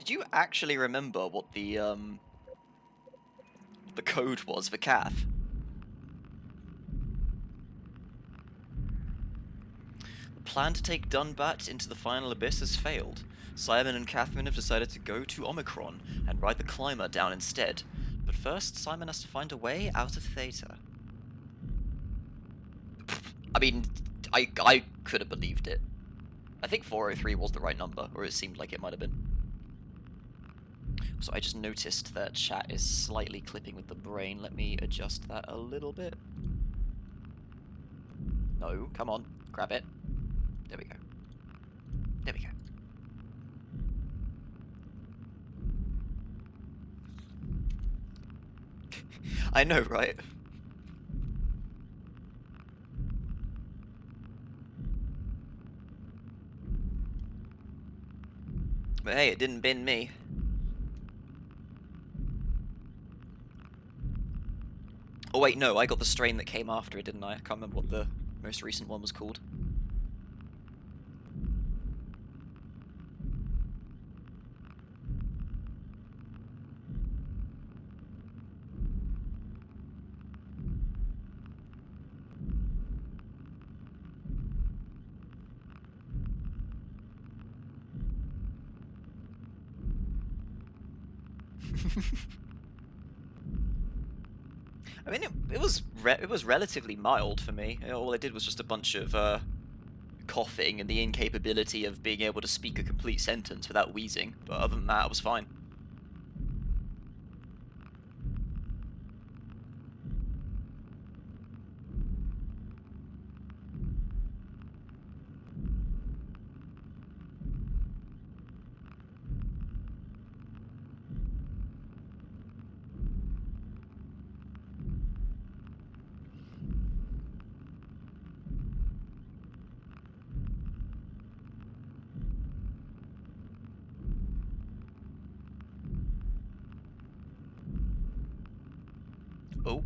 Do you actually remember what the code was for Kath? The plan to take Dunbat into the final abyss has failed. Simon and Catherine have decided to go to Omicron and ride the climber down instead. But first, Simon has to find a way out of Theta. I mean, I could have believed it. I think 403 was the right number, or it seemed like it might have been. So I just noticed that chat is slightly clipping with the brain. Let me adjust that a little bit. No, come on, grab it. There we go. There we go. I know, right? But hey, it didn't bin me. Oh wait, no, I got the strain that came after it, didn't I? I can't remember what the most recent one was called. I mean, it was relatively mild for me. All I did was just a bunch of coughing and the incapability of being able to speak a complete sentence without wheezing. But other than that, I was fine. Oh.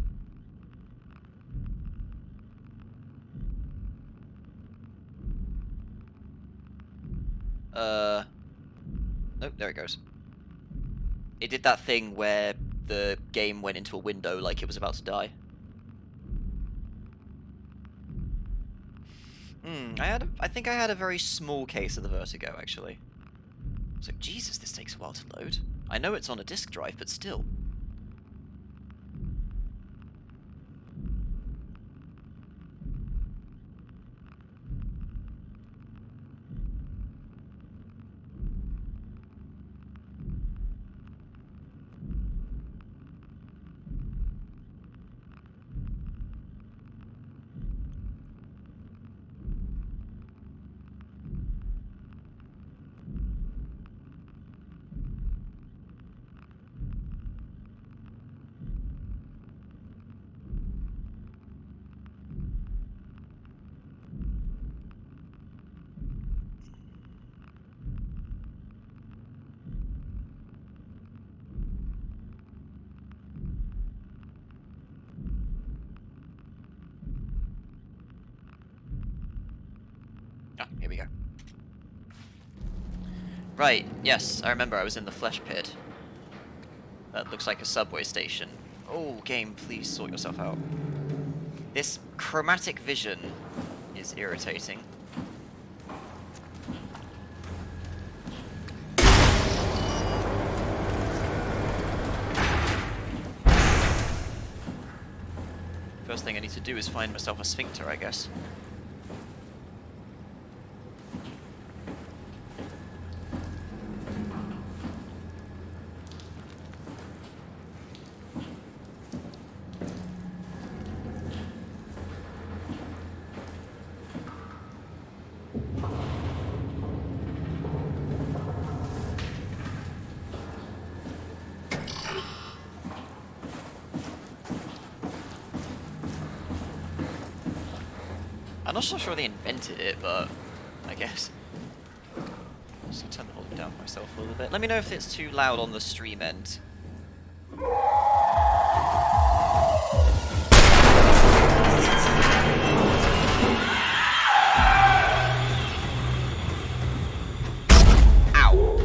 Nope, there it goes. It did that thing where the game went into a window like it was about to die. I think I had a very small case of the vertigo, actually. I was like, Jesus, this takes a while to load. I know it's on a disk drive, but still. Ah, here we go. Right, yes, I remember I was in the flesh pit. That looks like a subway station. Oh, game, please sort yourself out. This chromatic vision is irritating. First thing I need to do is find myself a sphincter, I guess. I'm not so sure they invented it, but I guess. Just turn the volume down for myself a little bit. Let me know if it's too loud on the stream end. Ow!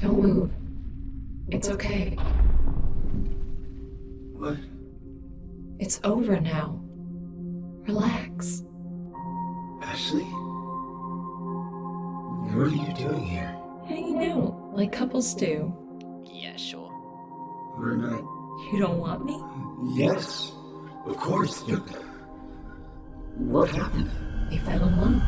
Don't move. It's okay. What? It's over now. Relax. Ashley? What are you doing here? Hanging out, like couples do. Yeah, sure. We're not... You don't want me? Yes, of course, but... What happened? We fell in love.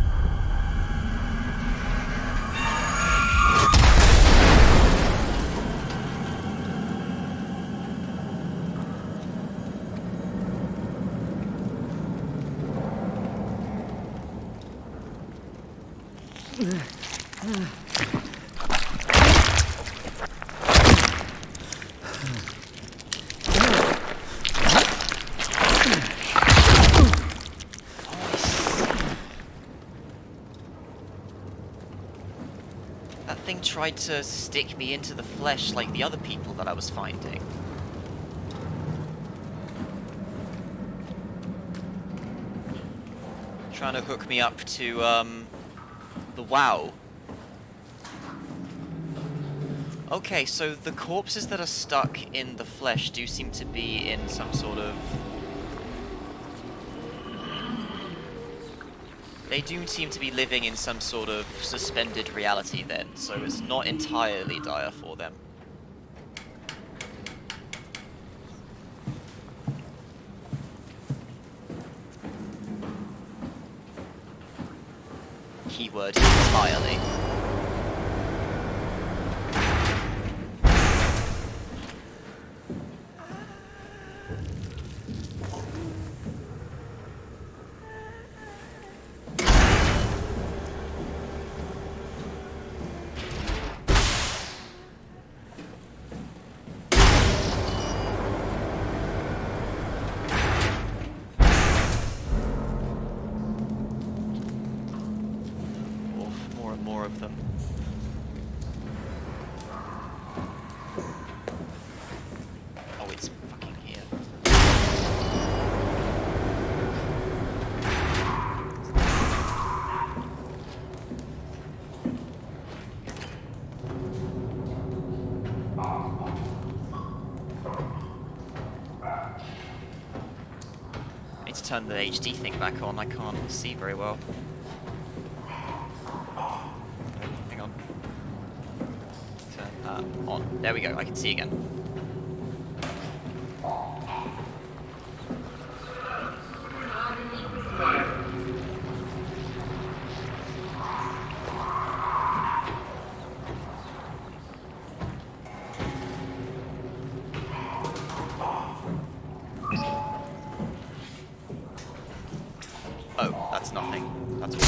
That thing tried to stick me into the flesh like the other people that I was finding. Trying to hook me up to, the WoW. Okay, so the corpses that are stuck in the flesh do seem to be in some sort of... They do seem to be living in some sort of suspended reality then, so it's not entirely dire for them. Keyword entirely. More of them. Oh, it's fucking here. I need to turn the HD thing back on, I can't see very well. On. There we go, I can see again. Oh, that's nothing. That's all.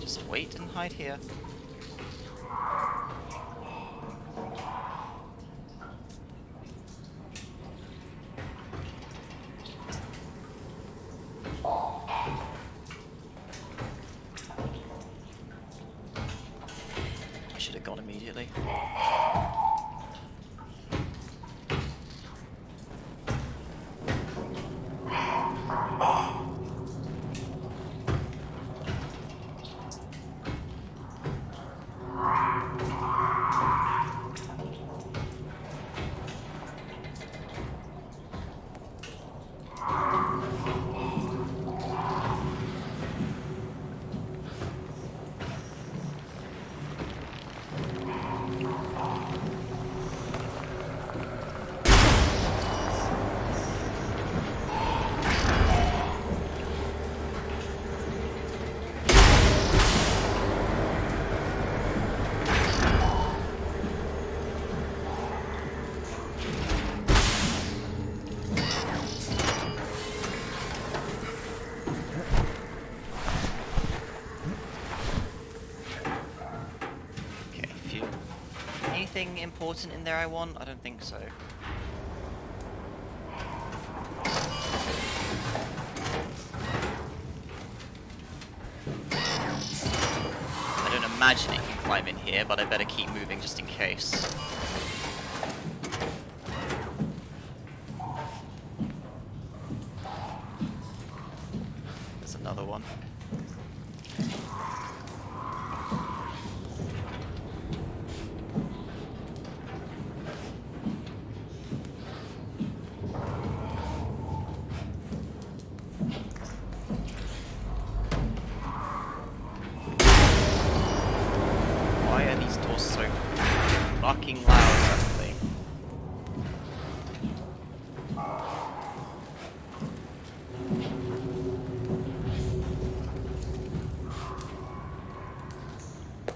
Just wait and hide here. I should have gone immediately. Anything important in there I want? I don't think so. I don't imagine it can climb in here, but I better keep moving just in case. There's another one. These doors so fucking loud suddenly.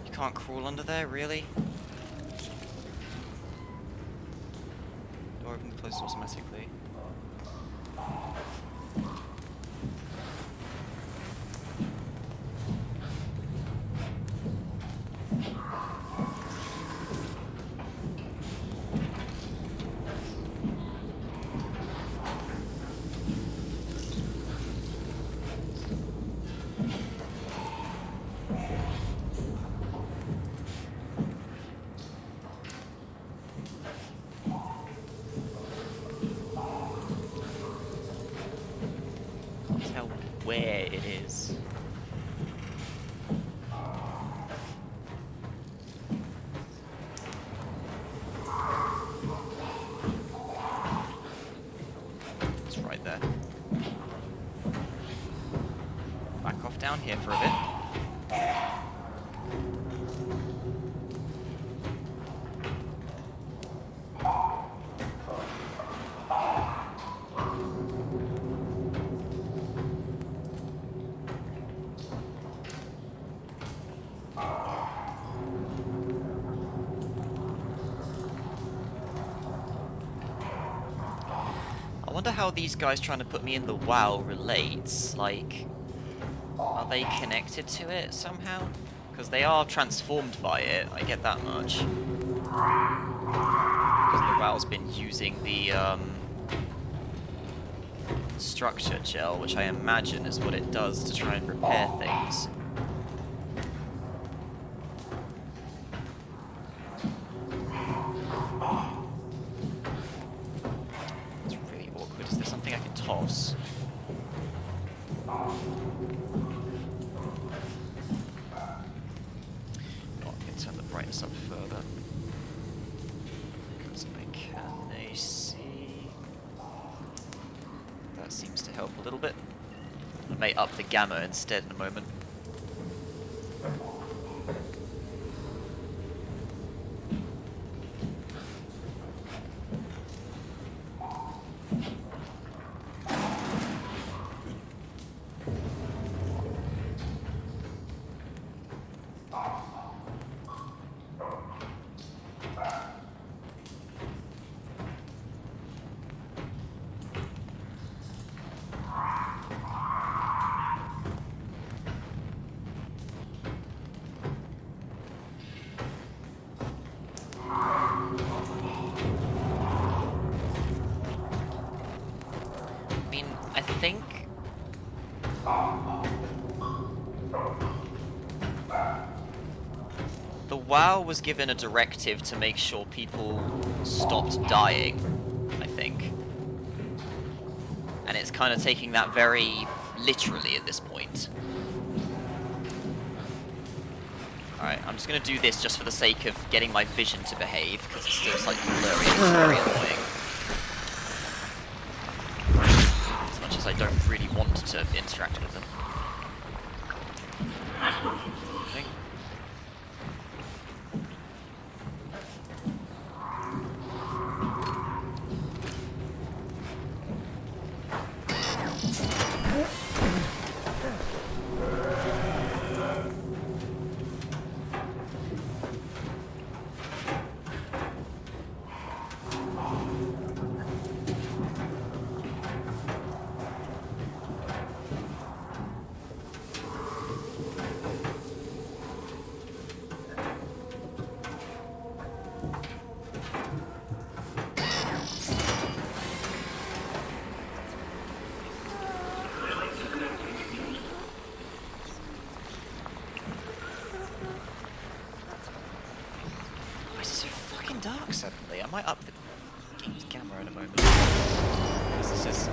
You can't crawl under there, really? Door open and closed automatically. Tell where it is. It's right there. Back off down here for a bit. I wonder how these guys trying to put me in the WoW relates. Like, are they connected to it somehow? Because they are transformed by it, I get that much. Because the WoW's been using the structure gel, which I imagine is what it does to try and repair things. It's really awkward. Is there something I can toss? I can turn the brightness up further. Because I can see. That seems to help a little bit. I may up the gamma instead in a moment. I think the WoW was given a directive to make sure people stopped dying, I think. And it's kind of taking that very literally at this point. Alright, I'm just going to do this just for the sake of getting my vision to behave, because it's still slightly blurry and it's very annoying. As much as I don't really want to interact with them. Think. Dark suddenly. I might up the game's camera in a moment. Because this is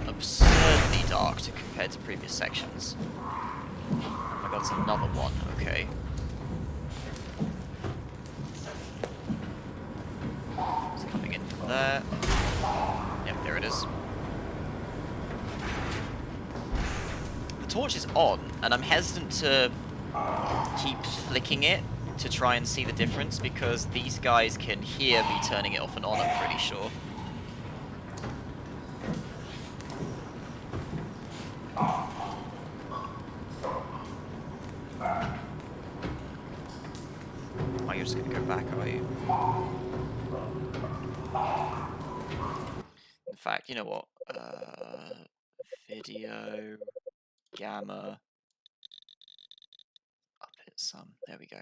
absurdly dark compared to previous sections. Oh my god, it's another one. Okay. It's coming in from there. Yep, there it is. The torch is on, and I'm hesitant to keep flicking it to try and see the difference, because these guys can hear me turning it off and on, I'm pretty sure. Oh, you're just gonna go back, are you? In fact, you know what? Video, gamma, up it some. There we go.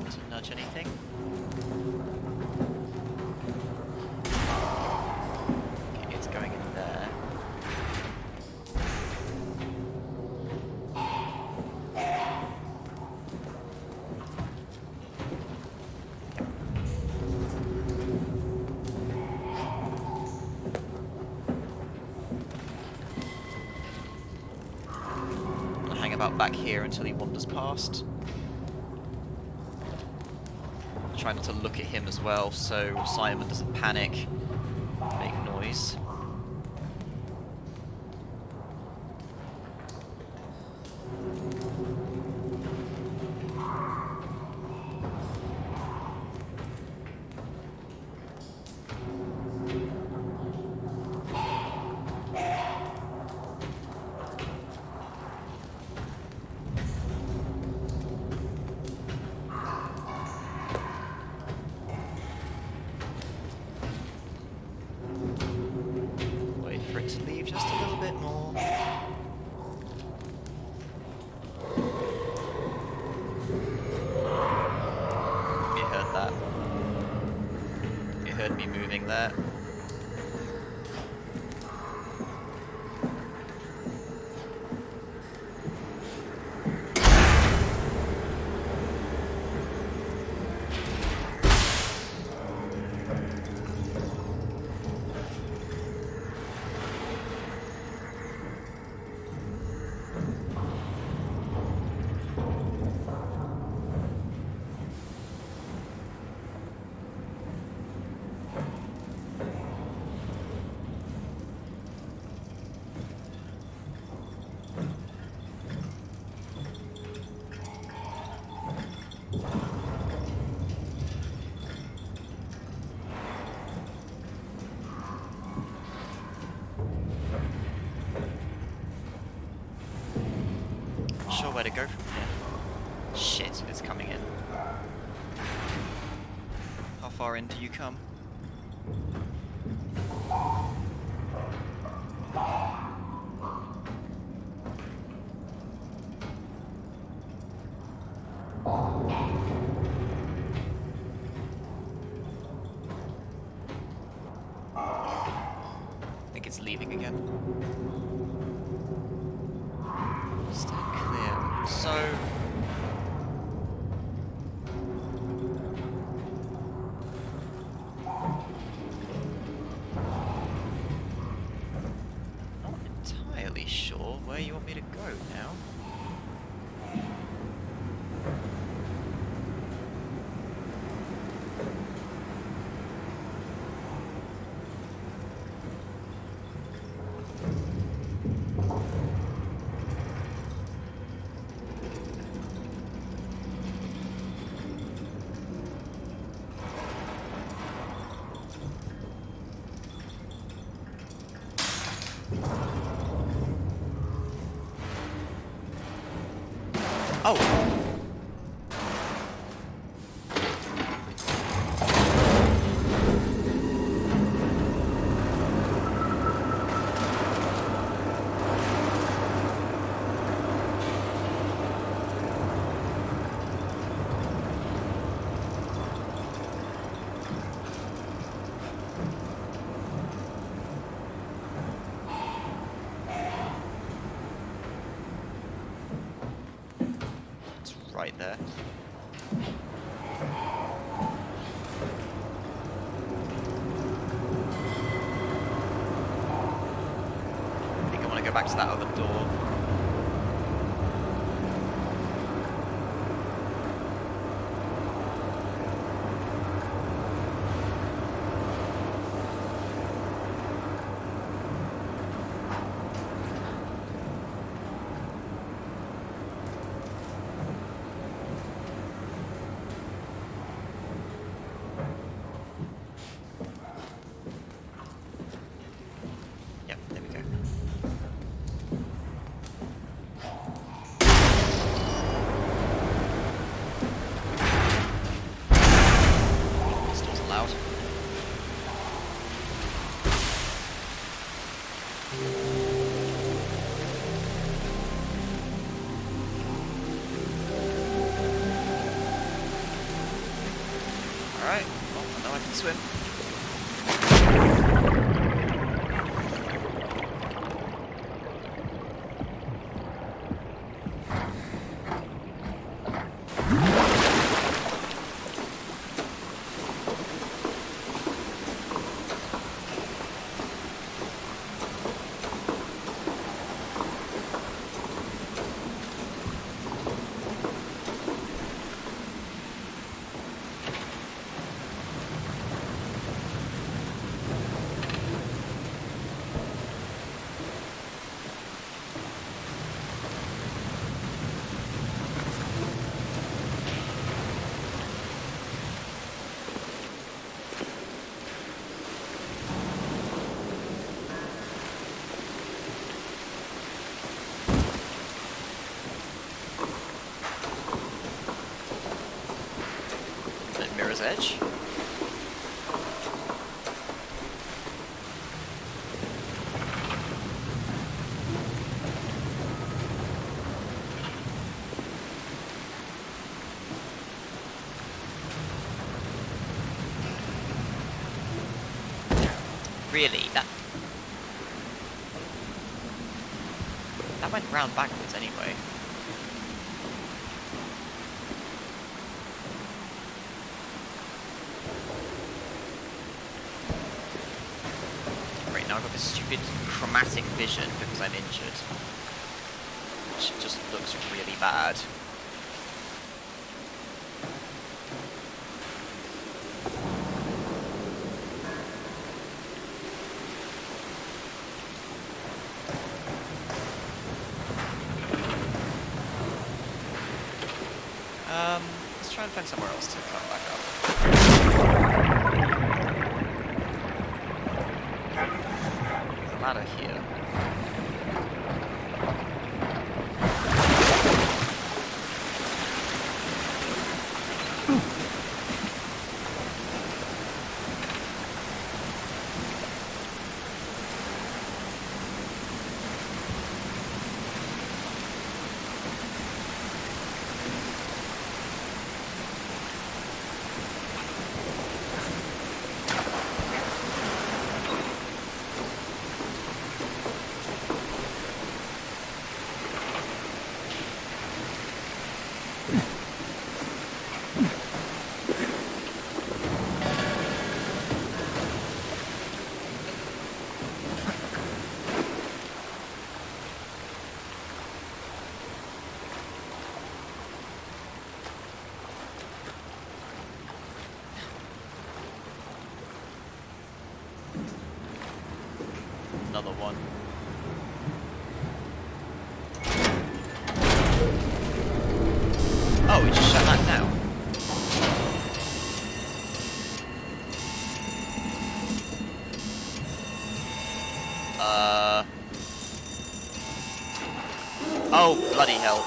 To nudge anything? Okay, it's going in there. I'll hang about back here until he wanders past. Try not to look at him as well, so Simon doesn't panic, make noise. Wait for it to leave just a little bit more. You heard that. You heard me moving there. Not sure where to go from here. Shit, it's coming in. How far in do you come? I think it's leaving again. Stay clear. So... not entirely sure where you want me to go now. Oh! right there. I think I want to go back to that other door. Yep, there we go. This door's allowed. Alright, well, I know I can swim. Mirror's Edge. Really? That went round backwards anyway. Right, now I've got this stupid chromatic vision because I'm injured. Which just looks really bad. Let's try and find somewhere else to come back up. There's a ladder here. Another one. Oh, we just shut that down. Oh, bloody hell.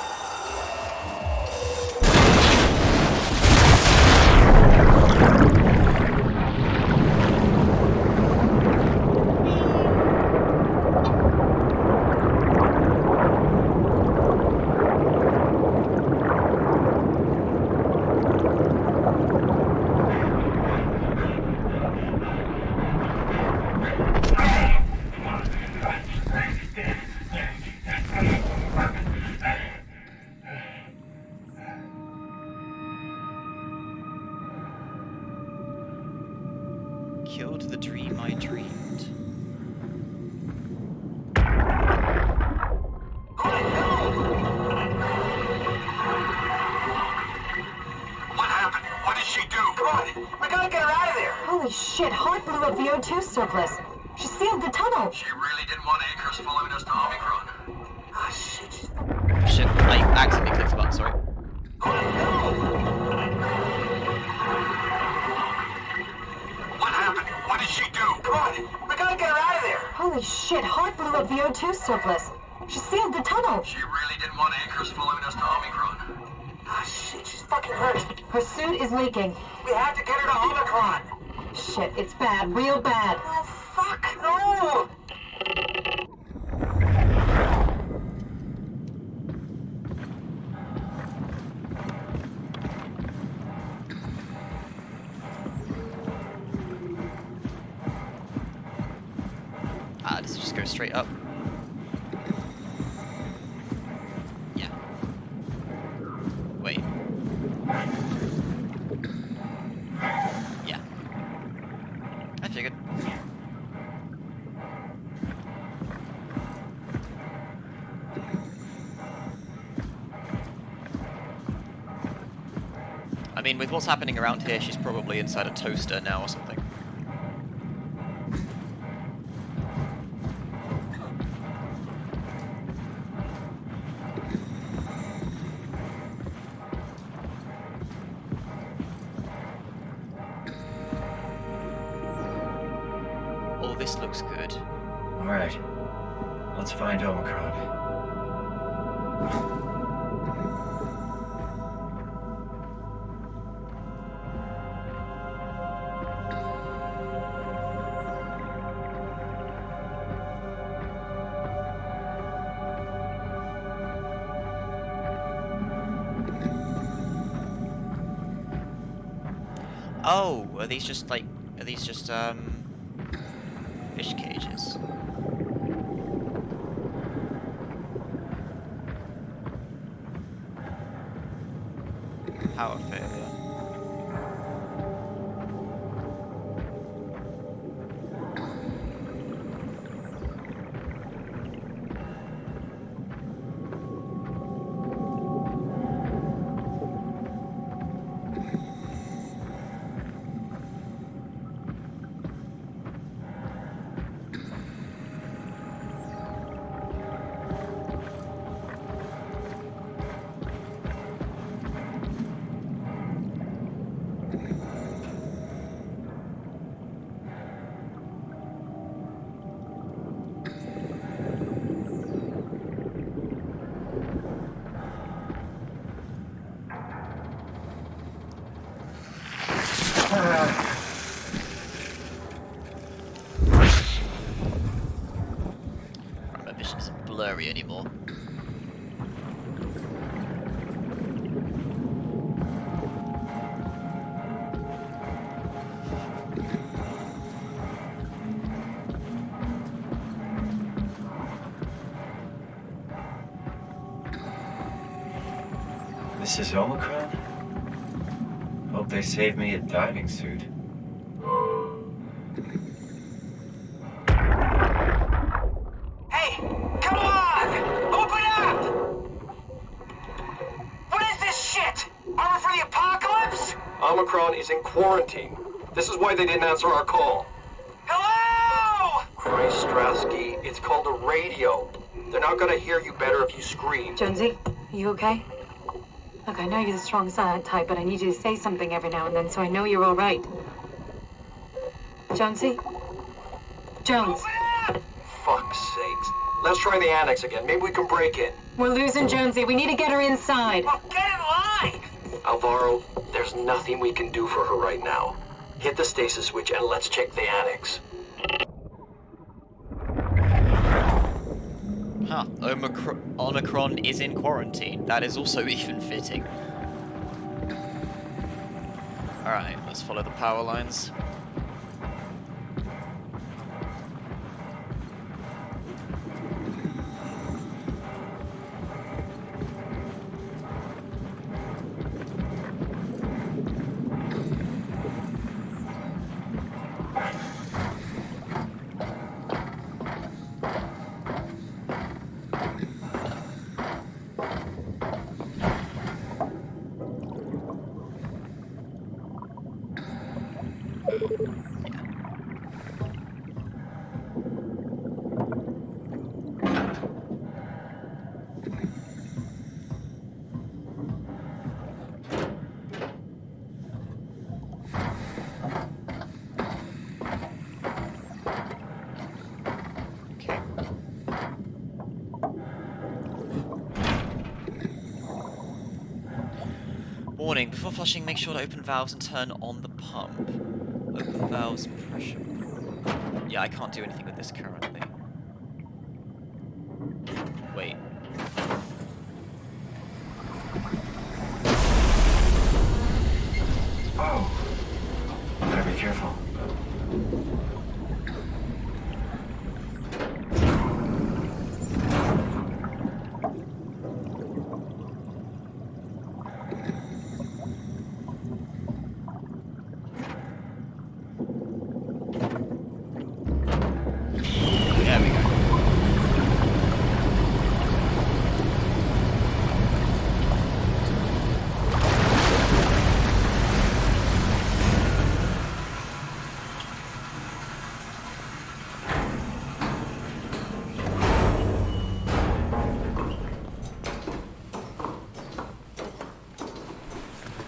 killed the dream I dreamed. What happened? What did she do? Come on, we gotta get her out of there. Holy shit, Hart blew up the O2 surplus. She sealed the tunnel. She really didn't want Acres following us to Omicron. Ah, shit. Shit, I accidentally clicked the button, sorry. What happened? What did she do? Come on, we gotta get her out of there. Holy shit, Hart blew up the O2 surplus. She sealed the tunnel. She really didn't want Acres following us to Omicron. Ah, shit, she's fucking hurt. Her suit is leaking. We have to get her to Omicron. Shit, it's bad, real bad. Oh, fuck, no! Ah, does it just go straight up? Yeah. Wait. Yeah. I figured. I mean, with what's happening around here, she's probably inside a toaster now or something. Oh, this looks good. Alright, let's find Omicron. Oh, are these just fish cages? Power failure. My vision isn't blurry anymore. This is Omicron? Hope they saved me a diving suit. Hey, come on! Open up! What is this shit? Armor for the apocalypse? Omicron is in quarantine. This is why they didn't answer our call. Hello! Christ, Strasky, it's called a radio. They're not gonna hear you better if you scream. Jonesy, are you okay? Look, I know you're the strong silent type, but I need you to say something every now and then so I know you're all right. Jonesy? Jones, Fuck's sakes. Let's try the annex again. Maybe we can break in. we're losing Jonesy. We need to get her inside. Well, get in line! Alvaro, there's nothing we can do for her right now. Hit the stasis switch and let's check the annex. Huh. Omicron is in quarantine. That is also even fitting. Alright, let's follow the power lines. Warning, before flushing, make sure to open valves and turn on the pump. Open valves, pressure. Yeah, I can't do anything with this currently. Wait. Oh. Better be careful. There we go.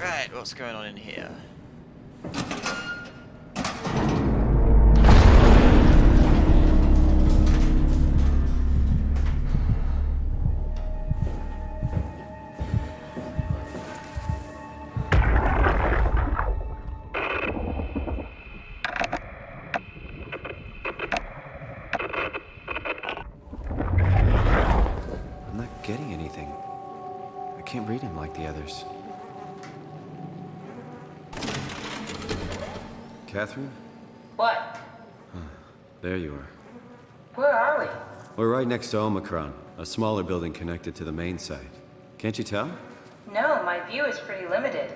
Right, what's going on in here? I'm not getting anything. I can't read him like the others. Catherine? What? There you are. Where are we? We're right next to Omicron, a smaller building connected to the main site. Can't you tell? No, my view is pretty limited.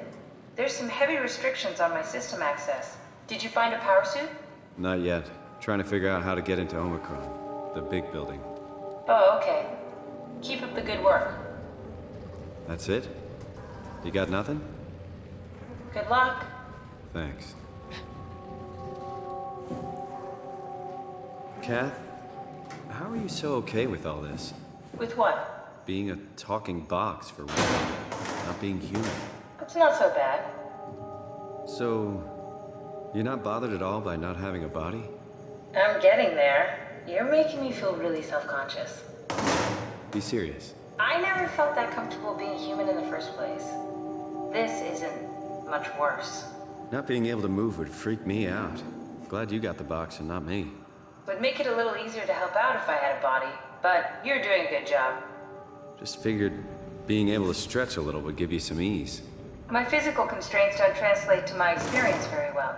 There's some heavy restrictions on my system access. Did you find a power suit? Not yet. Trying to figure out how to get into Omicron, the big building. Oh, okay. Keep up the good work. That's it? You got nothing? Good luck. Thanks. Kath, how are you so okay with all this? With what? Being a talking box for one, not being human. It's not so bad. So, you're not bothered at all by not having a body? I'm getting there. You're making me feel really self-conscious. Be serious. I never felt that comfortable being human in the first place. This isn't much worse. Not being able to move would freak me out. Glad you got the box and not me. Would make it a little easier to help out if I had a body, but you're doing a good job. Just figured being able to stretch a little would give you some ease. My physical constraints don't translate to my experience very well.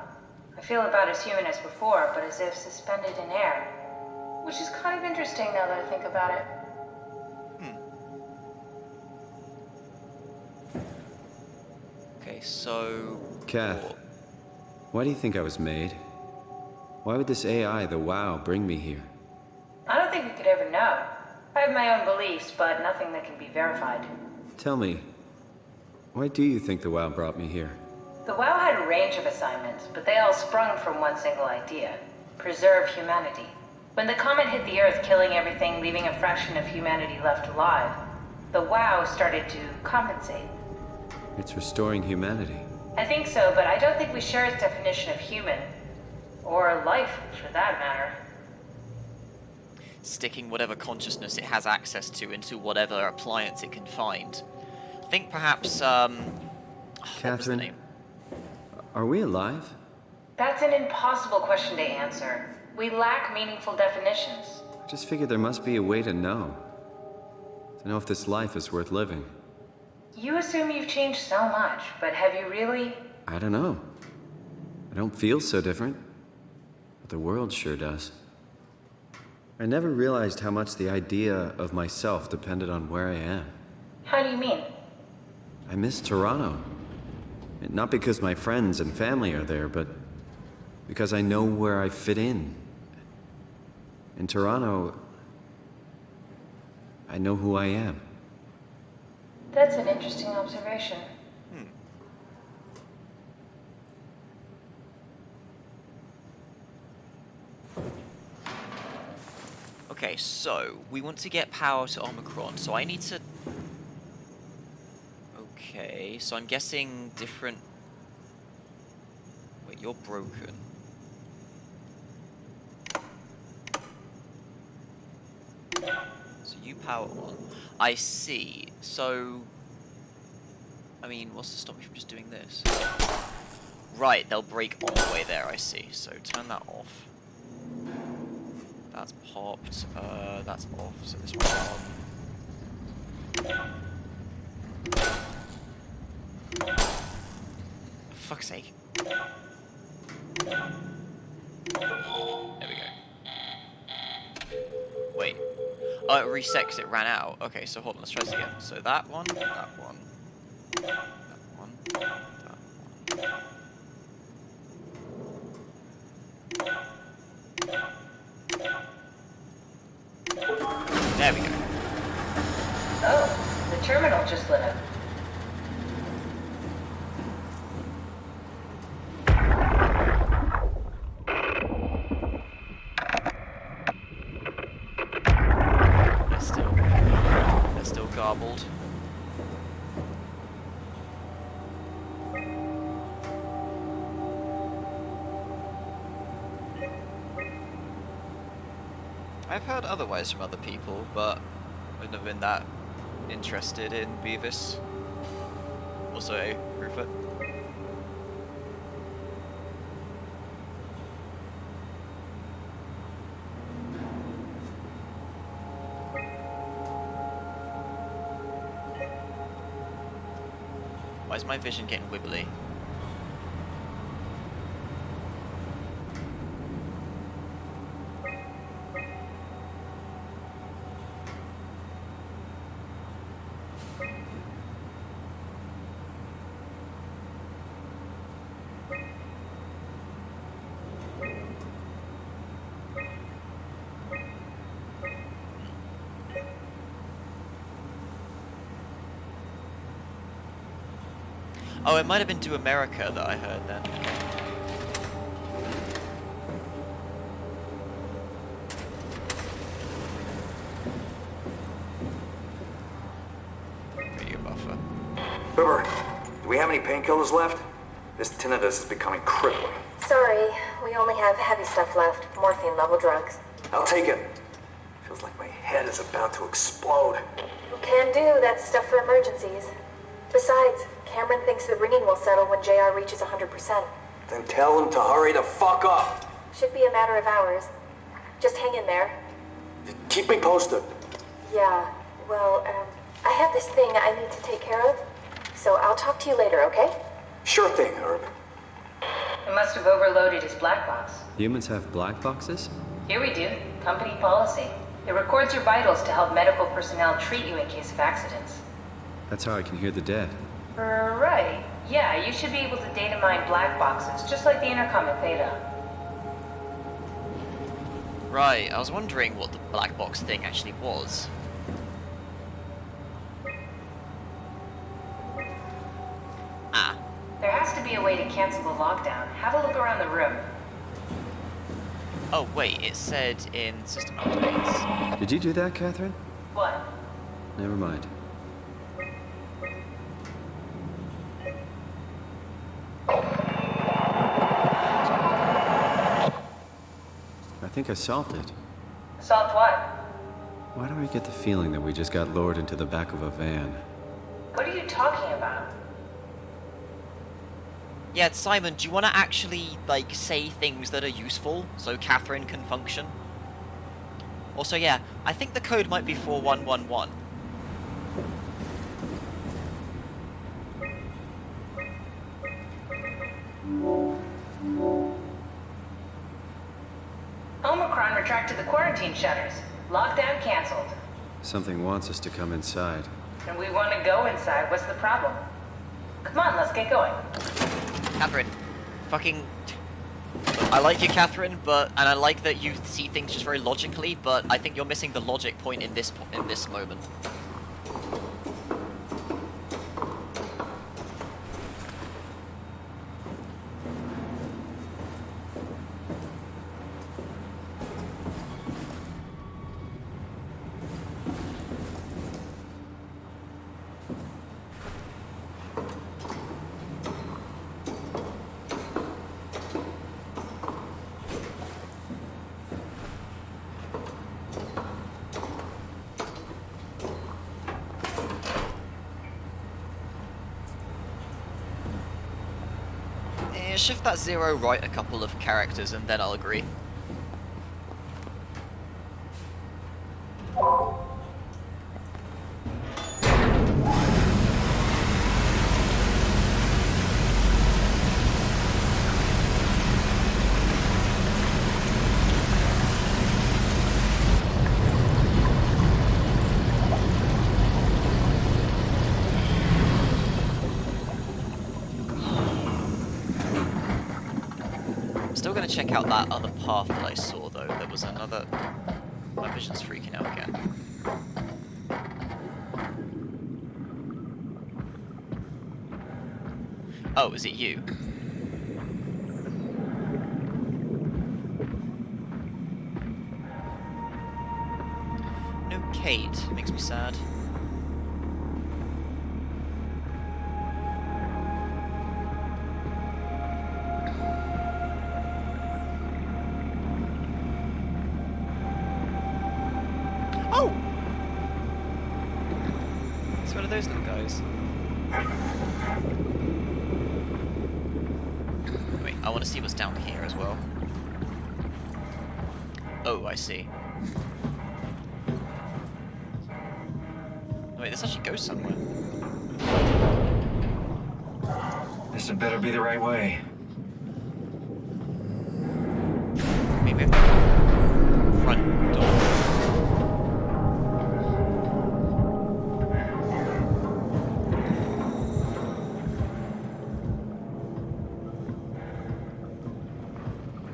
I feel about as human as before, but as if suspended in air. Which is kind of interesting now that I think about it. Okay, so... Kath, why do you think I was made? Why would this AI, the WoW, bring me here? I don't think we could ever know. I have my own beliefs, but nothing that can be verified. Tell me, why do you think the WoW brought me here? The WoW had a range of assignments, but they all sprung from one single idea. Preserve humanity. When the comet hit the Earth, killing everything, leaving a fraction of humanity left alive, the WoW started to compensate. It's restoring humanity. I think so, but I don't think we share its definition of human. Or life, for that matter. Sticking whatever consciousness it has access to into whatever appliance it can find. I think perhaps, what was the Catherine, name? are we alive? That's an impossible question to answer. We lack meaningful definitions. I just figured there must be a way to know. To know if this life is worth living. You assume you've changed so much, but have you really? I don't know. I don't feel so different. But the world sure does. I never realized how much the idea of myself depended on where I am. How do you mean? I miss Toronto. And not because my friends and family are there, but because I know where I fit in. In Toronto, I know who I am. That's an interesting observation. Okay, so we want to get power to Omicron, so I need to... Okay, so I'm guessing different... Wait, you're broken. So you power on. I see. So... I mean, what's to stop me from just doing this? Right, they'll break on the way there, I see. So turn that off. That's popped. That's off, so this one's on. For fuck's sake. There we go. Wait. Oh, it reset 'cause it ran out. Okay, so hold on, let's try this again. So that one, that one, that one, that one. There we go. Oh, the terminal just lit up. They're still garbled. I've heard otherwise from other people, but I've never been that interested in Beavis. Also, Rupert. Why is my vision getting wibbly? Oh, it might have been to America that I heard then. Radio buffer. River, do we have any painkillers left? This tinnitus is becoming crippling. Sorry, we only have heavy stuff left. Morphine level drugs. I'll take it. Feels like my head is about to explode. Can do, that's stuff for emergencies. Besides, Cameron thinks the ringing will settle when JR reaches 100%. Then tell him to hurry the fuck up. Should be a matter of hours. Just hang in there. Keep me posted. Yeah, well, I have this thing I need to take care of, so I'll talk to you later, okay? Sure thing, Herb. It must have overloaded his black box. Humans have black boxes? Here we do. Company policy. It records your vitals to help medical personnel treat you in case of accidents. That's how I can hear the dead. Right. Yeah, you should be able to data mine black boxes, just like the intercom in Theta. Right, I was wondering what the black box thing actually was. Ah. There has to be a way to cancel the lockdown. Have a look around the room. Oh wait, it said in system updates. Did you do that, Catherine? What? Never mind. I think I solved it. Solved what? Why do I get the feeling that we just got lured into the back of a van? What are you talking about? Yeah, Simon, do you want to actually, like, say things that are useful so Catherine can function? Also, yeah, I think the code might be 4111. Omicron retracted the quarantine shutters. Lockdown canceled. Something wants us to come inside. And we want to go inside. What's the problem? Come on, let's get going. Catherine, fucking... I like you, Catherine, and I like that you see things just very logically, but I think you're missing the logic point in this moment. Yeah, shift that 0 right a couple of characters and then I'll agree. Still gonna check out that other path that I saw though. There was another... My vision's freaking out again. Oh, is it you? No Kate. Makes me sad. Oh! It's one of those little guys. Wait, I want to see what's down here as well. Oh, I see. Wait, this actually goes somewhere. This had better be the right way. Maybe I have the front door.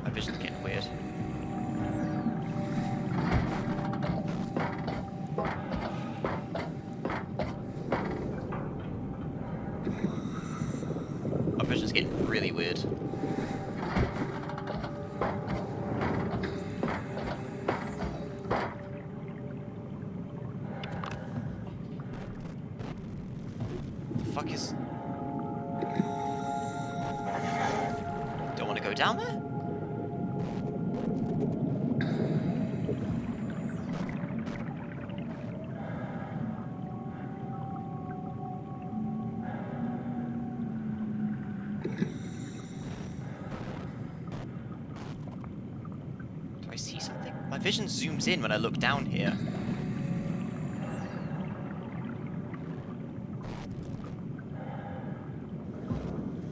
My vision's getting weird. My vision's getting really weird. The fuck is... Don't want to go down there? Do I see something? My vision zooms in when I look down here.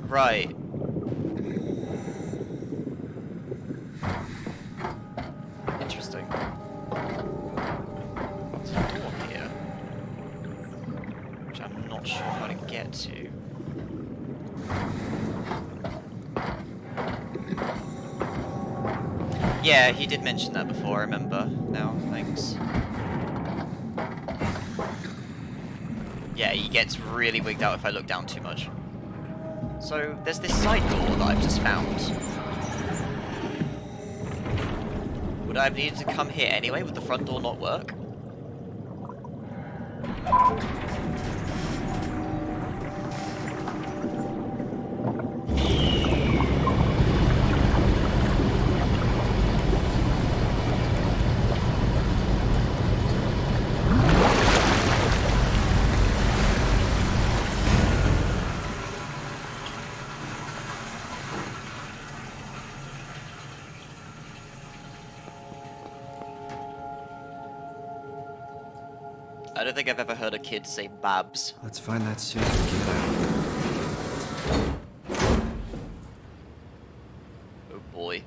Right. Interesting. There's a door here, which I'm not sure how to get to. Yeah, he did mention that before, I remember. Now, thanks. Yeah, he gets really wigged out if I look down too much. So, there's this side door that I've just found. Would I have needed to come here anyway? Would the front door not work? I don't think I've ever heard a kid say Babs. Let's find that suit and get out. Oh boy.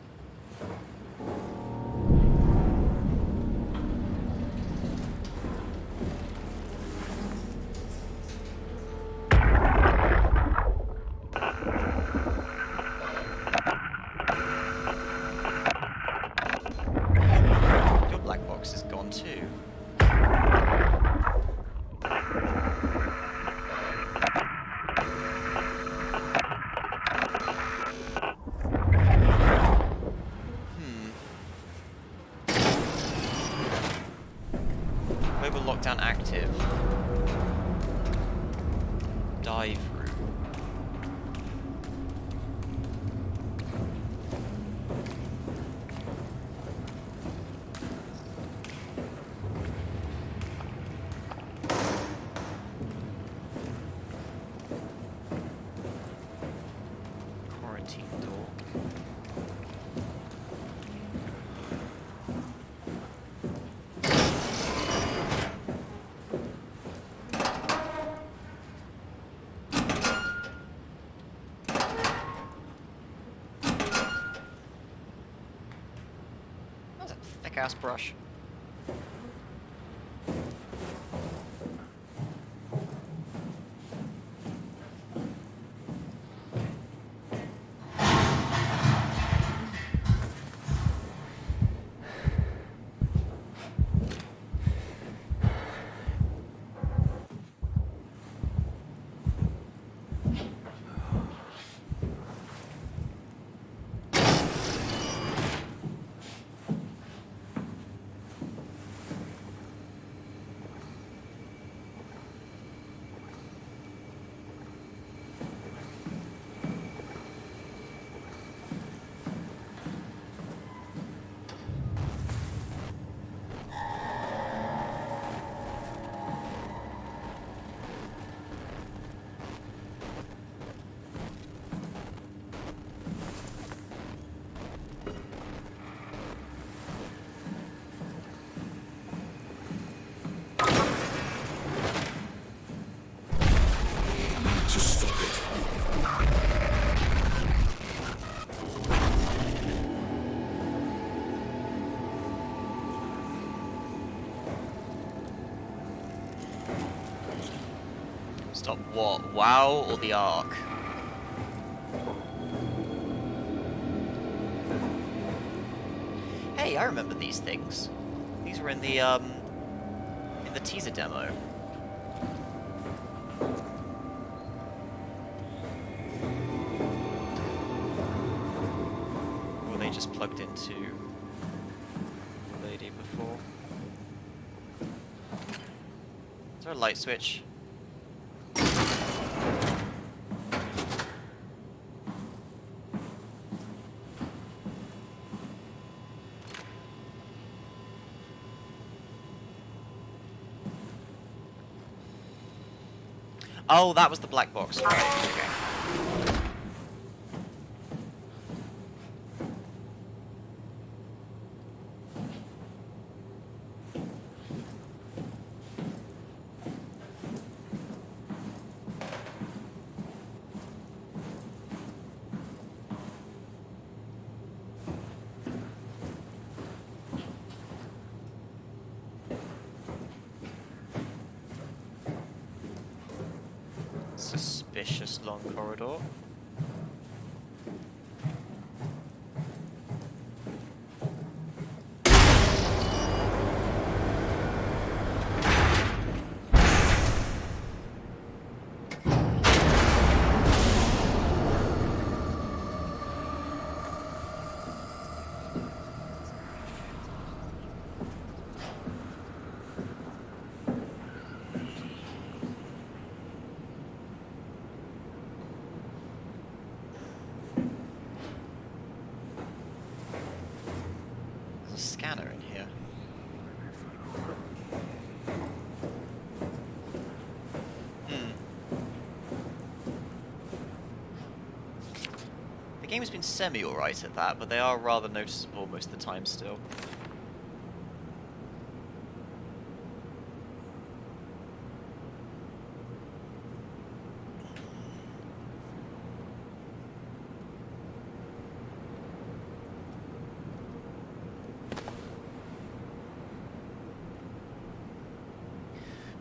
Your black box is gone too. Mobile lockdown active. Dive room. Quarantine jackass brush. Stop what? WoW or the Ark? Hey, I remember these things. These were in the teaser demo. Were they just plugged into the lady before? Is there a light switch? Oh, that was the black box. Right, okay. Suspicious long corridor. Scanner in here. The game has been semi-alright at that, but they are rather noticeable most of the time still.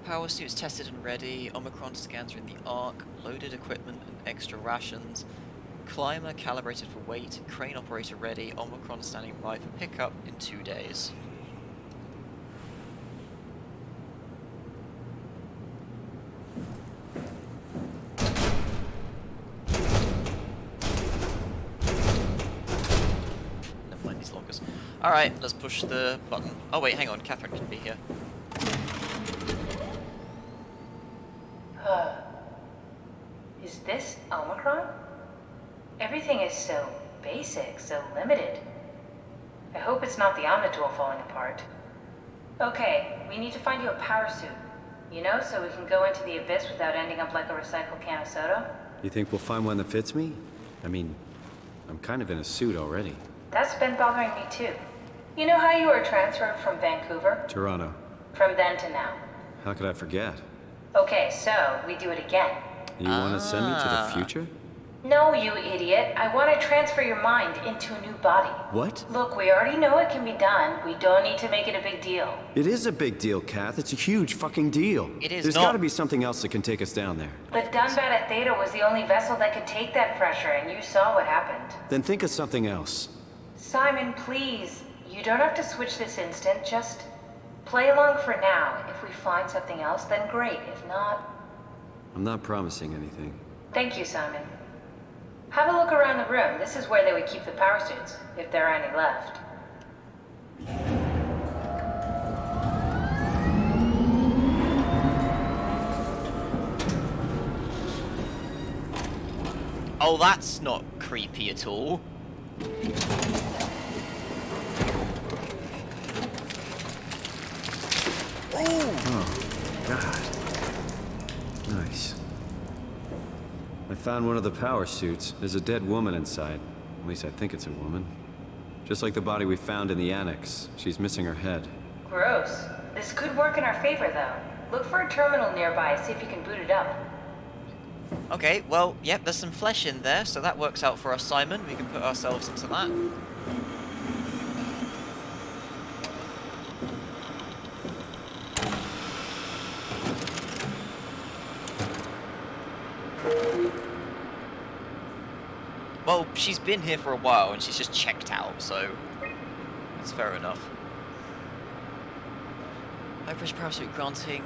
Power suits tested and ready, Omicron scans are in the Ark, loaded equipment and extra rations, climber calibrated for weight, crane operator ready, Omicron standing by for pickup in 2 days. Never mind these lockers. Alright, let's push the button. Oh wait, hang on, Catherine can be here. Is this Omicron? Everything is so basic, so limited. I hope it's not the Omnitool falling apart. Okay, we need to find you a power suit. You know, so we can go into the abyss without ending up like a recycled can of soda. You think we'll find one that fits me? I mean, I'm kind of in a suit already. That's been bothering me too. You know how you were transferred from Vancouver? Toronto. From then to now. How could I forget? Okay, so we do it again. You want to send me to the future? No, you idiot. I want to transfer your mind into a new body. What? Look, we already know it can be done. We don't need to make it a big deal. It is a big deal, Kath. It's a huge fucking deal. It is There's not. gotta be something else that can take us down there. But Dunbat at Theta was the only vessel that could take that pressure, and you saw what happened. Then think of something else. Simon, please. You don't have to switch this instant. Just play along for now. If we find something else, then great. If not... I'm not promising anything. Thank you, Simon. Have a look around the room. This is where they would keep the power suits, if there are any left. Oh, that's not creepy at all. Oh, God. Nice. I found one of the power suits. There's a dead woman inside. At least I think it's a woman. Just like the body we found in the annex. She's missing her head. Gross. This could work in our favor, though. Look for a terminal nearby, see if you can boot it up. Okay, well, yep, there's some flesh in there, so that works out for us, Simon. We can put ourselves into that. Well, she's been here for a while, and she's just checked out, so that's fair enough. High pressure parachute granting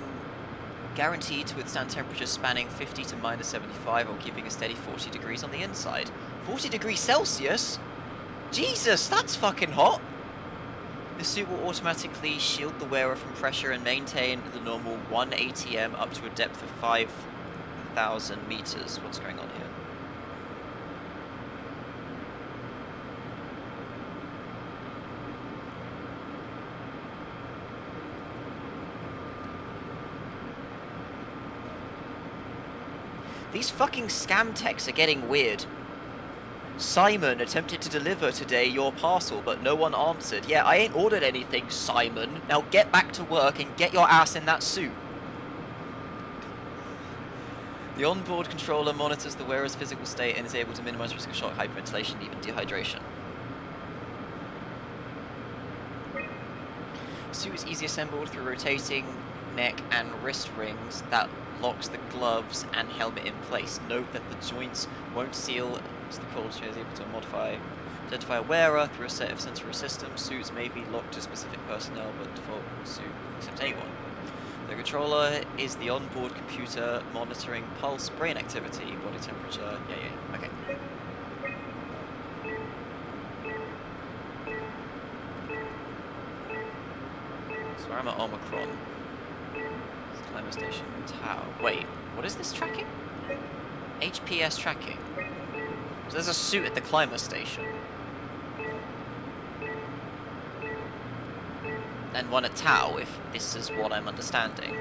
guaranteed to withstand temperatures spanning 50 to minus 75 while keeping a steady 40 degrees on the inside. 40 degrees Celsius? Jesus, that's fucking hot! The suit will automatically shield the wearer from pressure and maintain the normal 1 ATM up to a depth of 5,000 meters. What's going on here? These fucking scam techs are getting weird. Simon attempted to deliver today your parcel, but no one answered. Yeah, I ain't ordered anything, Simon. Now get back to work and get your ass in that suit. The onboard controller monitors the wearer's physical state and is able to minimize risk of shock, hyperventilation, and even dehydration. Suit is easy assembled through rotating neck and wrist rings that locks the gloves and helmet in place. Note that the joints won't seal, so the cold chair is able to identify a wearer through a set of sensory systems. Suits may be locked to specific personnel, but default suit accept anyone. The controller is the onboard computer monitoring pulse, brain activity, body temperature. Yeah, okay. So I'm at Omicron. Climber station Tau. Wait, what is this tracking? HPS tracking. So there's a suit at the climber station. And one at Tau, if this is what I'm understanding.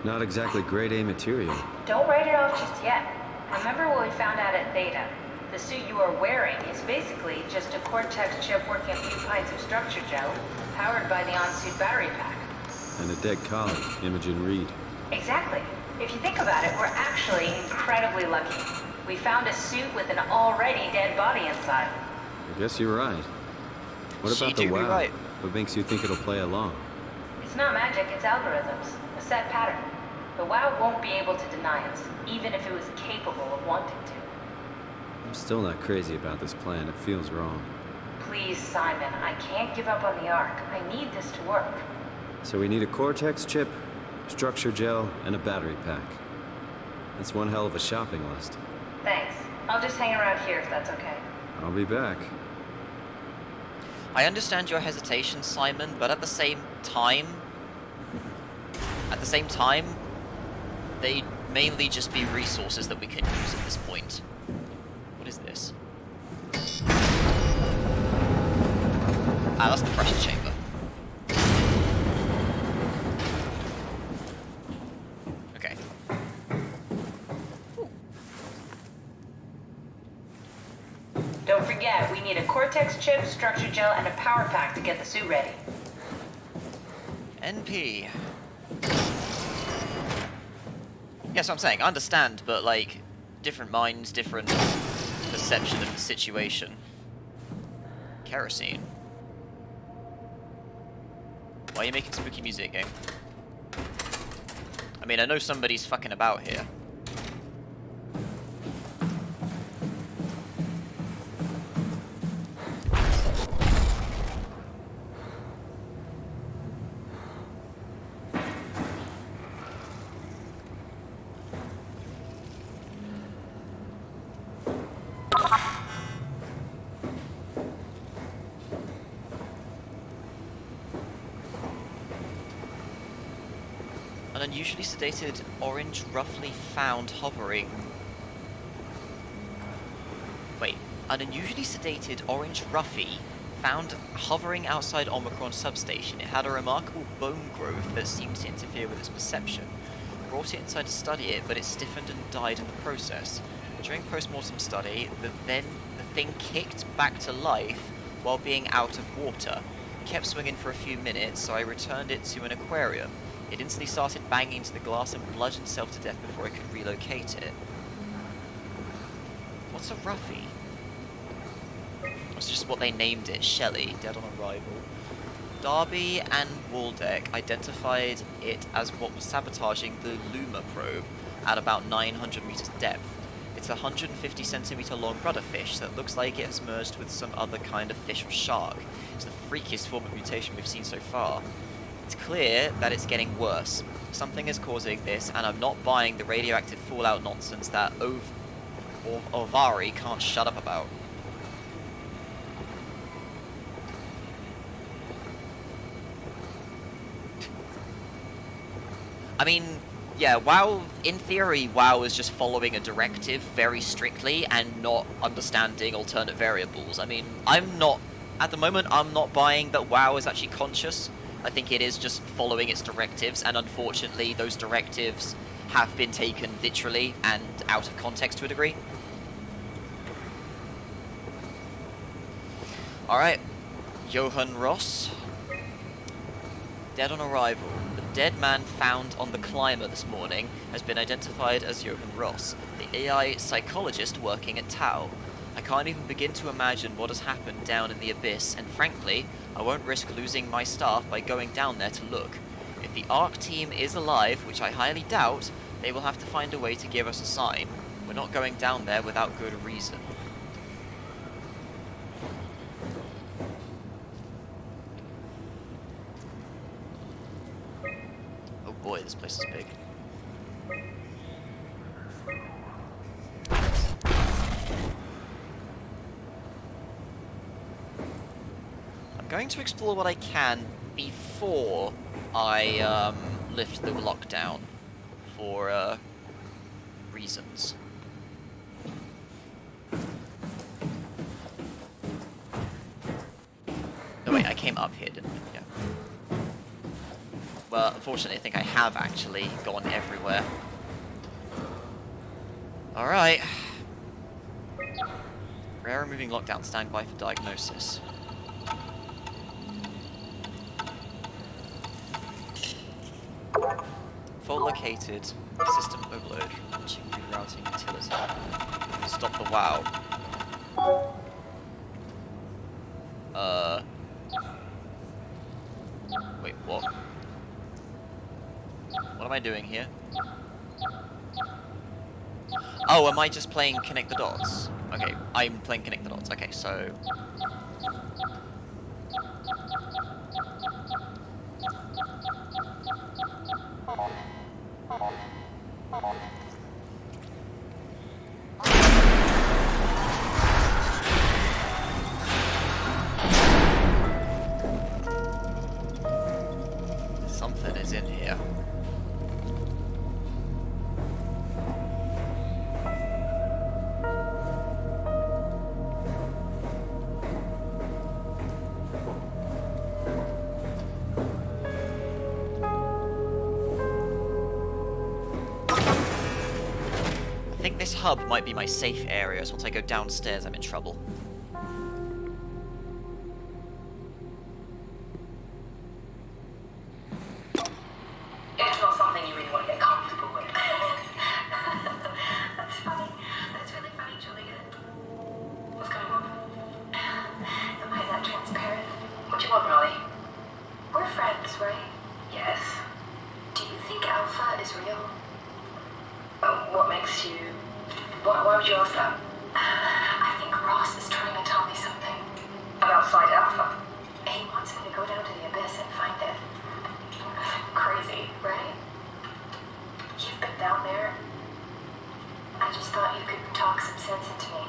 Not exactly grade A material. Don't write it off just yet. Remember what we found out at Theta? The suit you are wearing is basically just a Cortex chip working a few pints of structure gel, powered by the on-suit battery pack. And a dead colleague, Imogen Reed. Exactly. If you think about it, we're actually incredibly lucky. We found a suit with an already dead body inside. I guess you're right. What about the WoW? Right. What makes you think it'll play along? It's not magic, it's algorithms. A set pattern. The WoW won't be able to deny us, even if it was capable of wanting to. I'm still not crazy about this plan. It feels wrong. Please, Simon, I can't give up on the Ark. I need this to work. So we need a Cortex chip, structure gel, and a battery pack. That's one hell of a shopping list. Thanks. I'll just hang around here if that's okay. I'll be back. I understand your hesitation, Simon, but at the same time, they'd mainly just be resources that we can use at this point. What is this? Ah, that's the pressure chamber. Okay. Ooh. Don't forget, we need a Cortex chip, structure gel, and a power pack to get the suit ready. NP. Yes, I'm saying, I understand, but like, different minds, different perception of the situation. Kerosene. Why are you making spooky music, game? I mean, I know somebody's fucking about here. An unusually sedated orange roughly found hovering... Wait. An unusually sedated orange roughy found hovering outside Omicron substation. It had a remarkable bone growth that seemed to interfere with its perception. Brought it inside to study it, but it stiffened and died in the process. During post-mortem study, the thing kicked back to life while being out of water. It kept swinging for a few minutes, so I returned it to an aquarium. It instantly started banging into the glass and bludgeoned itself to death before I could relocate it. What's a roughie? It's just what they named it, Shelley, dead on arrival. Darby and Waldeck identified it as what was sabotaging the Luma probe at about 900 meters depth. It's a 150 centimeter long rudderfish that looks like it has merged with some other kind of fish or shark. It's the freakiest form of mutation we've seen so far. It's clear that it's getting worse. Something is causing this, and I'm not buying the radioactive fallout nonsense that Ovari can't shut up about. I mean, yeah, WoW, in theory, WoW is just following a directive very strictly and not understanding alternate variables. I mean, at the moment, I'm not buying that WoW is actually conscious. I think it is just following its directives, and unfortunately, those directives have been taken literally and out of context to a degree. Alright, Johann Ross. Dead on arrival. The dead man found on the climber this morning has been identified as Johann Ross, the AI psychologist working at Tau. I can't even begin to imagine what has happened down in the abyss, and frankly, I won't risk losing my staff by going down there to look. If the ARC team is alive, which I highly doubt, they will have to find a way to give us a sign. We're not going down there without good reason. Oh boy, this place is big. I'm going to explore what I can before I lift the lockdown for reasons. Oh wait, I came up here, didn't I? Yeah. Well, unfortunately, I think I have actually gone everywhere. Alright. Rare removing lockdown, stand by for diagnosis. Fault located. System overload. Launching rerouting utility. Stop the WoW. Wait, what? What am I doing here? Oh, am I just playing Connect the Dots? Okay, I'm playing Connect the Dots. Okay, so... Something is in here. I think this hub might be my safe area, so once I go downstairs I'm in trouble. What do you want, Ronnie? We're friends, right? Yes. Do you think Alpha is real? What makes you... Why would you ask that? I think Ross is trying to tell me something. About Flight Alpha? He wants me to go down to the abyss and find it. Crazy, right? You've been down there. I just thought you could talk some sense into me.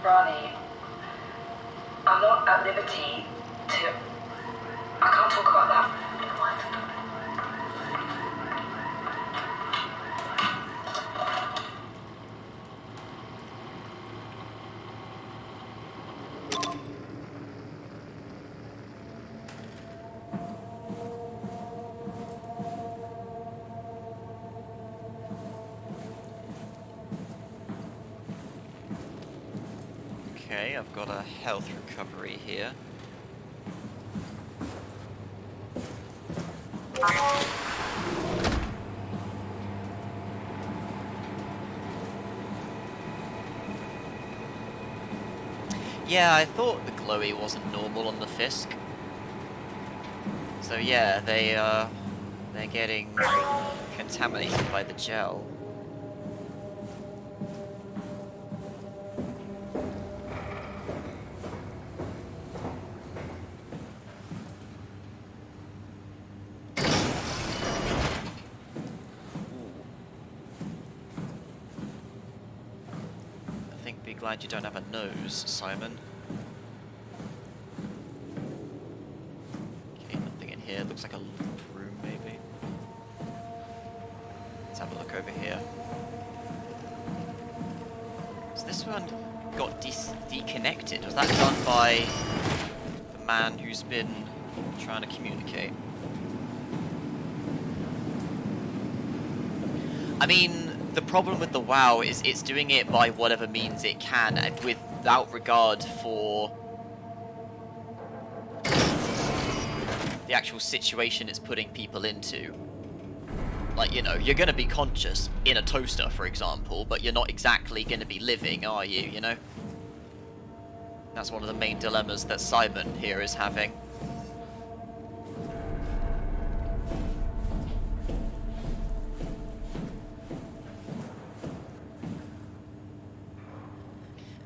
Ronnie, I'm not at liberty to... I can't talk about that. What? Okay, I've got a health recovery here. Yeah, I thought the glowy wasn't normal on the Fisk. So yeah, they're getting contaminated by the gel. Be glad you don't have a nose, Simon. Okay, nothing in here. Looks like a loot room, maybe. Let's have a look over here. So this one got deconnected. Was that done by the man who's been trying to communicate? I mean, the problem with the WoW is it's doing it by whatever means it can, and without regard for the actual situation it's putting people into. Like, you know, you're going to be conscious in a toaster, for example, but you're not exactly going to be living, are you, you know? That's one of the main dilemmas that Simon here is having.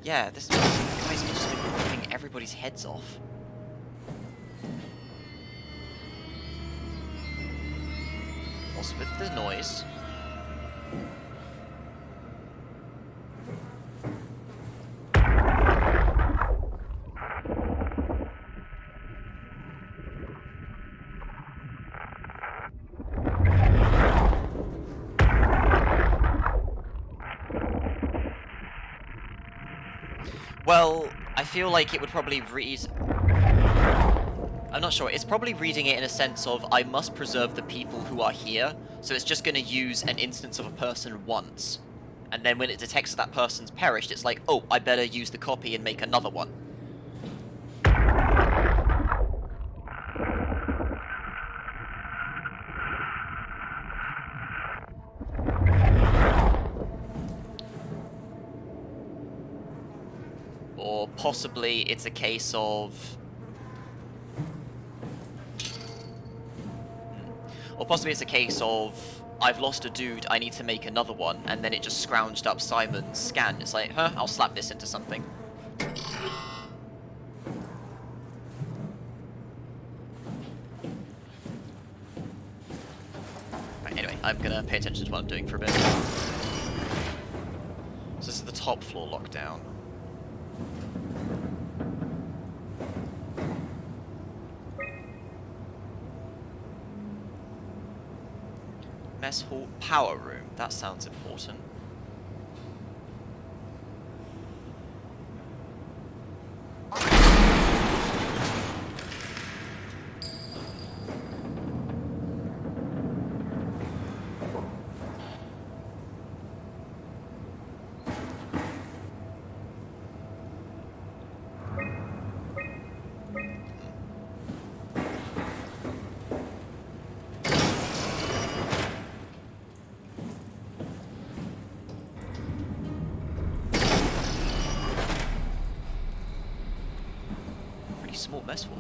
Yeah, this guy's just been ripping everybody's heads off. What's with the noise? Well, I feel like it would probably read... I'm not sure. It's probably reading it in a sense of, I must preserve the people who are here, so it's just going to use an instance of a person once. And then when it detects that person's perished, it's like, oh, I better use the copy and make another one. Or possibly it's a case of... Or possibly it's a case of, I've lost a dude, I need to make another one, and then it just scrounged up Simon's scan. It's like, huh, I'll slap this into something. Right, anyway, I'm gonna pay attention to what I'm doing for a bit. So this is the top floor lockdown. Mess hall power room. That sounds important. small mess hall.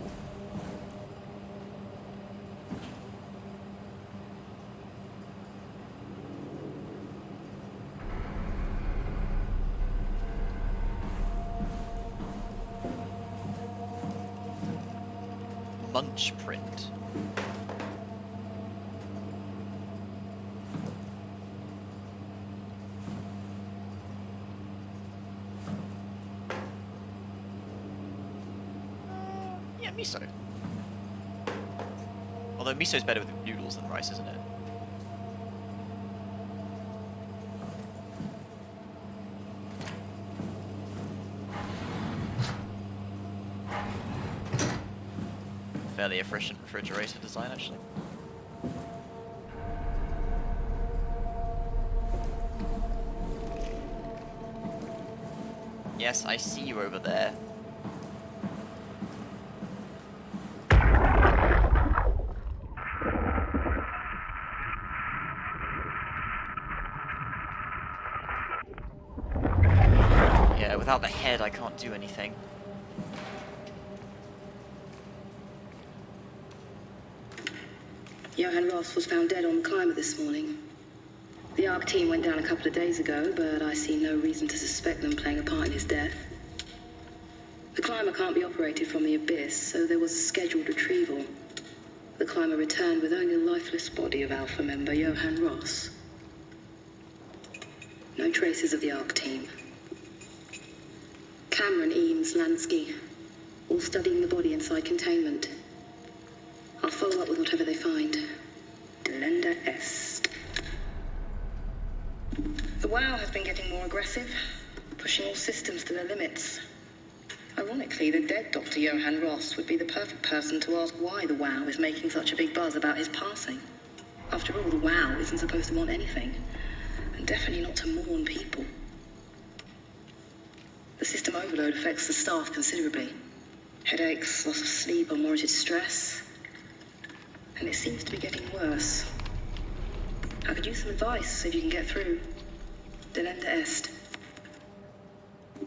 Munch print. Yeah, miso. Although miso's better with noodles than rice, isn't it? Fairly efficient refrigerator design, actually. Yes, I see you over there. Yeah, without the head, I can't do anything. Johann Ross was found dead on the climber this morning. The ARC team went down a couple of days ago, but I see no reason to suspect them playing a part in his death. The climber can't be operated from the abyss, so there was a scheduled retrieval. The climber returned with only the lifeless body of Alpha member Johann Ross. No traces of the ARC team. Cameron, Eames, Lansky, all studying the body inside containment. I'll follow up with whatever they find. Delenda Est. The WoW has been getting more aggressive, pushing all systems to their limits. Ironically, the dead Dr. Johann Ross would be the perfect person to ask why the WoW is making such a big buzz about his passing. After all, the WoW isn't supposed to want anything, and definitely not to mourn people. The system overload affects the staff considerably. Headaches, loss of sleep, unwarranted stress. And it seems to be getting worse. I could use some advice if you can get through. Delenda Est.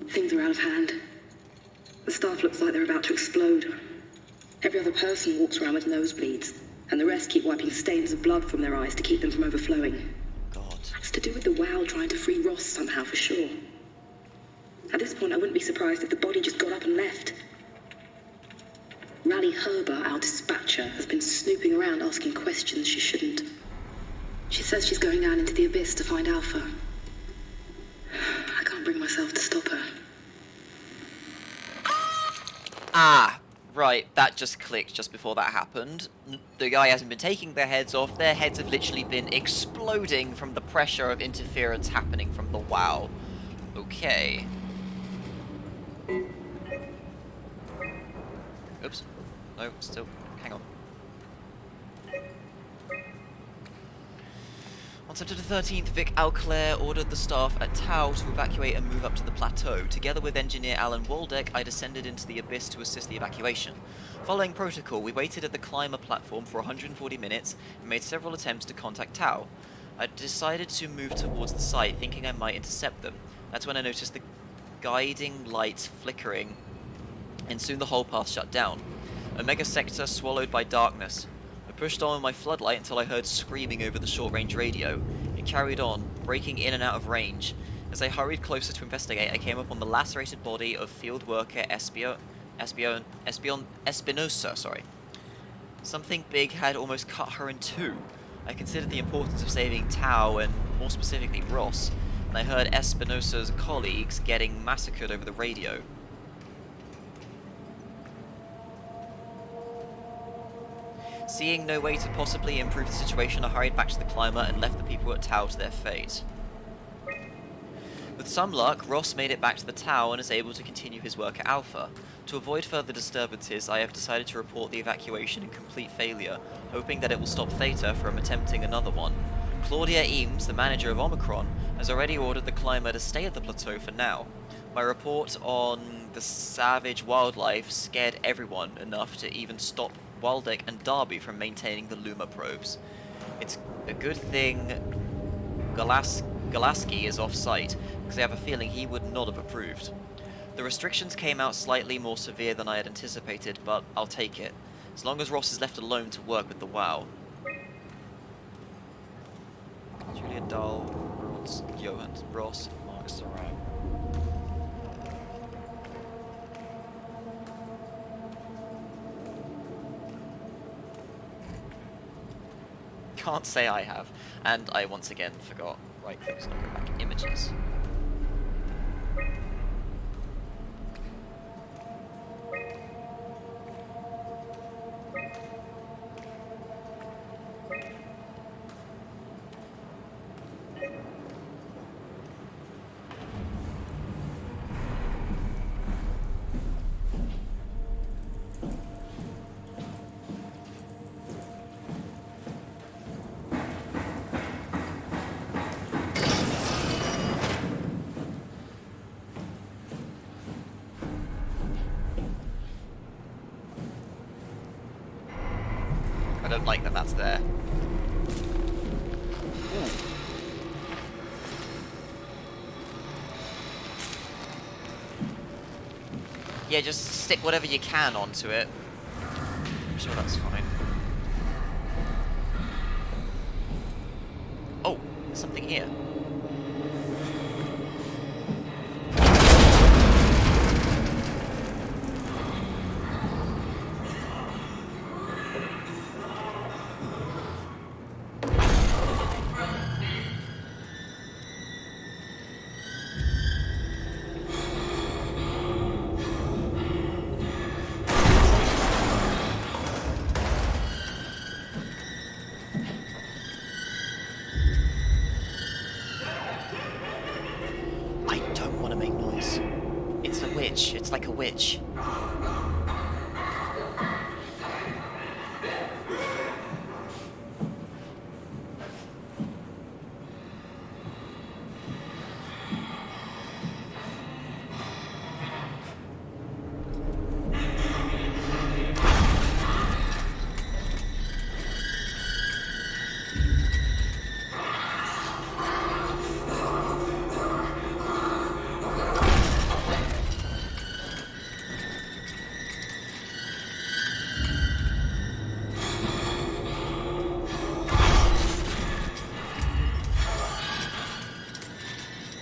Things are out of hand. The staff looks like they're about to explode. Every other person walks around with nosebleeds, and the rest keep wiping stains of blood from their eyes to keep them from overflowing. God. It's to do with the WoW trying to free Ross somehow, for sure. At this point, I wouldn't be surprised if the body just got up and left. Rally Herber, our dispatcher, has been snooping around asking questions she shouldn't. She says she's going down into the abyss to find Alpha. I can't bring myself to stop her. Ah, right, that just clicked just before that happened. The guy hasn't been taking their heads off, their heads have literally been exploding from the pressure of interference happening from the WoW. Okay. Oops. No, still. Hang on. On September 13th, Vic Alclair ordered the staff at Tau to evacuate and move up to the plateau. Together with engineer Alan Waldeck, I descended into the abyss to assist the evacuation. Following protocol, we waited at the climber platform for 140 minutes and made several attempts to contact Tau. I decided to move towards the site, thinking I might intercept them. That's when I noticed the guiding lights flickering, and soon the whole path shut down. A mega sector swallowed by darkness. I pushed on with my floodlight until I heard screaming over the short-range radio. It carried on, breaking in and out of range. As I hurried closer to investigate, I came upon the lacerated body of field worker Espinosa. Something big had almost cut her in two. I considered the importance of saving Tau, and more specifically Ross, and I heard Espinosa's colleagues getting massacred over the radio. Seeing no way to possibly improve the situation, I hurried back to the climber and left the people at Tau to their fate. With some luck, Ross made it back to the Tau and is able to continue his work at Alpha. To avoid further disturbances, I have decided to report the evacuation in complete failure, hoping that it will stop Theta from attempting another one. Claudia Eames, the manager of Omicron, has already ordered the climber to stay at the plateau for now. My report on the savage wildlife scared everyone enough to even stop Waldeck and Darby from maintaining the Luma probes. It's a good thing Galaski is off-site, because I have a feeling he would not have approved. The restrictions came out slightly more severe than I had anticipated, but I'll take it. As long as Ross is left alone to work with the WoW. Julia Dahl, Ross, Mark Saran. Can't say I have. And I once again forgot. Right click, so go back. Images. I don't like that that's there. Ooh. Yeah, just stick whatever you can onto it. I'm sure that's fine. Oh, there's something here. It's like a witch.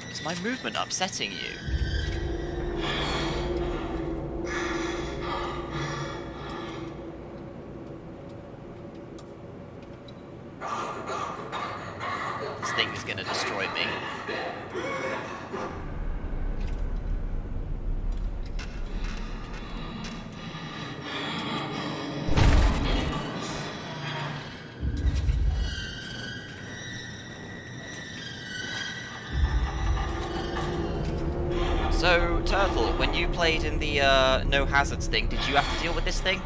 Is my movement upsetting you? This thing is gonna destroy me. So, Turtle, when you played in the no hazards thing, did you have to deal with this thing?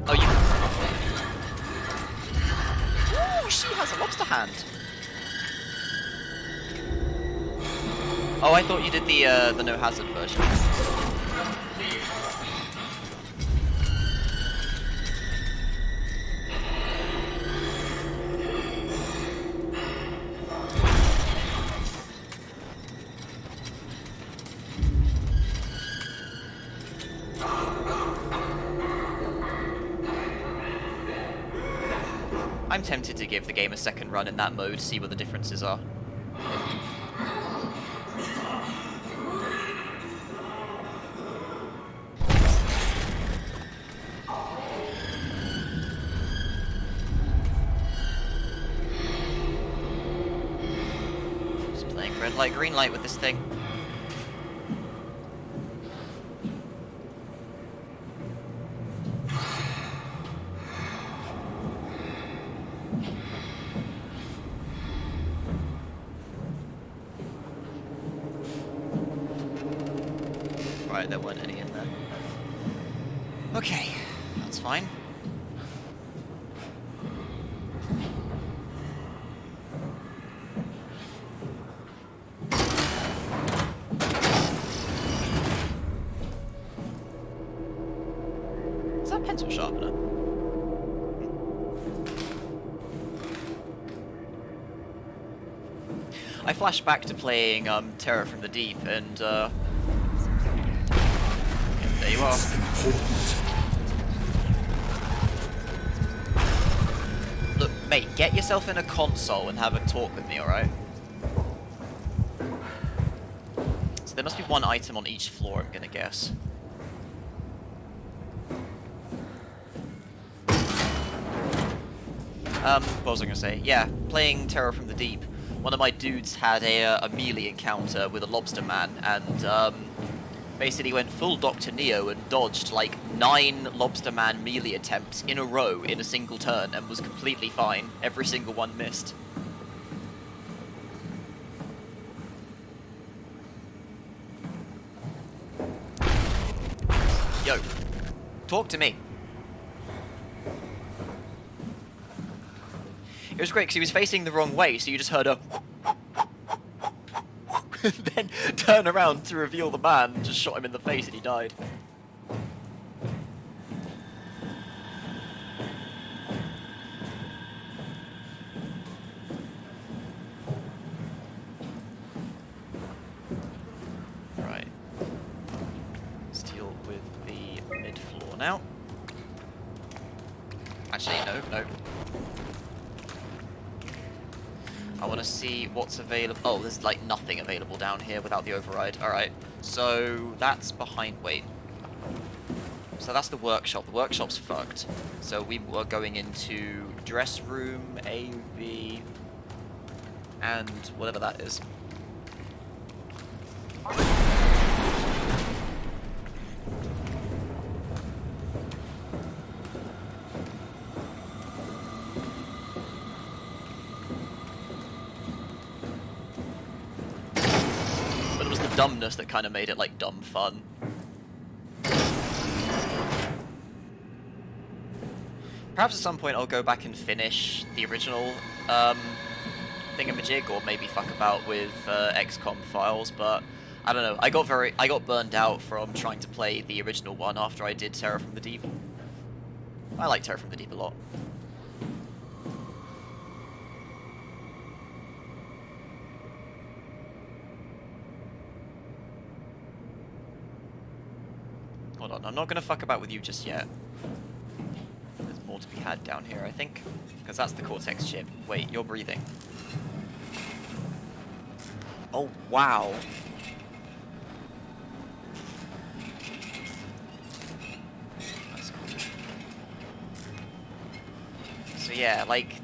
Oh, you... Ooh, she has a lobster hand! Oh, I thought you did the no hazard version. I'm tempted to give the game a second run in that mode, see what the differences are. Just playing red light, green light with this thing. Right, there weren't any in there. Okay, that's fine. Is that pencil sharpener. I flashed back to playing Terror from the Deep, and there you are. Look, mate, get yourself in a console and have a talk with me, alright? So there must be one item on each floor, I'm gonna guess. What was I gonna say? Yeah, playing Terror from the Deep. One of my dudes had a melee encounter with a lobster man, and basically went full Dr. Neo and dodged like 9 lobster man melee attempts in a row in a single turn, and was completely fine. Every single one missed. Yo, talk to me. It was great because he was facing the wrong way, so you just heard a and then turn around to reveal the man, and just shot him in the face and he died. Right. Let's deal with the mid-floor now. Actually, no. I want to see what's available. Oh, there's like nothing available down here without the override. Alright, so that's behind. Wait. So that's the workshop. The workshop's fucked. So we were going into dress room, A, B, and whatever that is. Dumbness that kind of made it like dumb fun. Perhaps at some point I'll go back and finish the original thingamajig, or maybe fuck about with XCOM files, but I don't know. I got burned out from trying to play the original one after I did Terror from the Deep. I like Terror from the Deep a lot. Hold on, I'm not gonna fuck about with you just yet. There's more to be had down here, I think. Because that's the Cortex chip. Wait, you're breathing. Oh, wow. That's cool. So yeah, like,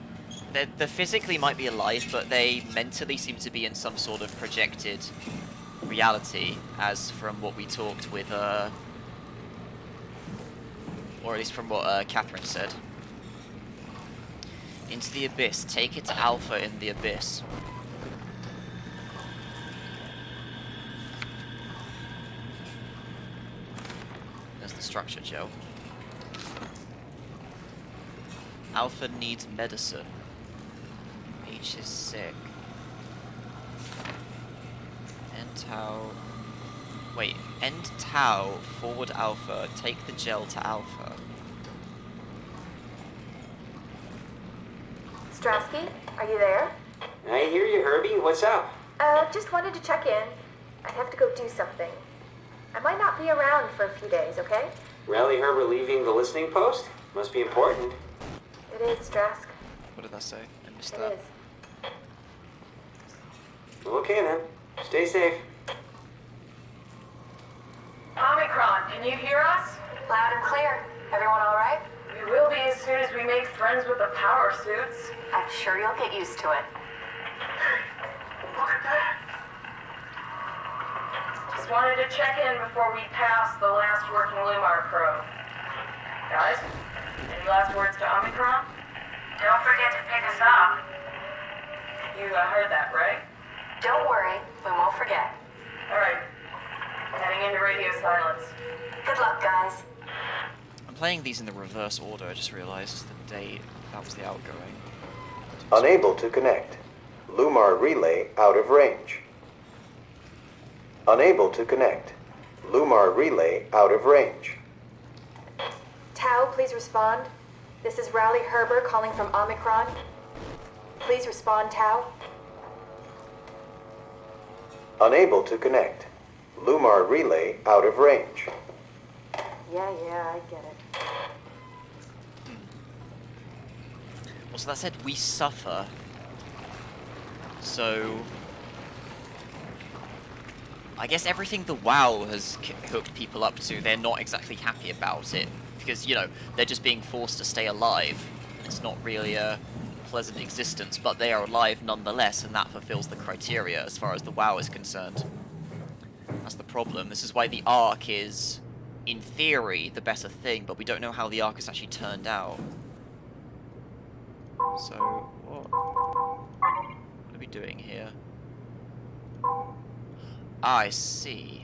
they physically might be alive, but they mentally seem to be in some sort of projected reality, as from what we talked with, or at least from what Catherine said. Into the Abyss. Take it to Alpha in the Abyss. There's the structure, Joe. Alpha needs medicine. H is sick. And Tau... Wait, end Tau, forward Alpha, take the gel to Alpha. Strasky, are you there? I hear you, Herbie. What's up? Just wanted to check in. I have to go do something. I might not be around for a few days, okay? Rally Herbert leaving the listening post? Must be important. It is, Strask. What did I say? I missed It that. is. Okay then. Stay safe. Omicron, can you hear us? Loud and clear. Everyone all right? We will be as soon as we make friends with the power suits. I'm sure you'll get used to it. Look at that. Just wanted to check in before we pass the last working Lumar probe. Guys, any last words to Omicron? Don't forget to pick us up. You heard that, right? Don't worry, we won't forget. All right. Heading into radio silence. Good luck, guys. I'm playing these in the reverse order, I just realized the date. That was the outgoing. Unable to connect. Lumar relay out of range. Unable to connect. Lumar relay out of range. Tau, please respond. This is Rowley Herber calling from Omicron. Please respond, Tau. Unable to connect. Lumar relay out of range. Yeah, I get it. Well, so that said, we suffer. So I guess everything the WoW has hooked people up to, they're not exactly happy about it. Because, you know, they're just being forced to stay alive. It's not really a pleasant existence, but they are alive nonetheless, and that fulfills the criteria as far as the WoW is concerned. That's the problem. This is why the Ark is, in theory, the better thing, but we don't know how the Ark has actually turned out. So, what are we doing here? Ah, I see.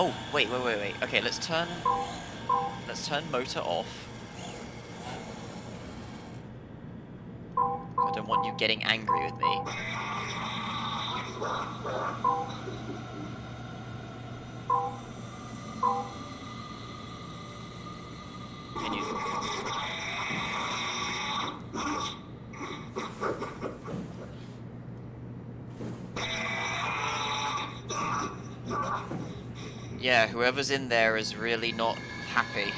Oh, wait. Okay, let's turn motor off. I don't want you getting angry with me. Can you... Yeah, whoever's in there is really not happy.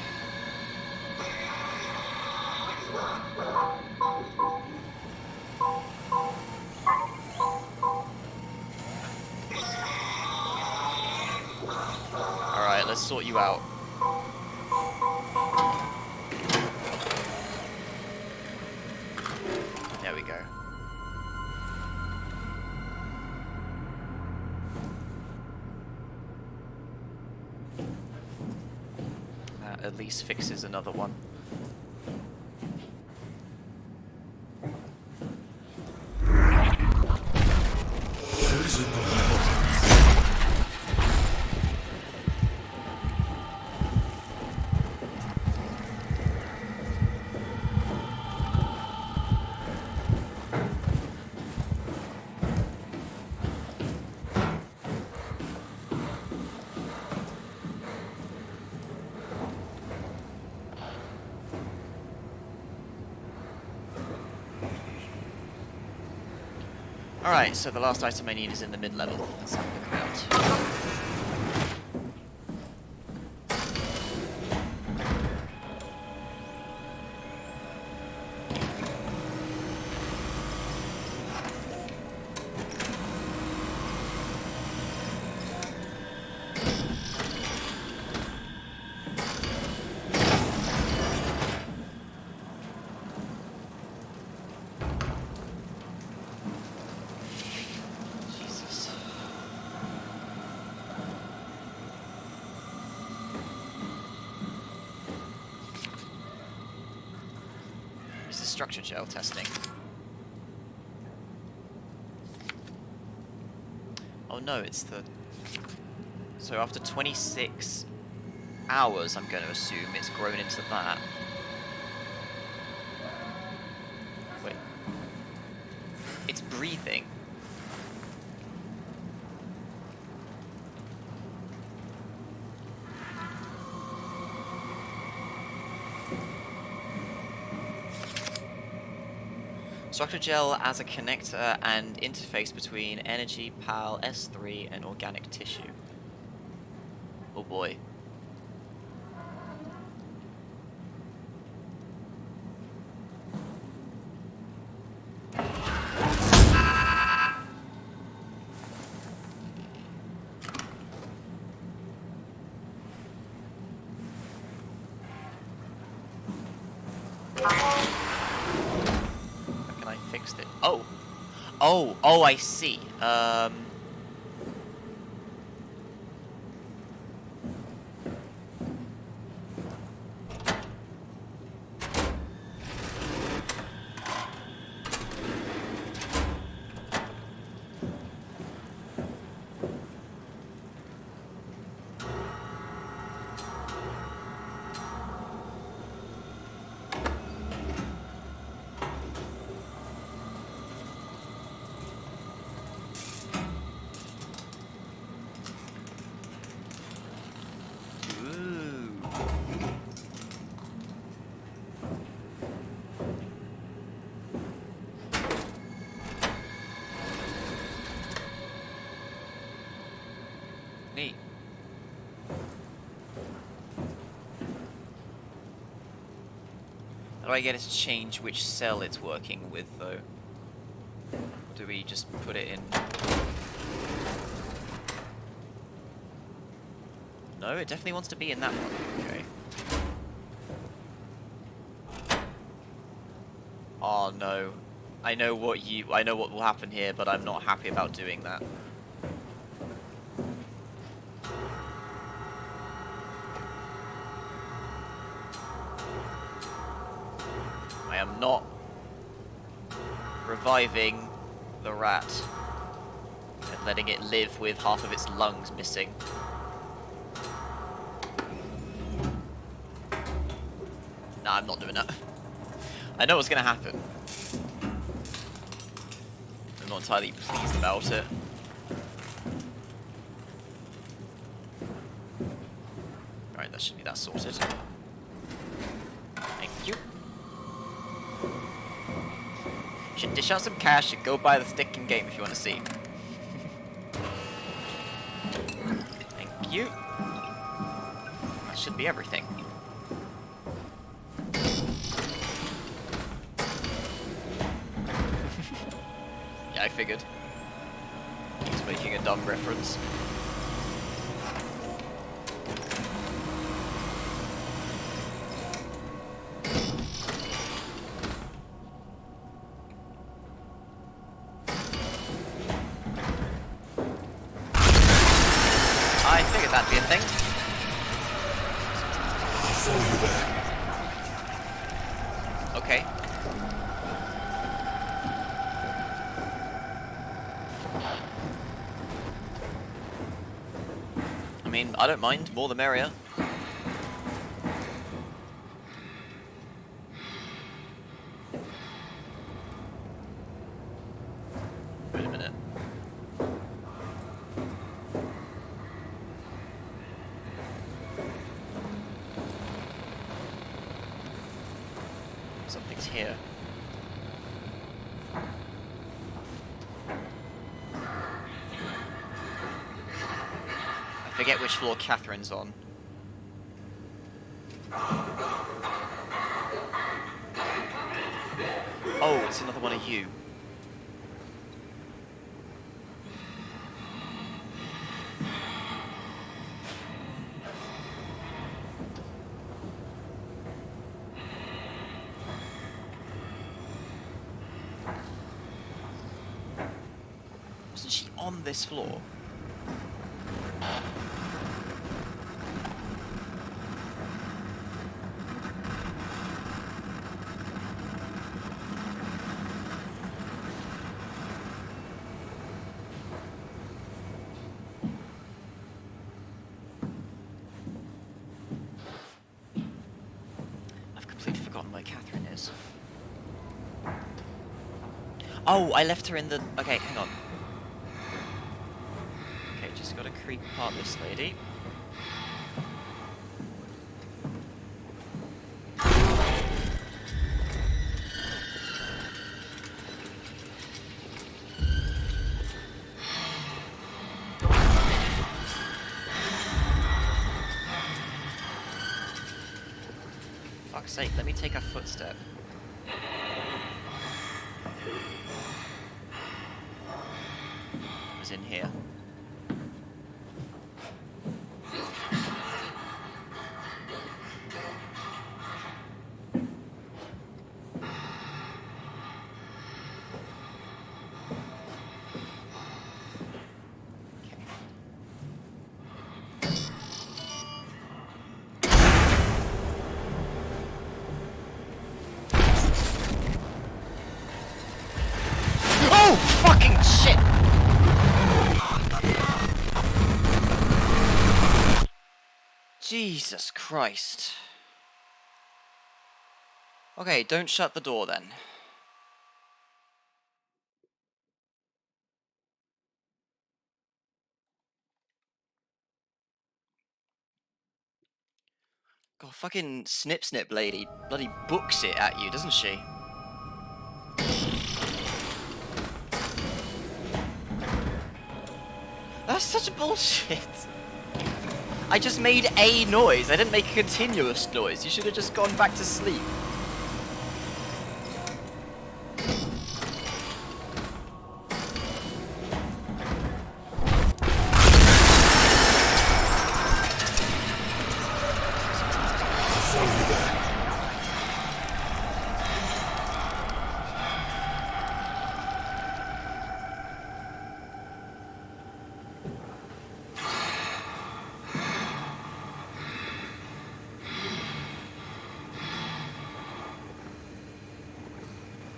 Alright, let's sort you out. There we go. That at least fixes another one. Alright, so the last item I need is in the mid-level. Let's have a look around. Structure gel testing. Oh no, it's the... So after 26 hours, I'm going to assume it's grown into that. Wait. It's breathing. Structure gel as a connector and interface between energy, PAL, S3, and organic tissue. Oh boy. Fixed it. Oh, I see. How do I get it to change which cell it's working with, though? Or do we just put it in... No, it definitely wants to be in that one. Okay. Oh no. I know what will happen here, but I'm not happy about doing that. I am not reviving the rat and letting it live with half of its lungs missing. Nah, I'm not doing that. I know what's gonna happen. I'm not entirely pleased about it. Alright, that should be that sorted. Thank you. Should dish out some cash and go buy the stick in game if you want to see. Thank you. That should be everything. Yeah, I figured. He's making a dumb reference. I figured that'd be a thing. Okay. I mean, I don't mind. More the merrier. Wait a minute. Something's here. I forget which floor Catherine's on. Oh, it's another one of you. Wasn't she on this floor? I've completely forgotten where Catherine is. Oh, I left her in the... Okay, hang on. Okay, just gotta creep past this lady. Fuck's sake, let me take a footstep. It was in here. Oh, fucking shit! Jesus Christ. Okay, don't shut the door then. God, fucking Snip Snip lady bloody books it at you, doesn't she? That's such bullshit. I just made a noise. I didn't make a continuous noise. You should have just gone back to sleep.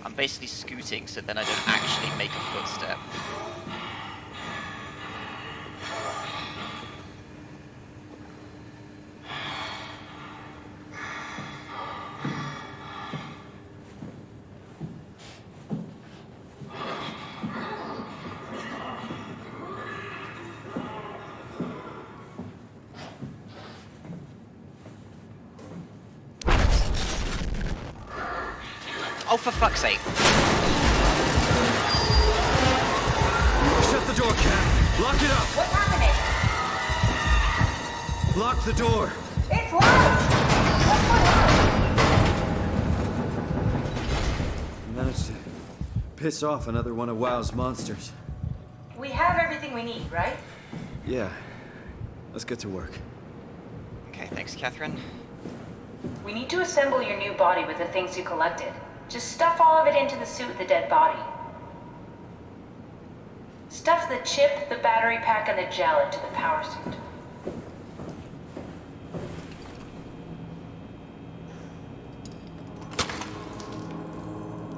I'm basically scooting so then I don't actually make a footstep. Oh, for fuck's sake. Shut the door, Cat. Lock it up. What's happening? Lock the door. It's locked! What's going on? Managed to piss off another one of WoW's monsters. We have everything we need, right? Yeah. Let's get to work. Okay, thanks, Catherine. We need to assemble your new body with the things you collected. Just stuff all of it into the suit with the dead body. Stuff the chip, the battery pack, and the gel into the power suit.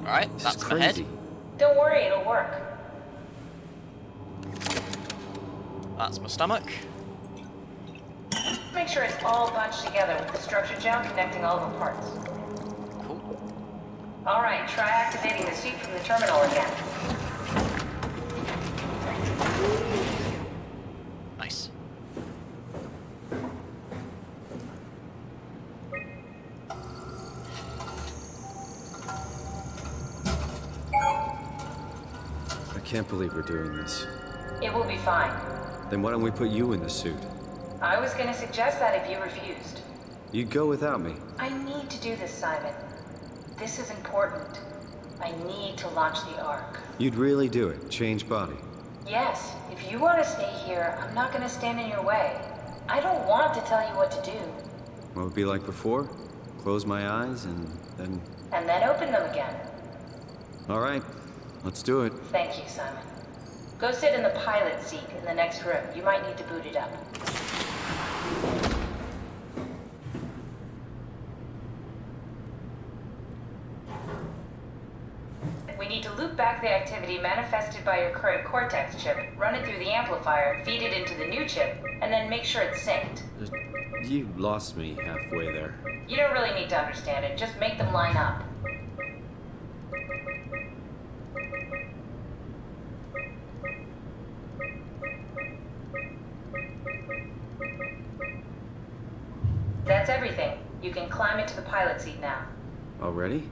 Alright, that's my head. Don't worry, it'll work. That's my stomach. Make sure it's all bunched together with the structure gel connecting all the parts. Cool. Alright, try activating the suit from the terminal again. Nice. I can't believe we're doing this. It will be fine. Then why don't we put you in the suit? I was gonna suggest that if you refused. You'd go without me. I need to do this, Simon. This is important. I need to launch the Ark. You'd really do it? Change body? Yes, if you want to stay here, I'm not gonna stand in your way. I don't want to tell you what to do. What would it be like before? Close my eyes and then... And then open them again. All right, let's do it. Thank you, Simon. Go sit in the pilot seat in the next room. You might need to boot it up. We need to loop back the activity manifested by your current Cortex chip, run it through the amplifier, feed it into the new chip, and then make sure it's synced. You lost me halfway there. You don't really need to understand it, just make them line up. That's everything. You can climb into the pilot seat now. Already?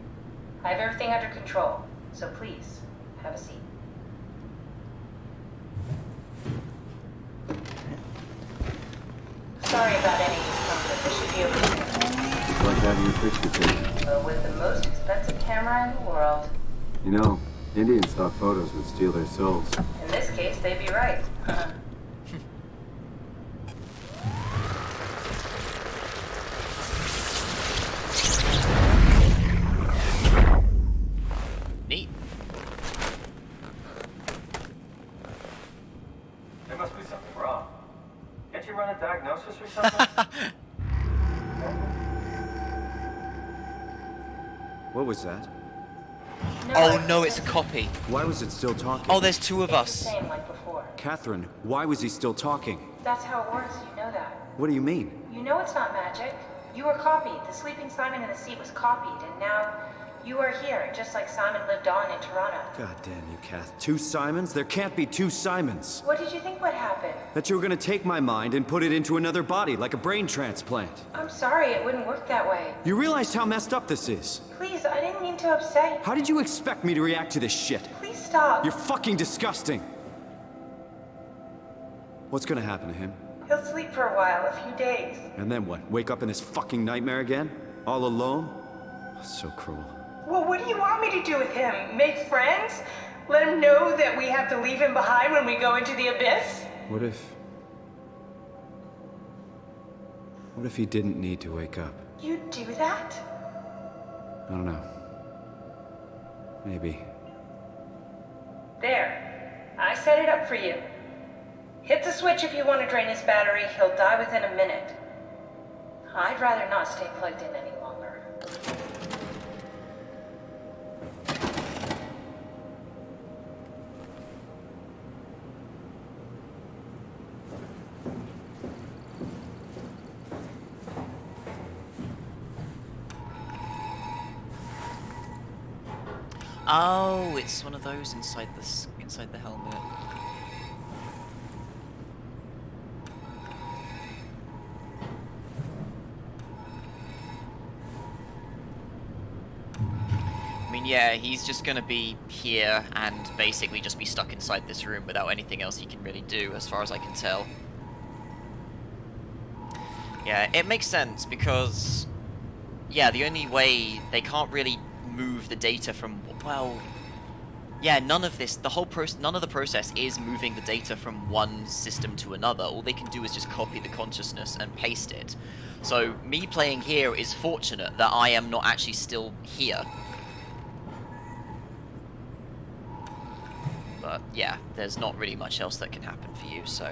I have everything under control, so please, have a seat. Sorry about any discomfort. This should be okay. It's like having your picture taken. Well, with the most expensive camera in the world. You know, Indian stock photos would steal their souls. In this case, they'd be right. Neat. There must be something wrong. Can't you run a diagnosis or something? What was that? Oh no, it's a copy. Why was it still talking? Oh, there's two of It's the us. same like before. Catherine, why was he still talking? That's how it works, you know that. What do you mean? You know it's not magic. You were copied. The sleeping Simon in the seat was copied, and now you are here, just like Simon lived on in Toronto. God damn you, Kath. Two Simons? There can't be two Simons. What did you think would happen? That you were gonna take my mind and put it into another body, like a brain transplant. I'm sorry, it wouldn't work that way. You realize how messed up this is? Please, I didn't mean to upset you. How did you expect me to react to this shit? Please stop. You're fucking disgusting. What's gonna happen to him? He'll sleep for a while, a few days. And then what? Wake up in this fucking nightmare again? All alone? So cruel. Well, what do you want me to do with him? Make friends? Let him know that we have to leave him behind when we go into the abyss? What if he didn't need to wake up? You'd do that? I don't know. Maybe. There. I set it up for you. Hit the switch if you want to drain his battery. He'll die within a minute. I'd rather not stay plugged in any longer. Oh, it's one of those inside the helmet. I mean, yeah, he's just gonna be here and basically just be stuck inside this room without anything else he can really do, as far as I can tell. Yeah, it makes sense because, yeah, the only way they can't really move the data from, well, yeah, none of the process is moving the data from one system to another. All they can do is just copy the consciousness and paste it. So me playing here is fortunate that I am not actually still here. But yeah, there's not really much else that can happen for you, so.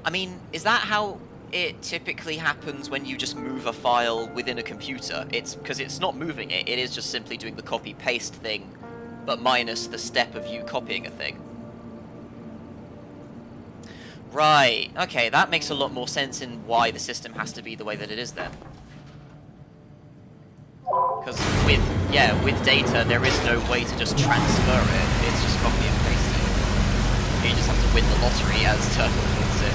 I mean, is that how it typically happens when you just move a file within a computer? It's because it's not moving it, it is just simply doing the copy-paste thing, but minus the step of you copying a thing. Right, okay, that makes a lot more sense in why the system has to be the way that it is then. Because with data, there is no way to just transfer it, it's just copy and paste it. You just have to win the lottery, as Turtle puts it.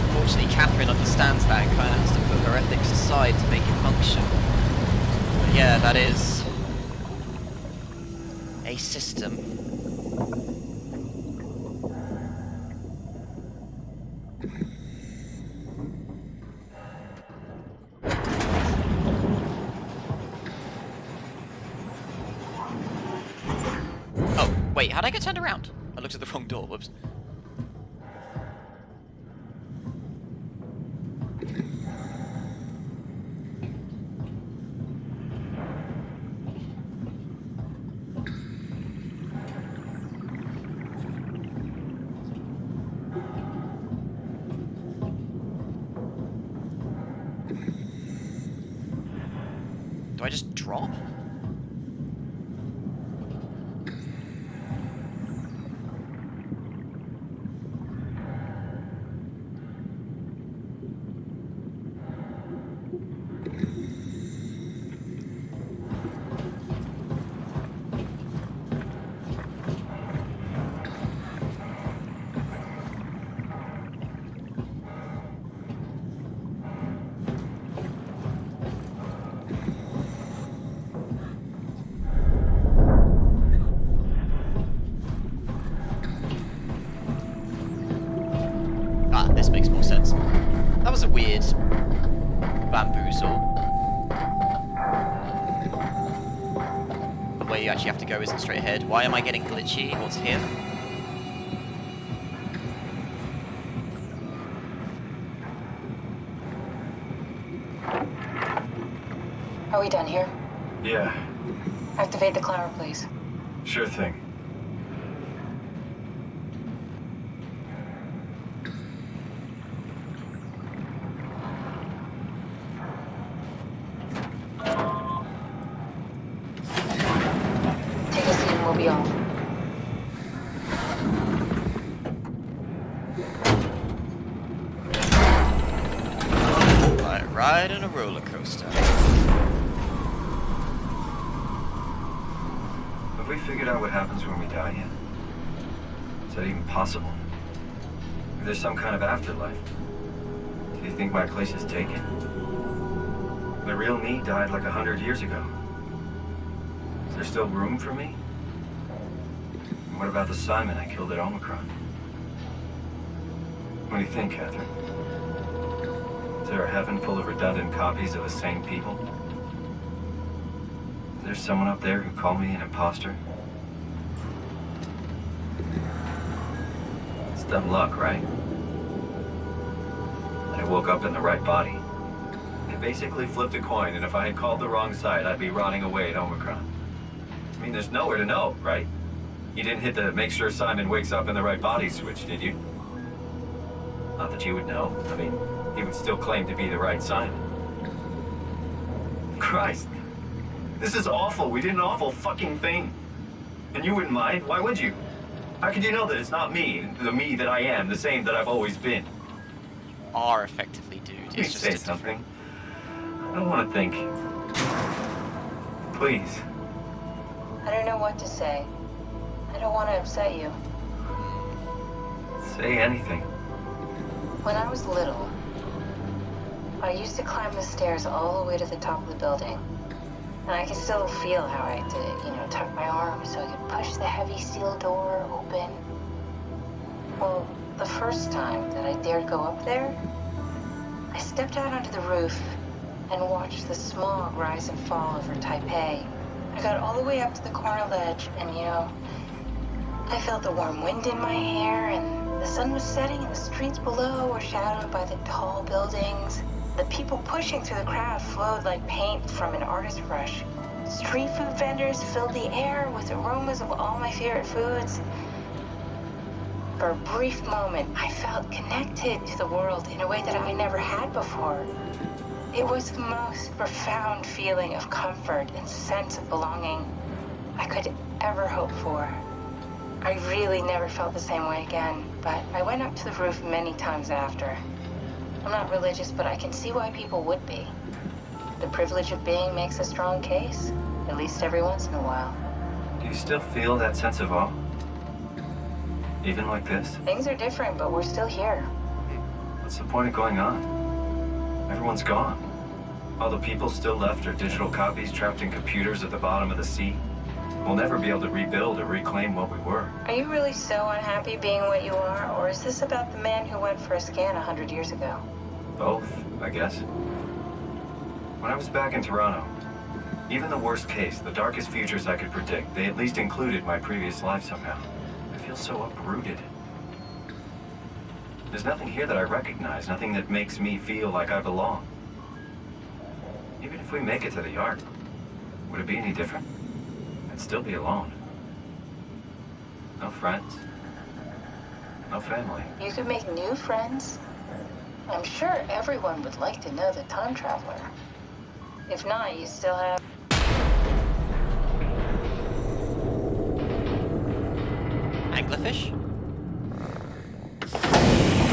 Unfortunately, Catherine understands that and kind of has to put her ethics aside to make it function. But yeah, that is a system. Oh, wait, how'd I get turned around? I looked at the wrong door, whoops. Do I just drop? Ah, this makes more sense. That was a weird bamboozle. The way you actually have to go isn't straight ahead. Why am I getting glitchy? What's here? Are we done here? Yeah, Activate the climber, please. sure thing. Take a seat and we'll be off. Like riding a roller coaster. Have we figured out what happens when we die yet? Is that even possible? If there's some kind of afterlife, do you think my place is taken? The real me died like 100 years ago. Is there still room for me? And what about the Simon I killed at Omicron? What do you think, Catherine? Is there a heaven full of redundant copies of the same people? Is there someone up there who called me an imposter? It's dumb luck, right? I woke up in the right body. I basically flipped a coin, and if I had called the wrong side, I'd be rotting away at Omicron. I mean, there's nowhere to know, right? You didn't hit the make sure Simon wakes up in the right body switch, did you? Not that you would know. I mean, he would still claim to be the right Simon. Christ. This is awful. We did an awful fucking thing. And you wouldn't mind? Why would you? How could you know that it's not me, the me that I am, the same that I've always been? Are effectively, dude. Please It's just say a something. I don't want to think. Please. I don't know what to say. I don't want to upset you. Say anything. When I was little, I used to climb the stairs all the way to the top of the building. And I can still feel how I had to, tuck my arms so I could push the heavy steel door open. Well, the first time that I dared go up there, I stepped out onto the roof and watched the smog rise and fall over Taipei. I got all the way up to the corner ledge and, I felt the warm wind in my hair and the sun was setting and the streets below were shadowed by the tall buildings. The people pushing through the crowd flowed like paint from an artist's brush. Street food vendors filled the air with aromas of all my favorite foods. For a brief moment, I felt connected to the world in a way that I never had before. It was the most profound feeling of comfort and sense of belonging I could ever hope for. I really never felt the same way again, but I went up to the roof many times after. I'm not religious, but I can see why people would be. The privilege of being makes a strong case, at least every once in a while. Do you still feel that sense of awe? Even like this? Things are different, but we're still here. What's the point of going on? Everyone's gone. All the people still left are digital copies trapped in computers at the bottom of the sea. We'll never be able to rebuild or reclaim what we were. Are you really so unhappy being what you are, or is this about the man who went for a scan 100 years ago? Both, I guess. When I was back in Toronto, even the worst case, the darkest futures I could predict, they at least included my previous life somehow. I feel so uprooted. There's nothing here that I recognize, nothing that makes me feel like I belong. Even if we make it to the Ark, would it be any different? I'd still be alone. No friends. No family. You could make new friends. I'm sure everyone would like to know the time traveler. If not, you still have... Anglerfish?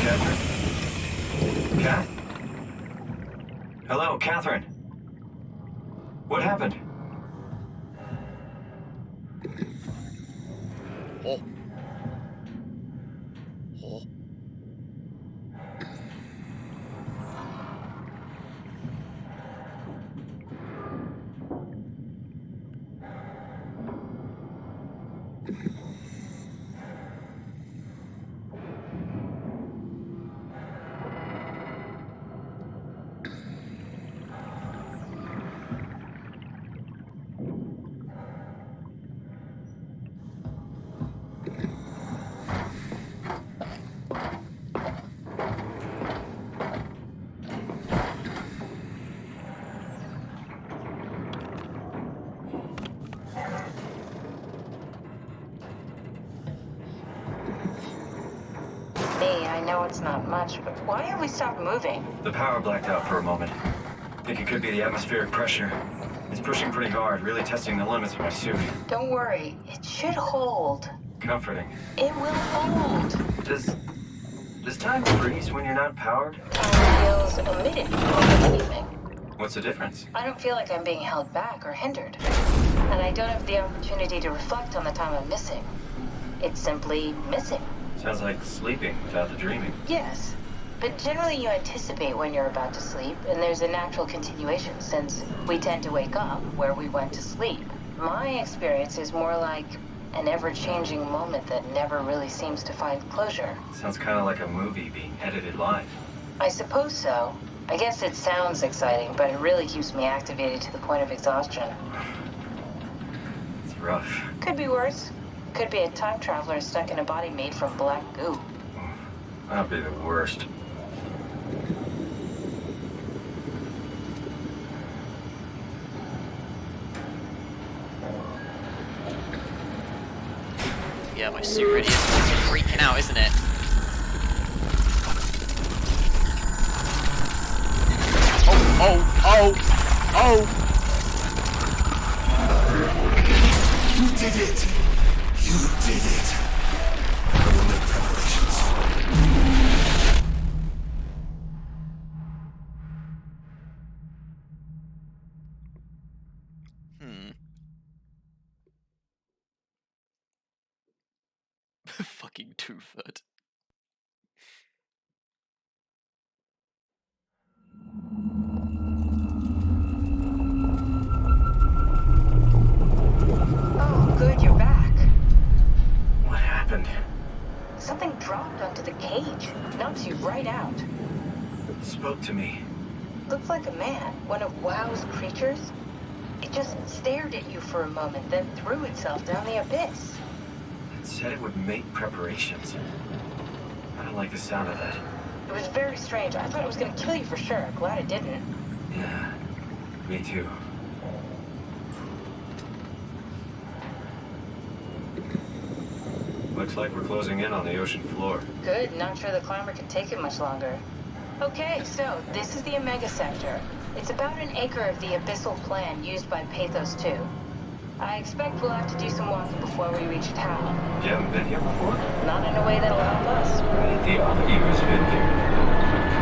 Catherine? Kath? Hello, Catherine. What happened? Oh. Oh. I know it's not much, but why have we stopped moving? The power blacked out for a moment. Think it could be the atmospheric pressure. It's pushing pretty hard, really testing the limits of my suit. Don't worry, it should hold. Comforting. It will hold. Does time freeze when you're not powered? Time feels omitted more than anything. What's the difference? I don't feel like I'm being held back or hindered. And I don't have the opportunity to reflect on the time I'm missing. It's simply missing. Sounds like sleeping without the dreaming. Yes, but generally you anticipate when you're about to sleep, and there's a natural continuation since we tend to wake up where we went to sleep. My experience is more like an ever-changing moment that never really seems to find closure. Sounds kind of like a movie being edited live. I suppose so. I guess it sounds exciting, but it really keeps me activated to the point of exhaustion. It's rough. Could be worse. Could be a time traveler stuck in a body made from black goo. That'd be the worst. Yeah, my suit really is freaking out, isn't it? Oh, oh, oh, oh! did it! You did it! I will make preparations. Fucking two-foot. Oh, good, you're back. What happened? Something dropped onto the cage. Knocks you right out. It spoke to me. Looked like a man, one of WoW's creatures. It just stared at you for a moment, then threw itself down the abyss. It said it would make preparations. I don't like the sound of that. It was very strange. I thought it was gonna kill you for sure. Glad it didn't. Yeah, me too. Looks like we're closing in on the ocean floor. Good, not sure the climber can take it much longer. Okay, so this is the Omega Sector. It's about an acre of the abyssal plan used by Pathos 2. I expect we'll have to do some walking before we reach town. You haven't been here before? Not in a way that'll help us. Right, the other you has been here.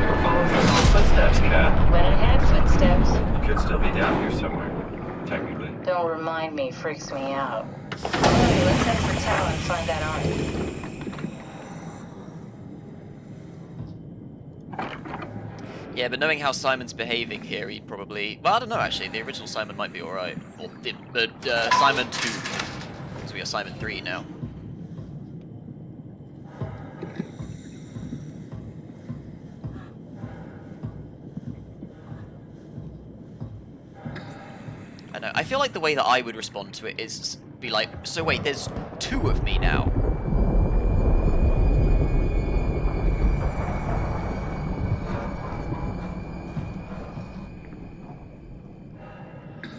We're following your own footsteps, Kat. When I had footsteps. You could still be down here somewhere, technically. Don't remind me, freaks me out. Okay, let's head for town and find that arm. Yeah, but knowing how Simon's behaving here, he'd probably... Well, I don't know, actually. The original Simon might be alright. Or Simon 2. So we got Simon 3 now. I know. I feel like the way that I would respond to it is be like, so wait, there's 2 of me now.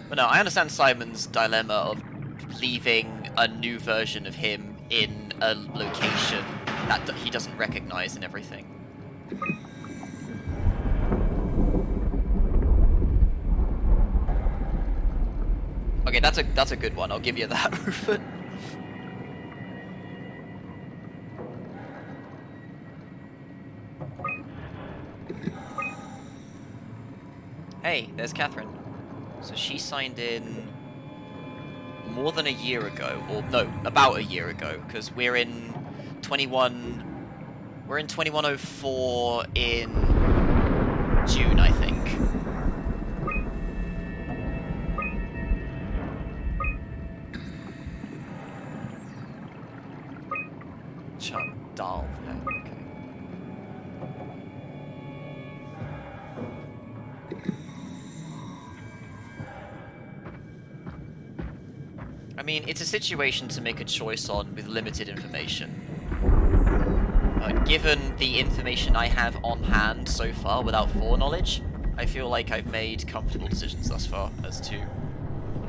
But no, I understand Simon's dilemma of leaving a new version of him in a location that he doesn't recognize and everything. Okay, that's a good one. I'll give you that, Rufus. Hey, there's Catherine. So she signed in more than a year ago, or no, about a year ago, because we're in 2104 in June, I think. Chandal, okay. I mean, it's a situation to make a choice on with limited information. Given the information I have on hand so far without foreknowledge, I feel like I've made comfortable decisions thus far as to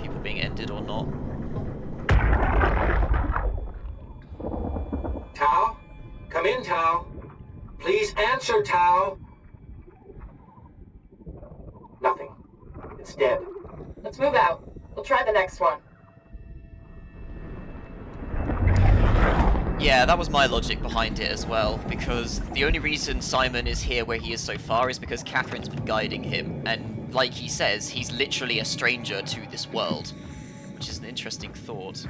people being ended or not. Tao? Come in, Tao. Please answer, Tao. Nothing. It's dead. Let's move out. We'll try the next one. Yeah, that was my logic behind it as well, because the only reason Simon is here where he is so far is because Catherine's been guiding him, and like he says, he's literally a stranger to this world, which is an interesting thought.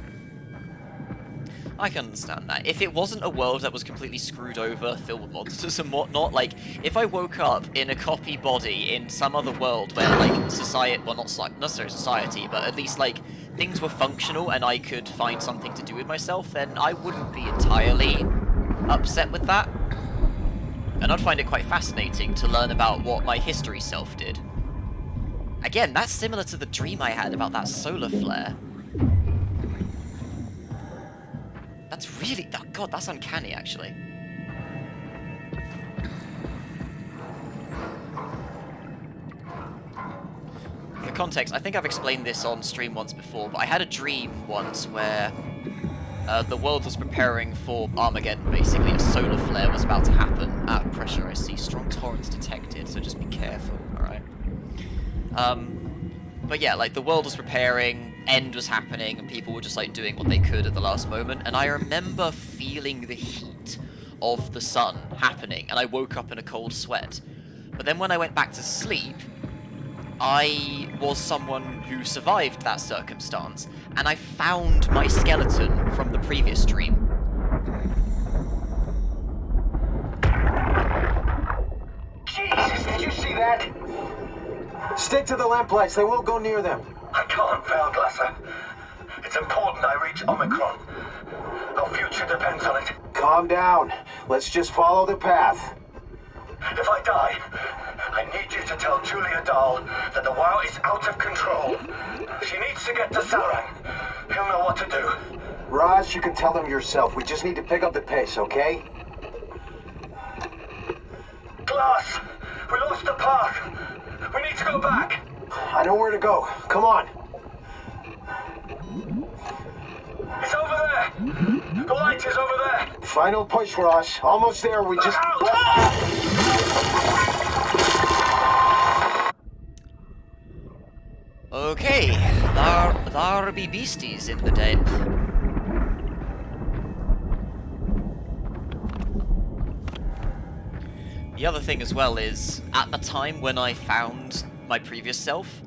I can understand that. If it wasn't a world that was completely screwed over, filled with monsters and whatnot, like, if I woke up in a copy body in some other world where, like, society, well, not necessarily society, but at least, like, things were functional and I could find something to do with myself, then I wouldn't be entirely upset with that. And I'd find it quite fascinating to learn about what my history self did. Again, that's similar to the dream I had about that solar flare. That's really... Oh God, that's uncanny, actually. For context, I think I've explained this on stream once before, but I had a dream once where the world was preparing for Armageddon, basically. A solar flare was about to happen. Out of pressure, I see. Strong torrents detected, so just be careful, alright? But yeah, like, the world was preparing, end was happening and people were just like doing what they could at the last moment, and I remember feeling the heat of the sun happening, and I woke up in a cold sweat. But then when I went back to sleep, I was someone who survived that circumstance, and I found my skeleton from the previous dream. Jesus, did you see that? Stick to the lamplights. They won't go near them. I can't, Valglasser. It's important I reach Omicron. Our future depends on it. Calm down. Let's just follow the path. If I die, I need you to tell Julia Dahl that the WoW is out of control. She needs to get to Sarang. He'll know what to do. Raj, you can tell them yourself. We just need to pick up the pace, okay? Glass! We lost the path! We need to go back! I know where to go. Come on. It's over there! The light is over there! Final push, Raj. Almost there. We just... Okay, there be beasties in the den. The other thing as well is, at the time when I found my previous self,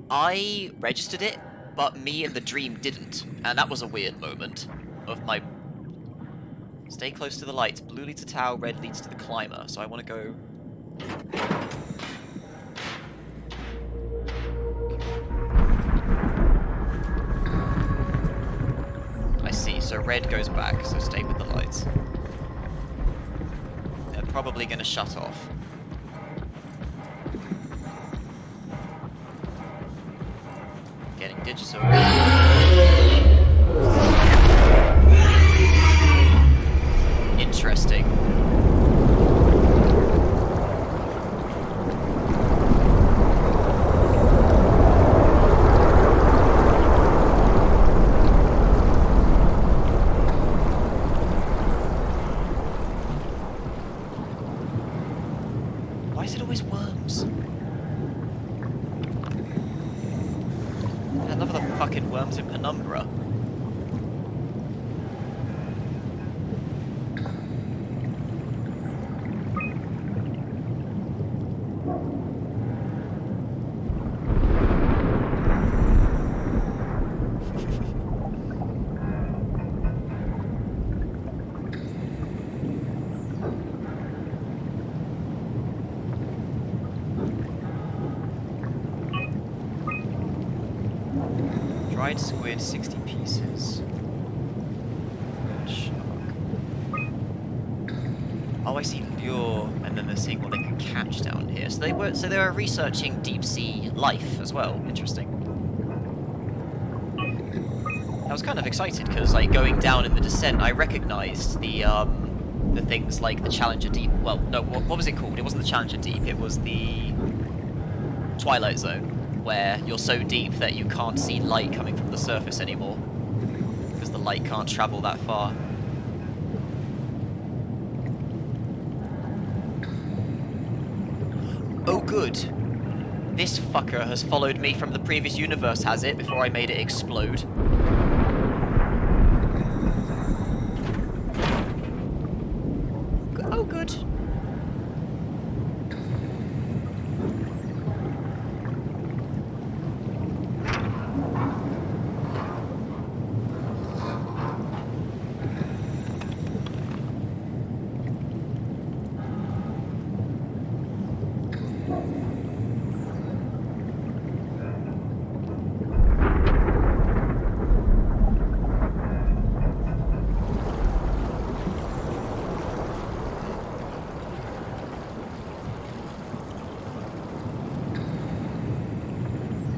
I registered it, but me in the dream didn't. And that was a weird moment of my... Stay close to the lights. Blue leads to Tau, red leads to the climber. So I want to go... I see, so red goes back, so stay with the lights. They're probably going to shut off. Getting digital. Interesting. Why is it always worms? I love the fucking worms in Penumbra. Dried squid, 60 pieces. Shark. Oh, I see lure, and then they're seeing what they can catch down here. So they were researching deep sea life as well. Interesting. I was kind of excited because, like, going down in the descent, I recognised the things like the Challenger Deep. Well, no, what was it called? It wasn't the Challenger Deep. It was the Twilight Zone, where you're so deep that you can't see light coming from the surface anymore, because the light can't travel that far. Oh good. This fucker has followed me from the previous universe, has it, before I made it explode. Oh good.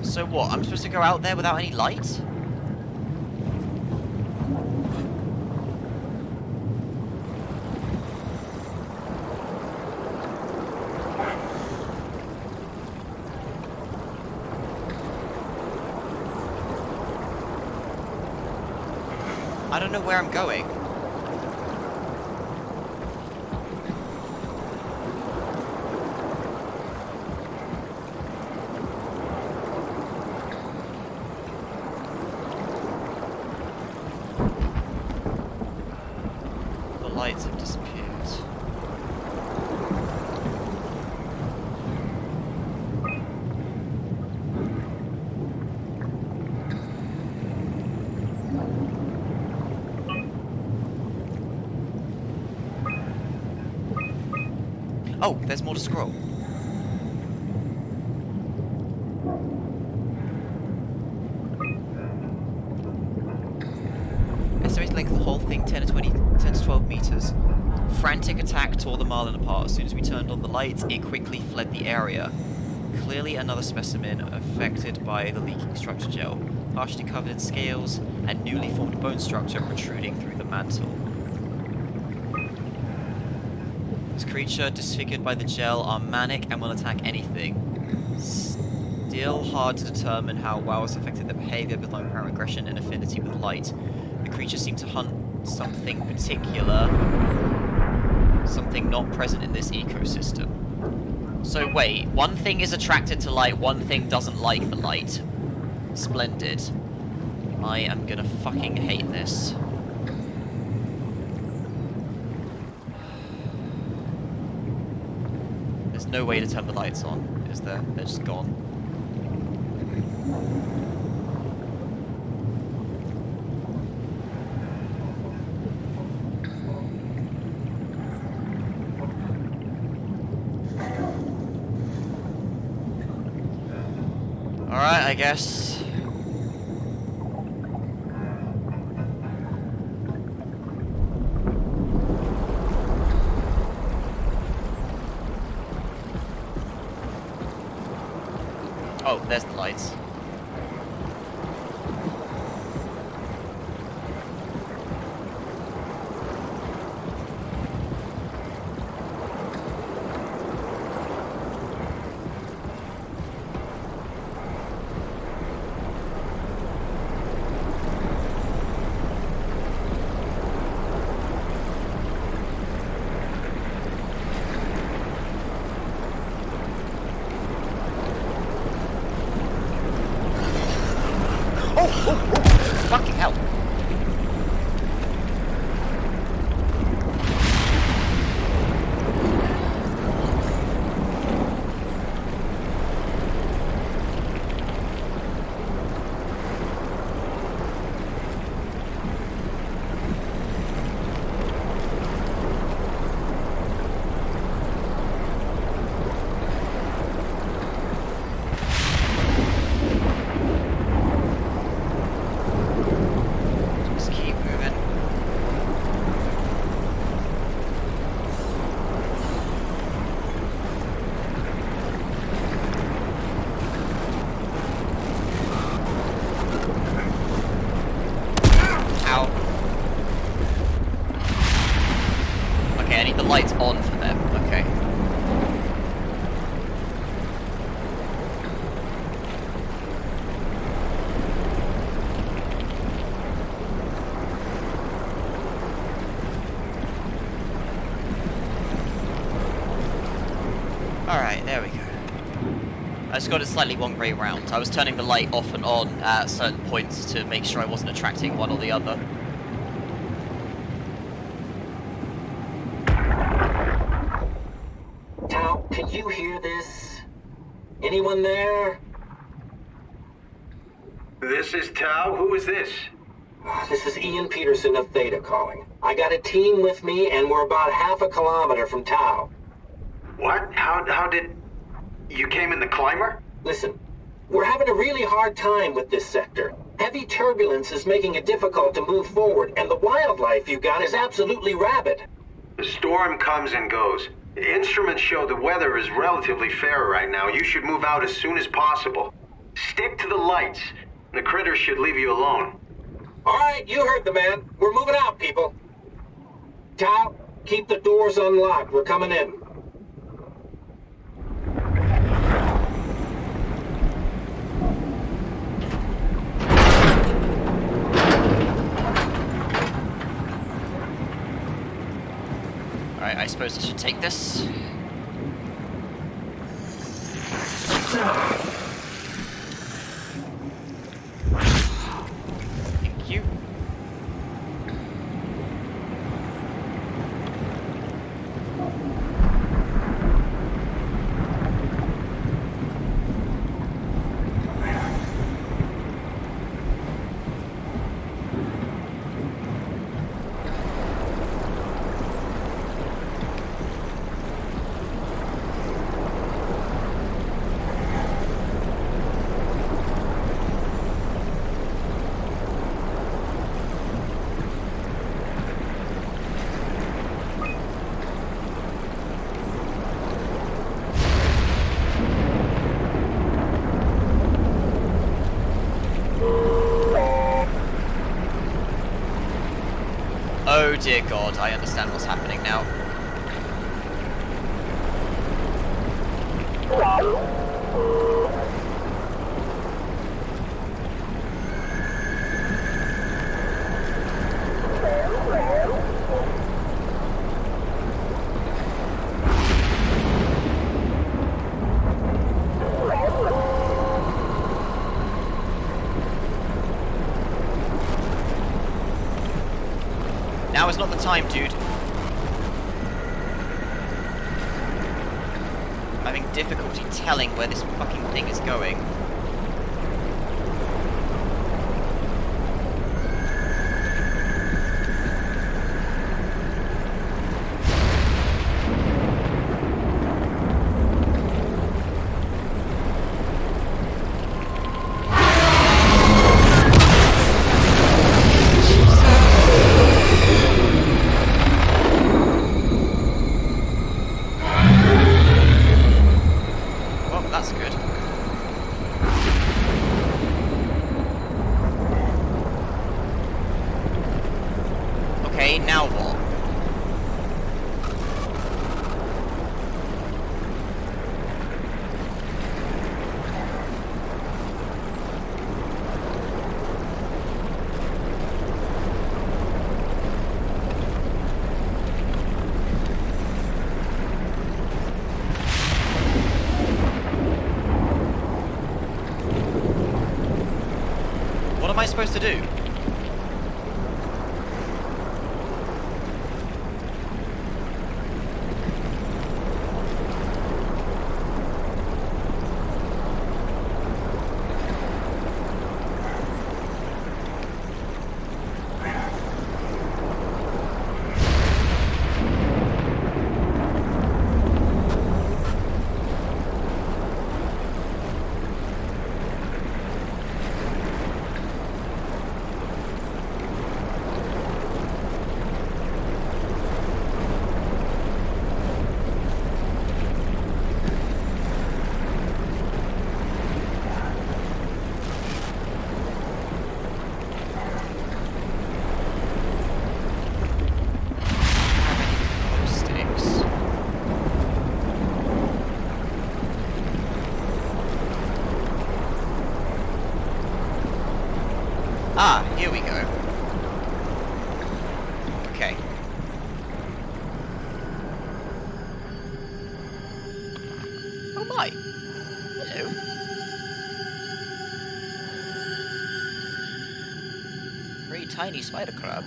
So what, I'm supposed to go out there without any light? I don't know where I'm going. lights have disappeared. Oh, there's more to scroll. Estimated length of the whole thing 10 to 12 meters. Frantic attack tore the marlin apart. As soon as we turned on the lights, it quickly fled the area. Clearly another specimen affected by the leaking structure gel, partially covered in scales and newly formed bone structure protruding through the mantle. This creature, disfigured by the gel, are manic and will attack anything. Still hard to determine how WoW has affected their behavior with no apparent aggression and affinity with light. The creature seemed to hunt something particular, something not present in this ecosystem. So wait, one thing is attracted to light, one thing doesn't like the light. Splendid. I am gonna fucking hate this. There's no way to turn the lights on, is there? They're just gone. Alright, I guess. Oh, there's the lights. Fucking hell. Lights on for them, okay. Alright, there we go. I just got it slightly one way round. I was turning the light off and on at certain points to make sure I wasn't attracting one or the other. Can you hear this? Anyone there? This is Tau. Who is this? This is Ian Peterson of Theta calling. I got a team with me, and we're about half a kilometer from Tau. What? How did... You came in the climber? Listen, we're having a really hard time with this sector. Heavy turbulence is making it difficult to move forward, and the wildlife you got is absolutely rabid. The storm comes and goes. The instruments show the weather is relatively fair right now. You should move out as soon as possible. Stick to the lights. The critters should leave you alone. All right, you heard the man. We're moving out, people. Tau, keep the doors unlocked. We're coming in. Alright, I suppose I should take this. Thank you. dear God, I understand what's happening now. Now is not the time, dude. I'm having difficulty telling where this fucking thing is going. Okay, now what? What am I supposed to do? Ah, here we go. Okay. Oh my. Hello. Very tiny spider crab.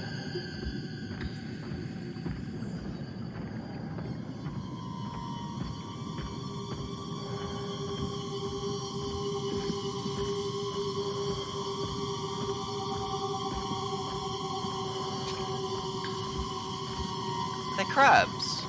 They're crabs.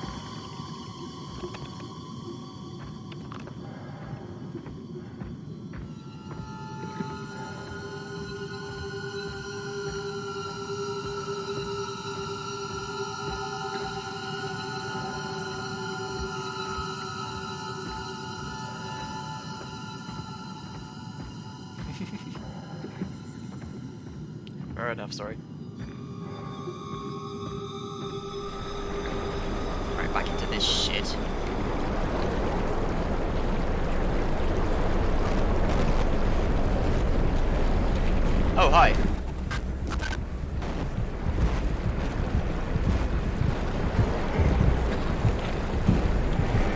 Fair enough, sorry. Right, back into this shit. Oh, hi.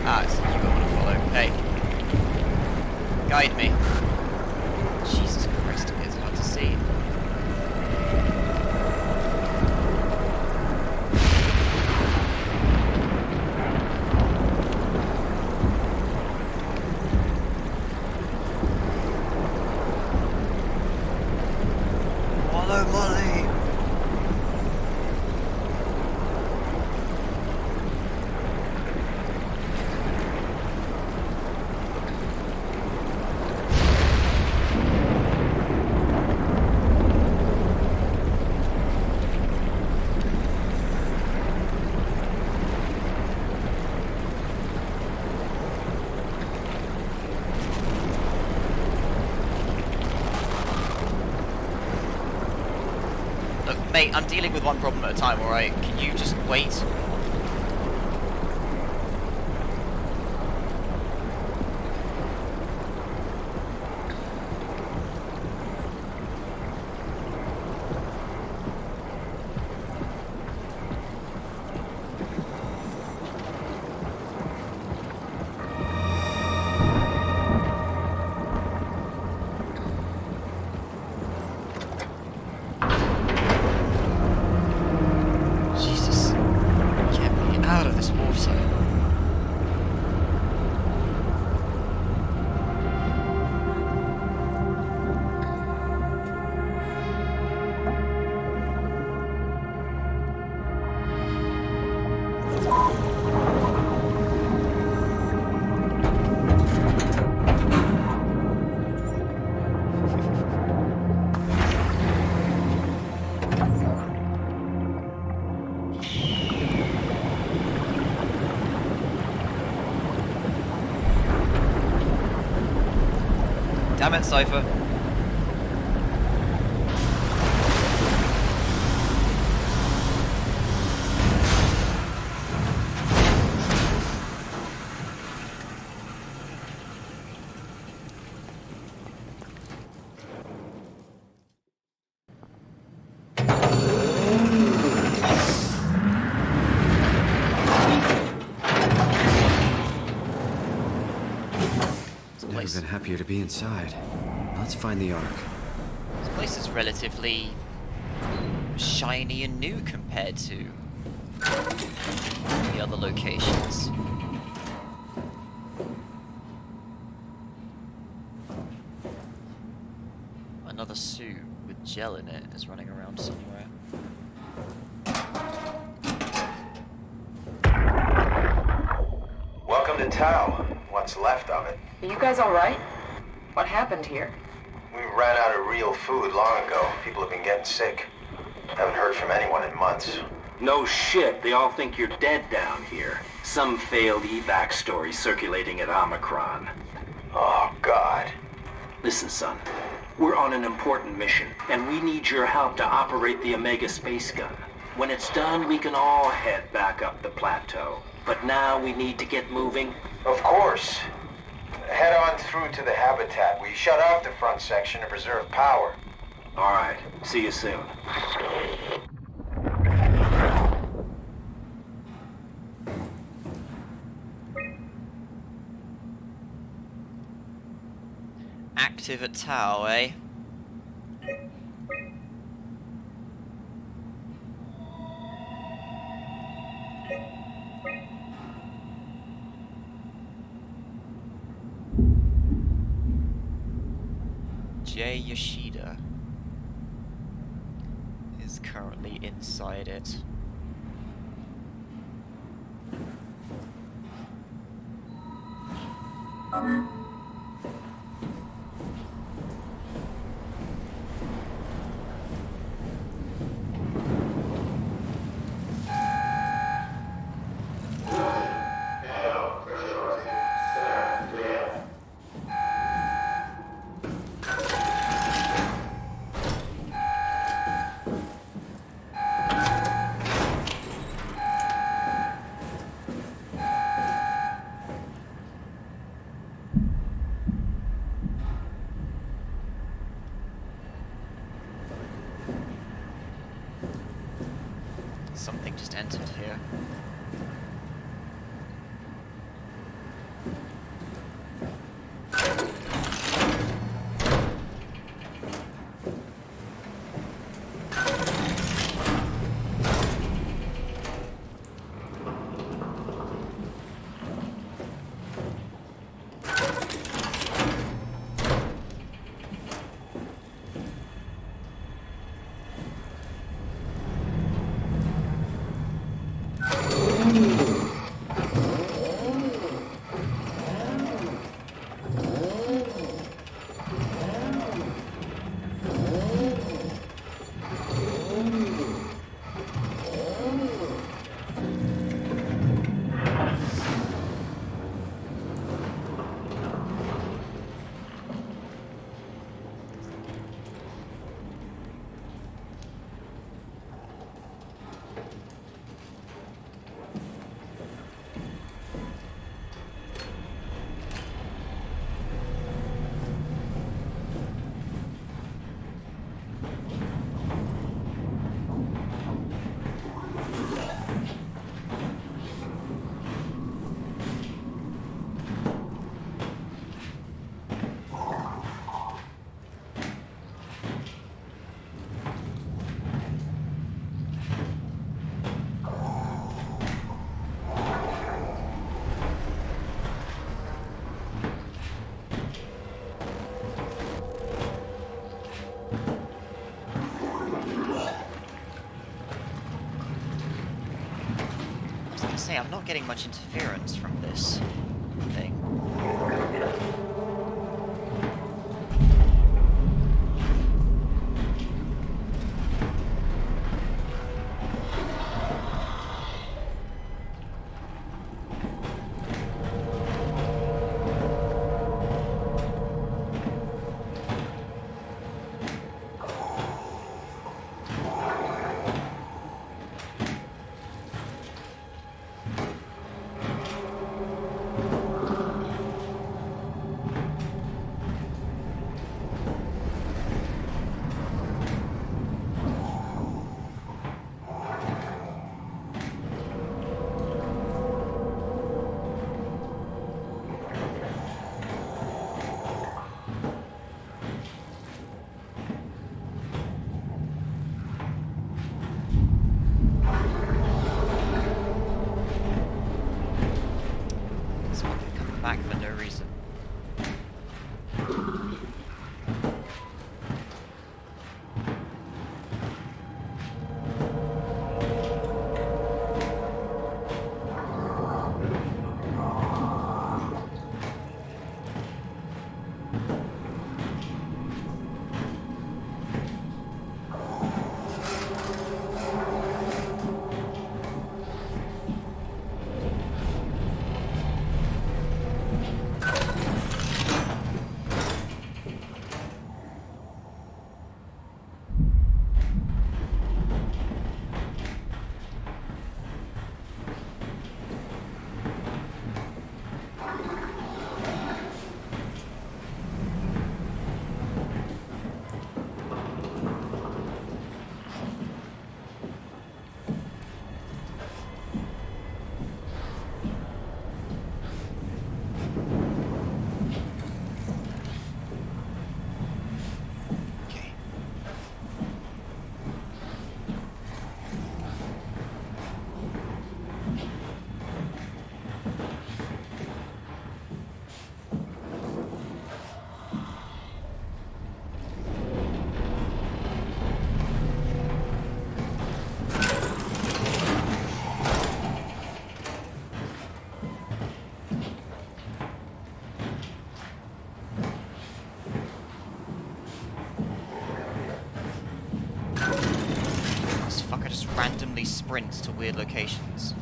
Ah, it's you I want to follow. Hey. Guide me. Jesus Christ, it's hard to see. Follow Molly! Mate, I'm dealing with one problem at a time, alright? Can you just wait? Damn it, Cypher. Never been happier to be inside. Let's find the Ark. This place is relatively shiny and new compared to the other locations. Another suit with gel in it is running around somewhere. Welcome to Tau. What's left of it. Are you guys alright? What happened here? We ran out of real food long ago. People have been getting sick. Haven't heard from anyone in months. No shit, they all think you're dead down here. Some failed evac story circulating at Omicron. Oh, God. Listen, son. We're on an important mission, and we need your help to operate the Omega space gun. When it's done, we can all head back up the plateau. But now we need to get moving. Of course. Head on through to the habitat. We shut off the front section to preserve power. All right. See you soon. Active at Tau, eh? Jay Yoshida is currently inside it. Something just entered here. say, I'm not getting much interference from this thing. Back for no reason. Randomly sprints to weird locations.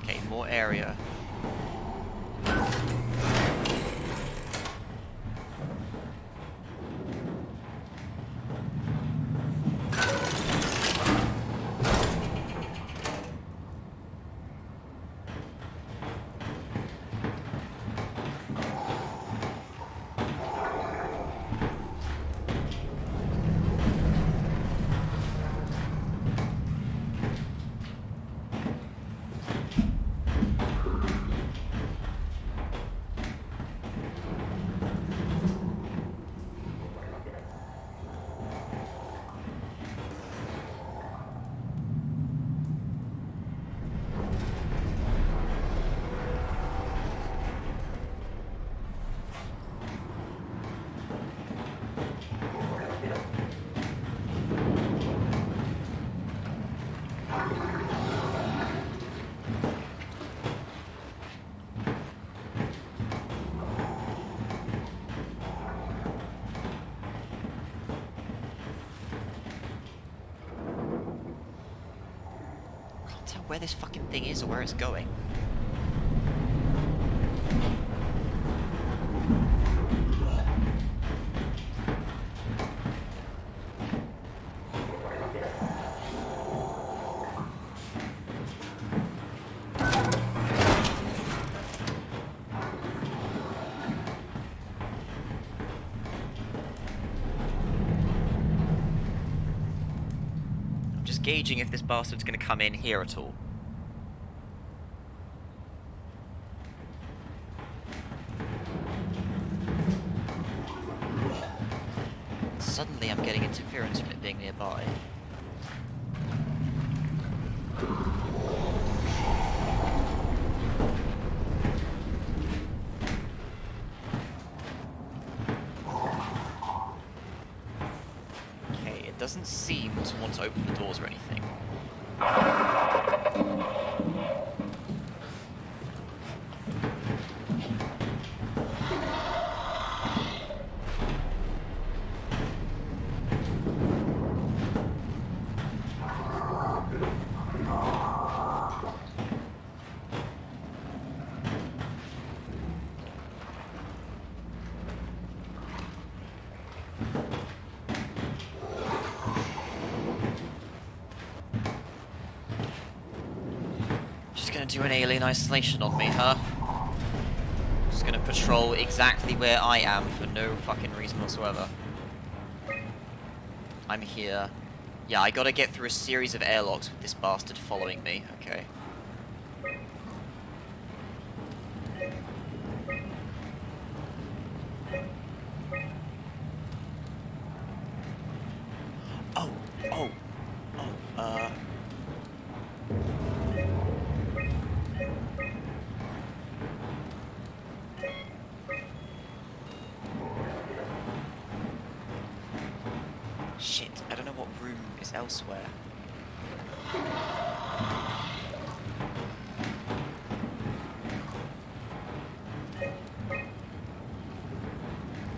Okay, more area. Where this fucking thing is or where it's going. I'm just gauging if this bastard's gonna come in here at all. Suddenly I'm getting interference from it being nearby. doesn't seem to want to open the doors or anything. Gonna do an alien isolation on me, huh? Just gonna patrol exactly where I am for no fucking reason whatsoever. I'm here. Yeah, I gotta get through a series of airlocks with this bastard following me. Okay. Oh, oh, oh, shit, I don't know what room is elsewhere.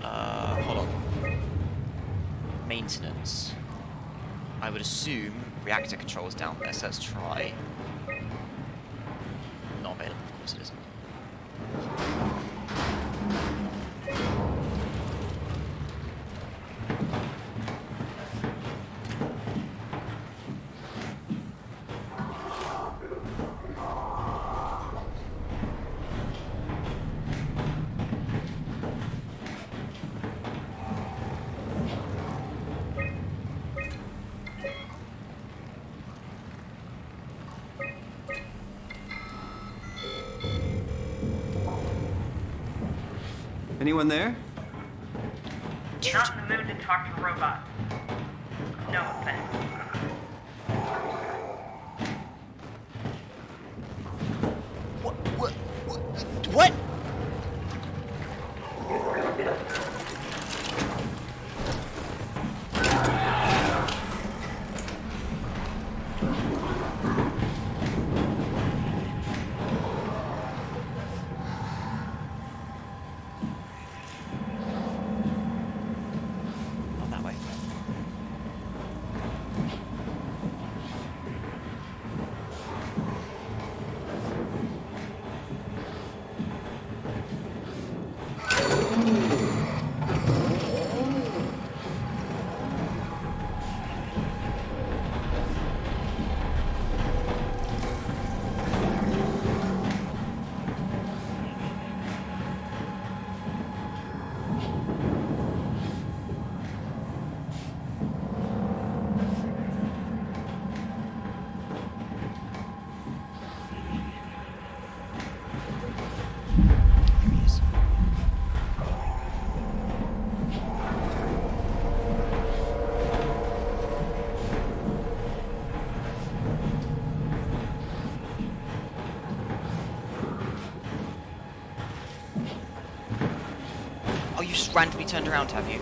Hold on. Maintenance. I would assume reactor control is down there, so let's try. Not available, of course it isn't. Anyone there? Not in the mood to talk to robots. No offense. What? On that way. Oh, you just randomly turned around, have you?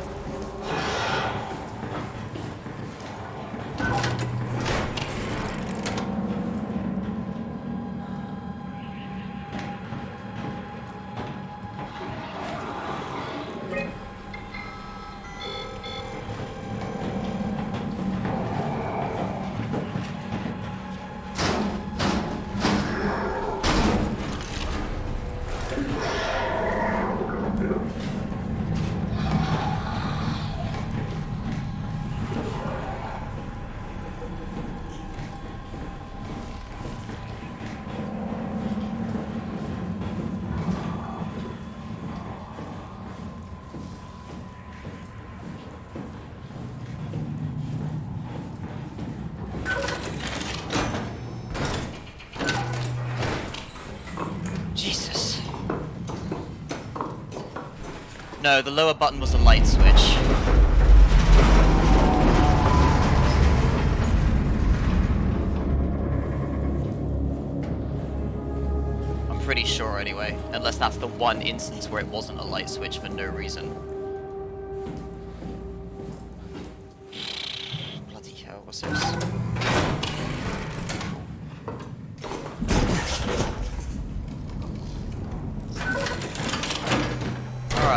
Jesus. No, the lower button was a light switch. I'm pretty sure anyway, unless that's the one instance where it wasn't a light switch for no reason.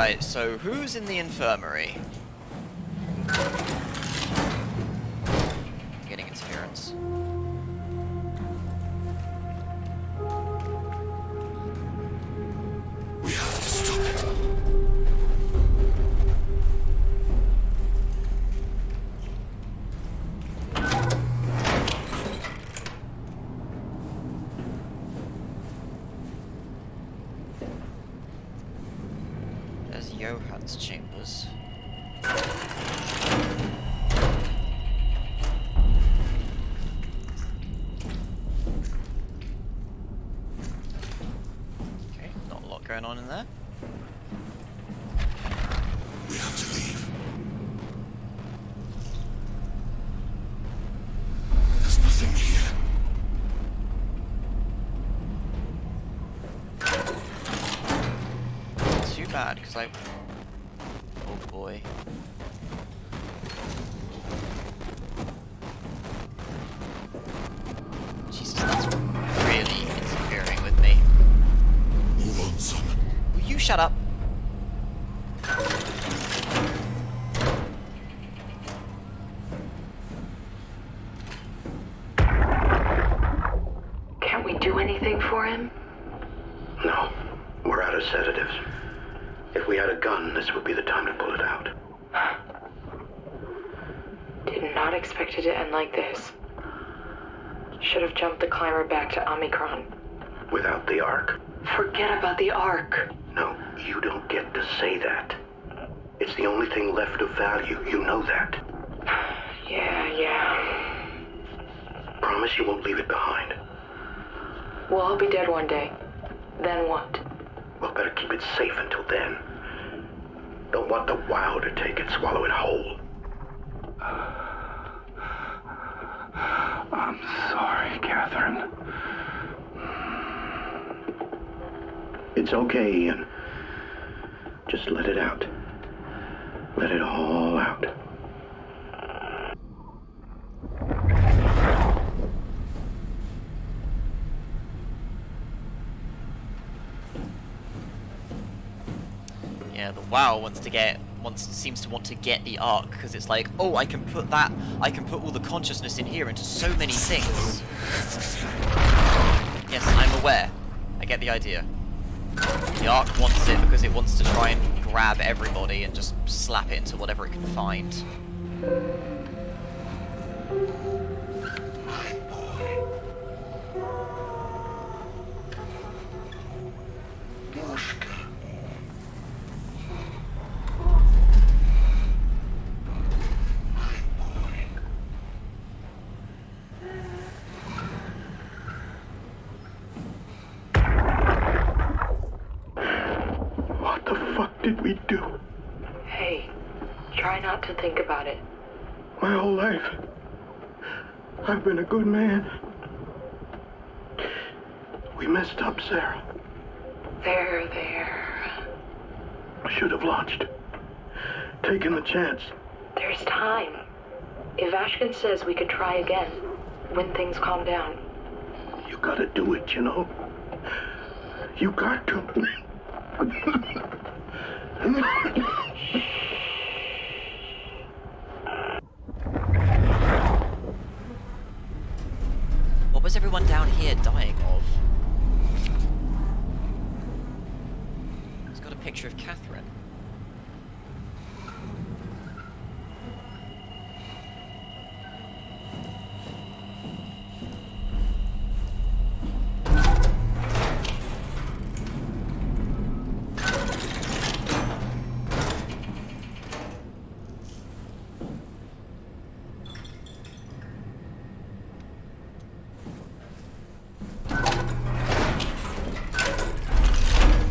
Right, so who's in the infirmary? Getting interference. We have to stop it. There's Johann's chambers. Okay, not a lot going on in there. We have to leave. There's nothing here. Too bad, because I... Oh boy. Jesus, that's really interfering with me. Move on, son. Will you shut up? Can't we do anything for him? No, we're out of sedatives. If we had a gun, this would be the time to pull it out. Did not expect it to end like this. Should have jumped the climber back to Omicron. Without the Ark? Forget about the Ark. No, you don't get to say that. It's the only thing left of value, you know that. Yeah. Promise you won't leave it behind. We'll all be dead one day. Then what? We'll better keep it safe until then. Don't want the wow to take it, swallow it whole. I'm sorry, Catherine. It's okay, Ian. Just let it out. Let it all out. Yeah, the WoW seems to want to get the Ark, because it's like, oh, I can put all the consciousness in here into so many things. Yes, I'm aware. I get the idea. The Ark wants it because it wants to try and grab everybody and just slap it into whatever it can find. What the fuck did we do? Hey, try not to think about it. My whole life, I've been a good man. We messed up, Sarah. There. I should have launched. Taken the chance. There's time. If Ashkin says we could try again, when things calm down. You gotta do it, you know? You got to. What was everyone down here dying of? It's got a picture of Catherine.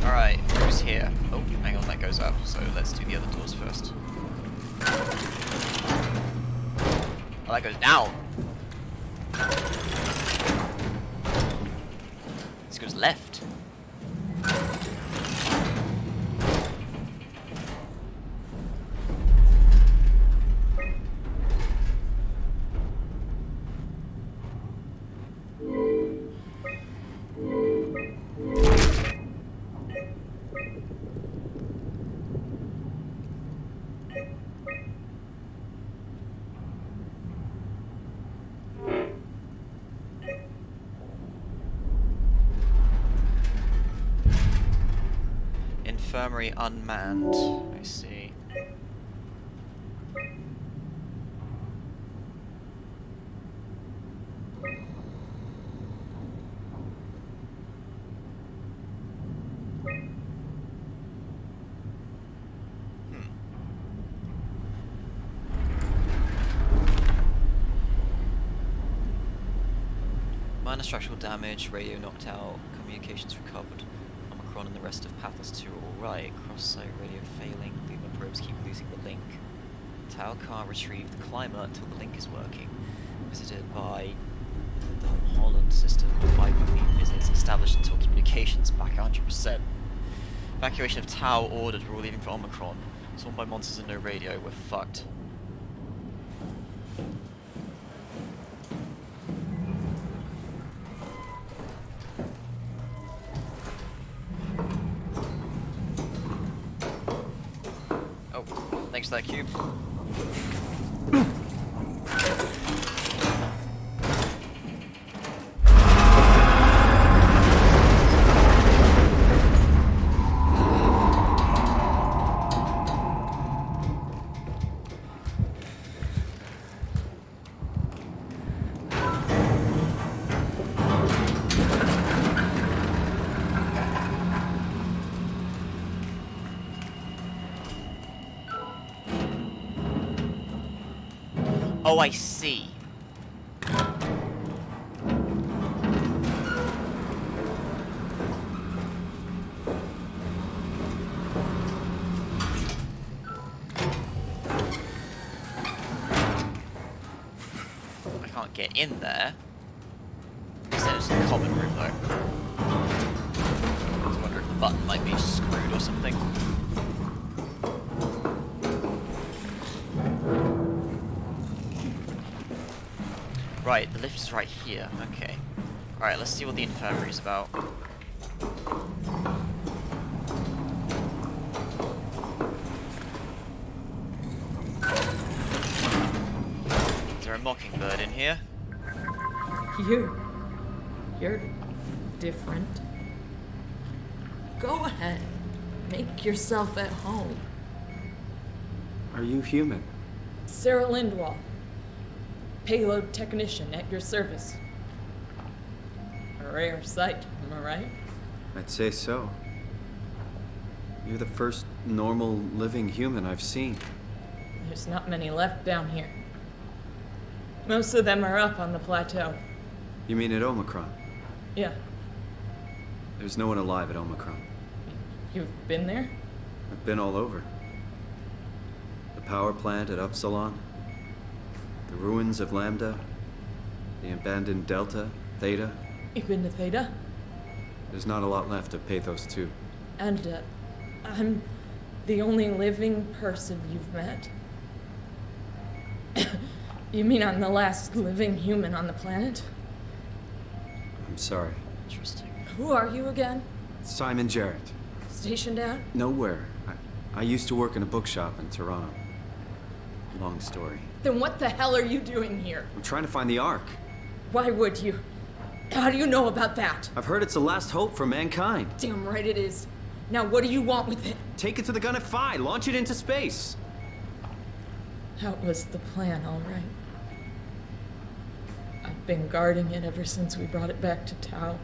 Alright, who's here? Oh, hang on, that goes up, so let's do the other doors first. Oh, that goes down! This goes left. infirmary unmanned. I see. Minor structural damage, radio knocked out, communications recovered. Omicron and the rest of Pathos 2 are alright. Cross-site radio failing, Luma probes keep losing the link. Tau can't retrieve the climber until the link is working. Visited by the Holland system, 5 complete visits established until communications back 100%. Evacuation of Tau ordered, we're all leaving for Omicron. Swarmed by monsters and no radio, we're fucked. Thanks for that cube. Oh, I see. I can't get in there. There's a common room though. I was wondering if the button might be screwed or something. Right, the lift is right here. Okay. Alright, let's see what the infirmary is about. Is there a mockingbird in here? You're different. Go ahead. Make yourself at home. Are you human? Sarah Lindwall. Payload technician at your service. A rare sight, am I right? I'd say so. You're the first normal living human I've seen. There's not many left down here. Most of them are up on the plateau. You mean at Omicron? Yeah. There's no one alive at Omicron. You've been there? I've been all over. The power plant at Upsilon, the ruins of Lambda, the abandoned Delta, Theta. You've been to Theta? There's not a lot left of Pathos 2. And, I'm the only living person you've met? You mean I'm the last living human on the planet? I'm sorry. Interesting. Who are you again? Simon Jarrett. Stationed out? Nowhere. I used to work in a bookshop in Toronto. Long story. Then what the hell are you doing here? I'm trying to find the Ark. Why would you? How do you know about that? I've heard it's the last hope for mankind. Damn right it is. Now what do you want with it? Take it to the Gun at Phi. Launch it into space. That was the plan, all right. I've been guarding it ever since we brought it back to Tau.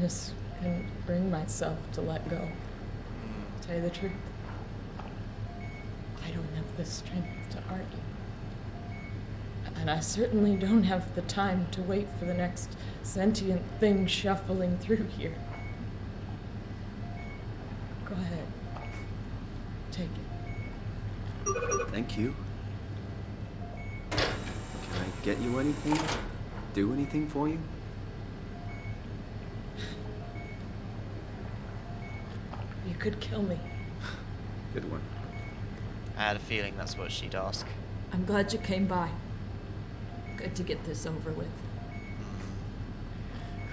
Just couldn't bring myself to let go. To tell you the truth, I don't have the strength to argue. And I certainly don't have the time to wait for the next sentient thing shuffling through here. Go ahead. Take it. Thank you. Can I get you anything? Do anything for you? You could kill me. Good one. I had a feeling that's what she'd ask. I'm glad you came by. Good to get this over with.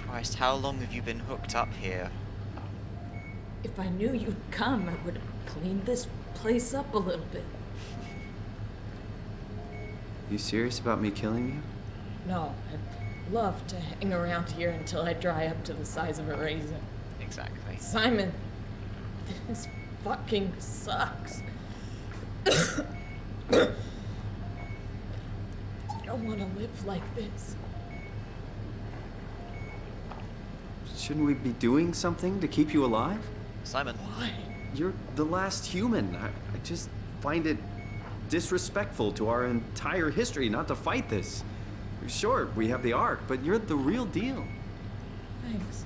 Christ, how long have you been hooked up here? If I knew you'd come, I would have cleaned this place up a little bit. You serious about me killing you? No, I'd love to hang around here until I dry up to the size of a raisin. Exactly. Simon, This fucking sucks. I don't want to live like this. Shouldn't we be doing something to keep you alive? Simon. Why? You're the last human. I just find it disrespectful to our entire history not to fight this. Sure, we have the Ark, but you're the real deal. Thanks.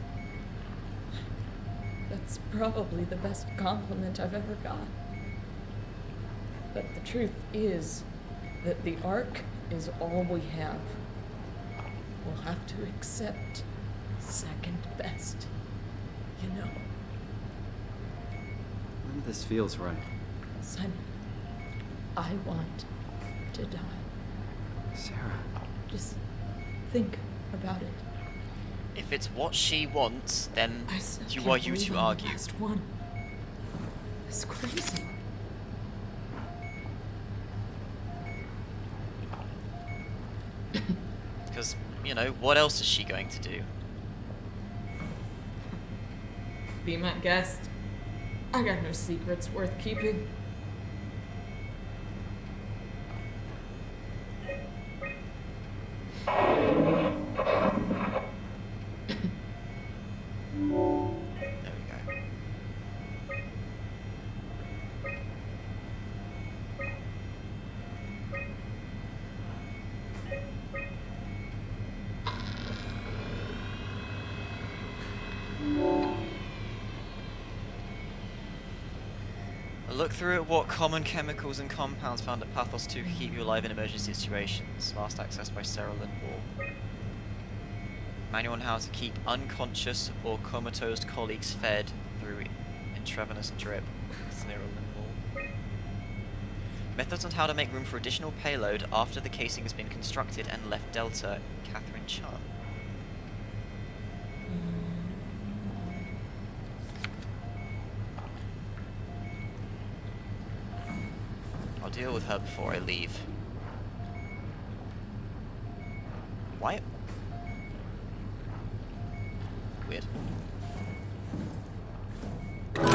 That's probably the best compliment I've ever got. But the truth is that the Ark is all we have. We'll have to accept second best, you know. None of this feels right. Simon, I want to die. Sarah. Just think about it. If it's what she wants, then you Can't are you believe to I'm argue. The last one. It's crazy. Because, you know, what else is she going to do? Be my guest. I got no secrets worth keeping. Look through at what common chemicals and compounds found at Pathos 2 can keep you alive in emergency situations. Last accessed by Sarah Lindwall. Manual on how to keep unconscious or comatose colleagues fed through intravenous drip. Sarah Lindwall. Methods on how to make room for additional payload after the casing has been constructed and left Delta. Catherine Chan. I'll deal with her before I leave. Why? Weird. Good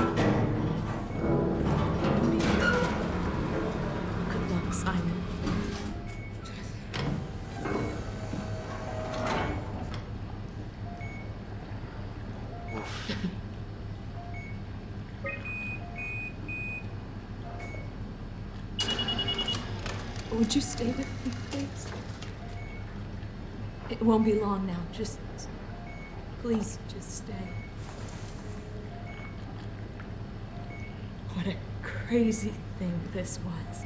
luck, Simon. Oof. Would you stay with me, please? It won't be long now. Please, just stay. What a crazy thing this was.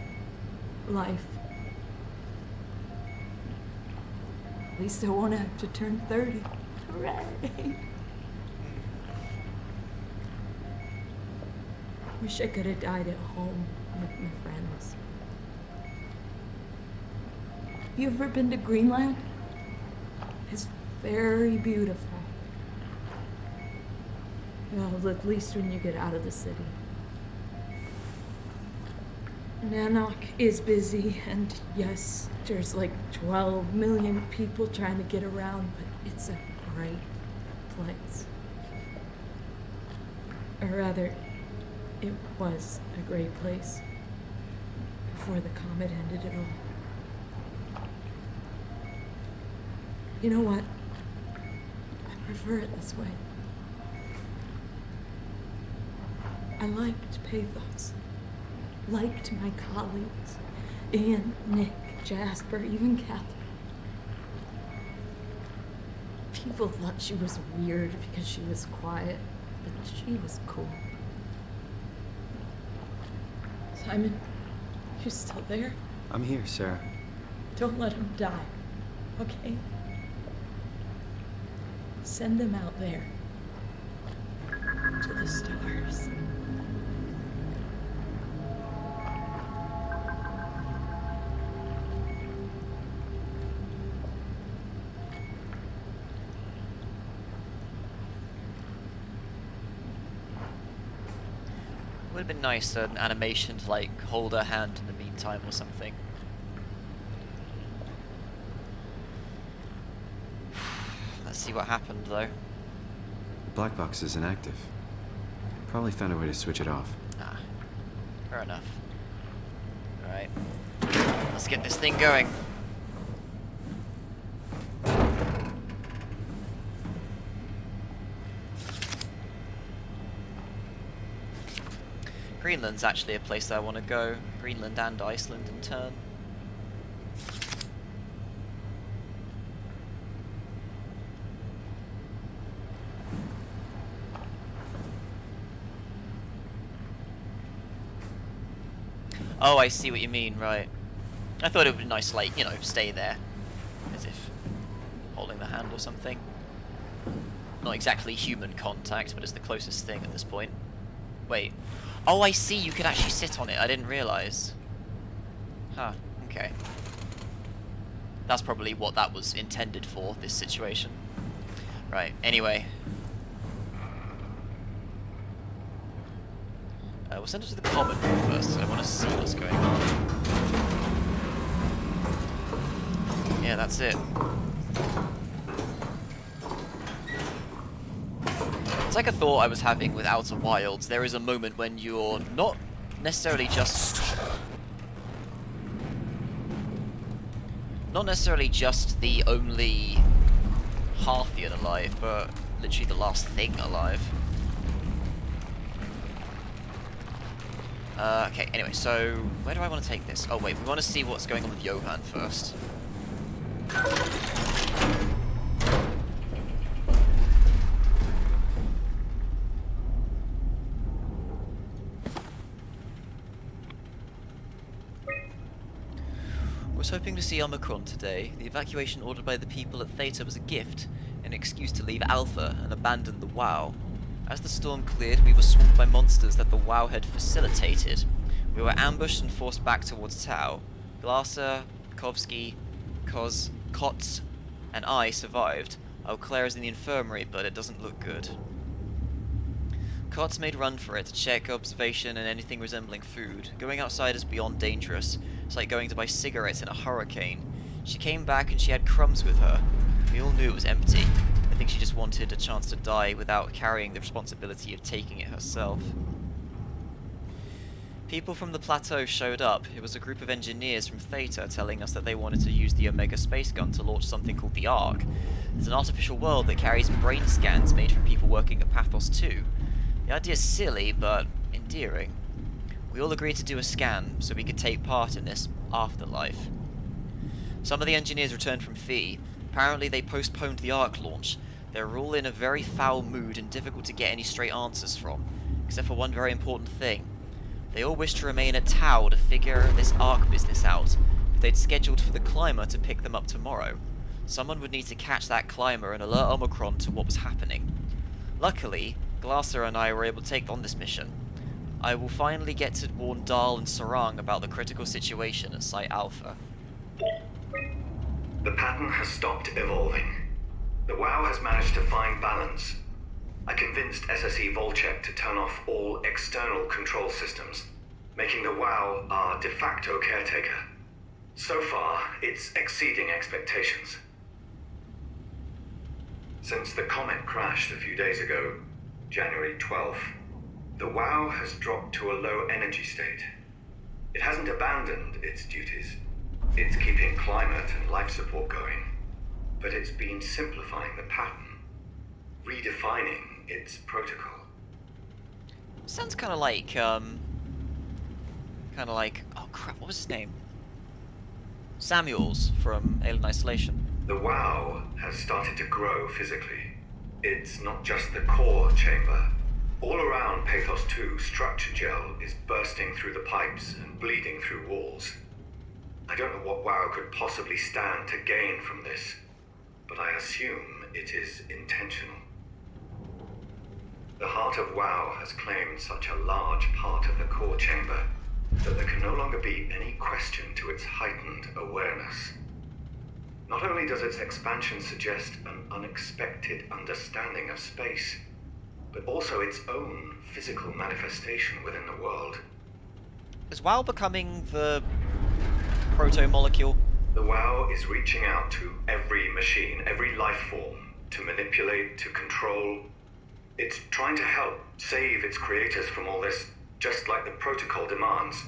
Life. At least I won't have to turn 30. Hooray! Wish I could have died at home with my friends. You ever been to Greenland? It's very beautiful. Well, at least when you get out of the city. Nanook is busy, and yes, there's like 12 million people trying to get around, but it's a great place. Or rather, it was a great place before the comet ended it all. You know what? I prefer it this way. I liked Pathos. Liked my colleagues. Ian, Nick, Jasper, even Catherine. People thought she was weird because she was quiet, but she was cool. Simon, you still there? I'm here, Sarah. Don't let him die, okay? Send them out there. To the stars. Would have been nice, an animation to like hold her hand in the meantime or something. Let's see what happened though. The black box is inactive. Probably found a way to switch it off. Ah, fair enough. Alright. Let's get this thing going. Greenland's actually a place that I want to go. Greenland and Iceland in turn. Oh, I see what you mean, right. I thought it would be nice to, like, you know, stay there. As if holding the hand or something. Not exactly human contact, but it's the closest thing at this point. Wait. Oh, I see, you could actually sit on it. I didn't realise. Huh, okay. That's probably what that was intended for, this situation. Right, anyway. We'll send it to the common room first. I want to see what's going on. Yeah, that's it. It's like a thought I was having with Outer Wilds. There is a moment when you're not necessarily just... Not necessarily just the only Harthian alive, but literally the last thing alive. Okay, anyway, so where do I want to take this? Oh wait, we want to see what's going on with Johan first. Was hoping to see Omicron today. The evacuation ordered by the people at Theta was a gift, an excuse to leave Alpha and abandon the WoW. As the storm cleared, we were swamped by monsters that the WoW had facilitated. We were ambushed and forced back towards Tau. Glasser, Kovsky, Kotz, and I survived. Claire is in the infirmary, but it doesn't look good. Kotz made run for it to check observation and anything resembling food. Going outside is beyond dangerous. It's like going to buy cigarettes in a hurricane. She came back and she had crumbs with her. We all knew it was empty. I think she just wanted a chance to die without carrying the responsibility of taking it herself. People from the plateau showed up. It was a group of engineers from Theta telling us that they wanted to use the Omega space gun to launch something called the Ark. It's an artificial world that carries brain scans made from people working at Pathos 2. The idea's silly, but endearing. We all agreed to do a scan so we could take part in this afterlife. Some of the engineers returned from Phi. Apparently they postponed the Ark launch. They were all in a very foul mood and difficult to get any straight answers from, except for one very important thing. They all wished to remain at Tau to figure this Ark business out, but they'd scheduled for the climber to pick them up tomorrow. Someone would need to catch that climber and alert Omicron to what was happening. Luckily, Glasser and I were able to take on this mission. I will finally get to warn Dahl and Sarang about the critical situation at Site Alpha. The pattern has stopped evolving. The WoW has managed to find balance. I convinced SSE Volchek to turn off all external control systems, making the WoW our de facto caretaker. So far, it's exceeding expectations. Since the comet crashed a few days ago, January 12th, the WoW has dropped to a low energy state. It hasn't abandoned its duties. It's keeping climate and life support going. But it's been simplifying the pattern, redefining its protocol. Sounds kind of like, oh crap, what was his name? Samuels from Alien Isolation. The WoW has started to grow physically. It's not just the core chamber. All around Pathos 2, structure gel is bursting through the pipes and bleeding through walls. I don't know what WoW could possibly stand to gain from this, but I assume it is intentional. The heart of WoW has claimed such a large part of the core chamber that there can no longer be any question to its heightened awareness. Not only does its expansion suggest an unexpected understanding of space, but also its own physical manifestation within the world. Is WoW becoming the proto-molecule? The WoW is reaching out to every machine, every life form, to manipulate, to control. It's trying to help save its creators from all this, just like the protocol demands.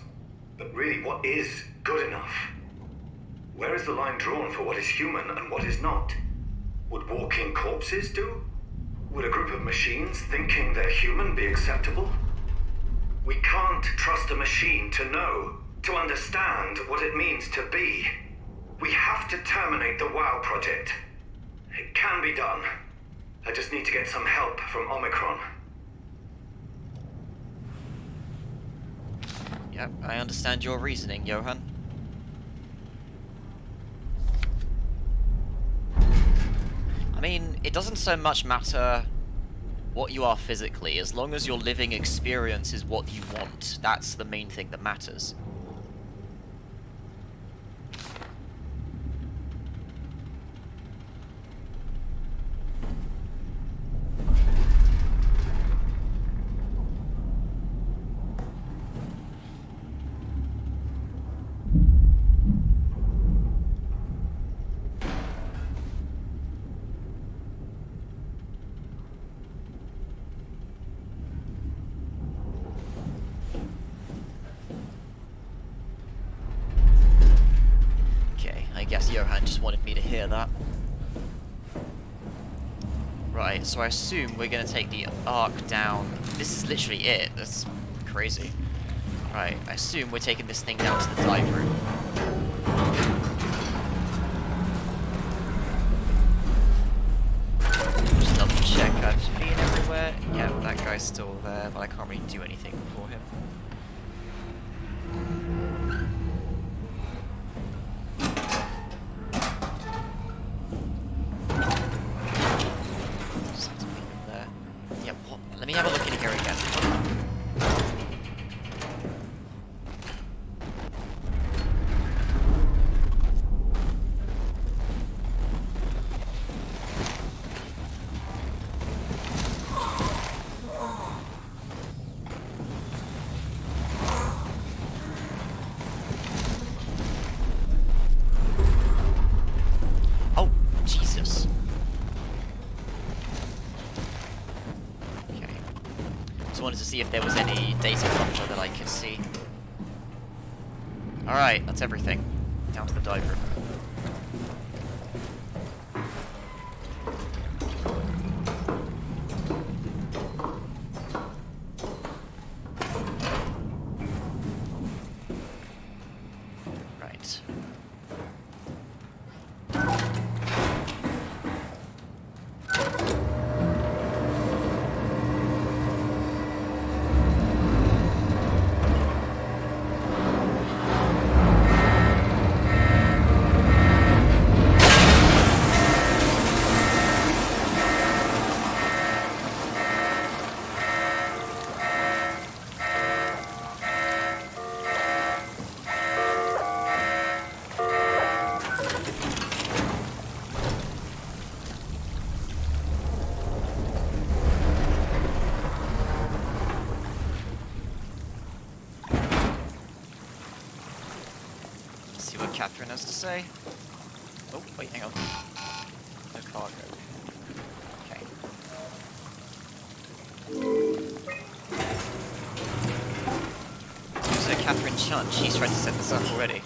But really, what is good enough? Where is the line drawn for what is human and what is not? Would walking corpses do? Would a group of machines thinking they're human be acceptable? We can't trust a machine to know, to understand what it means to be. We have to terminate the WOW project. It can be done. I just need to get some help from Omicron. Yep, I understand your reasoning, Johan. I mean, it doesn't so much matter what you are physically, as long as your living experience is what you want. That's the main thing that matters. I guess Johan just wanted me to hear that. Right, so I assume we're going to take the arc down. This is literally it. That's crazy. Right, I assume we're taking this thing down to the dive room. Just double check I've been everywhere. Yep, that guy's still there, but I can't really do anything for him. Let me have a look in here again. Oh, Jesus. Just wanted to see if there was any data capture that I could see. Alright, that's everything. Down to the dive room. Right. See what Catherine has to say. Oh, wait, hang on. No cargo. Okay. So Catherine Chun, she's tried to set this up already.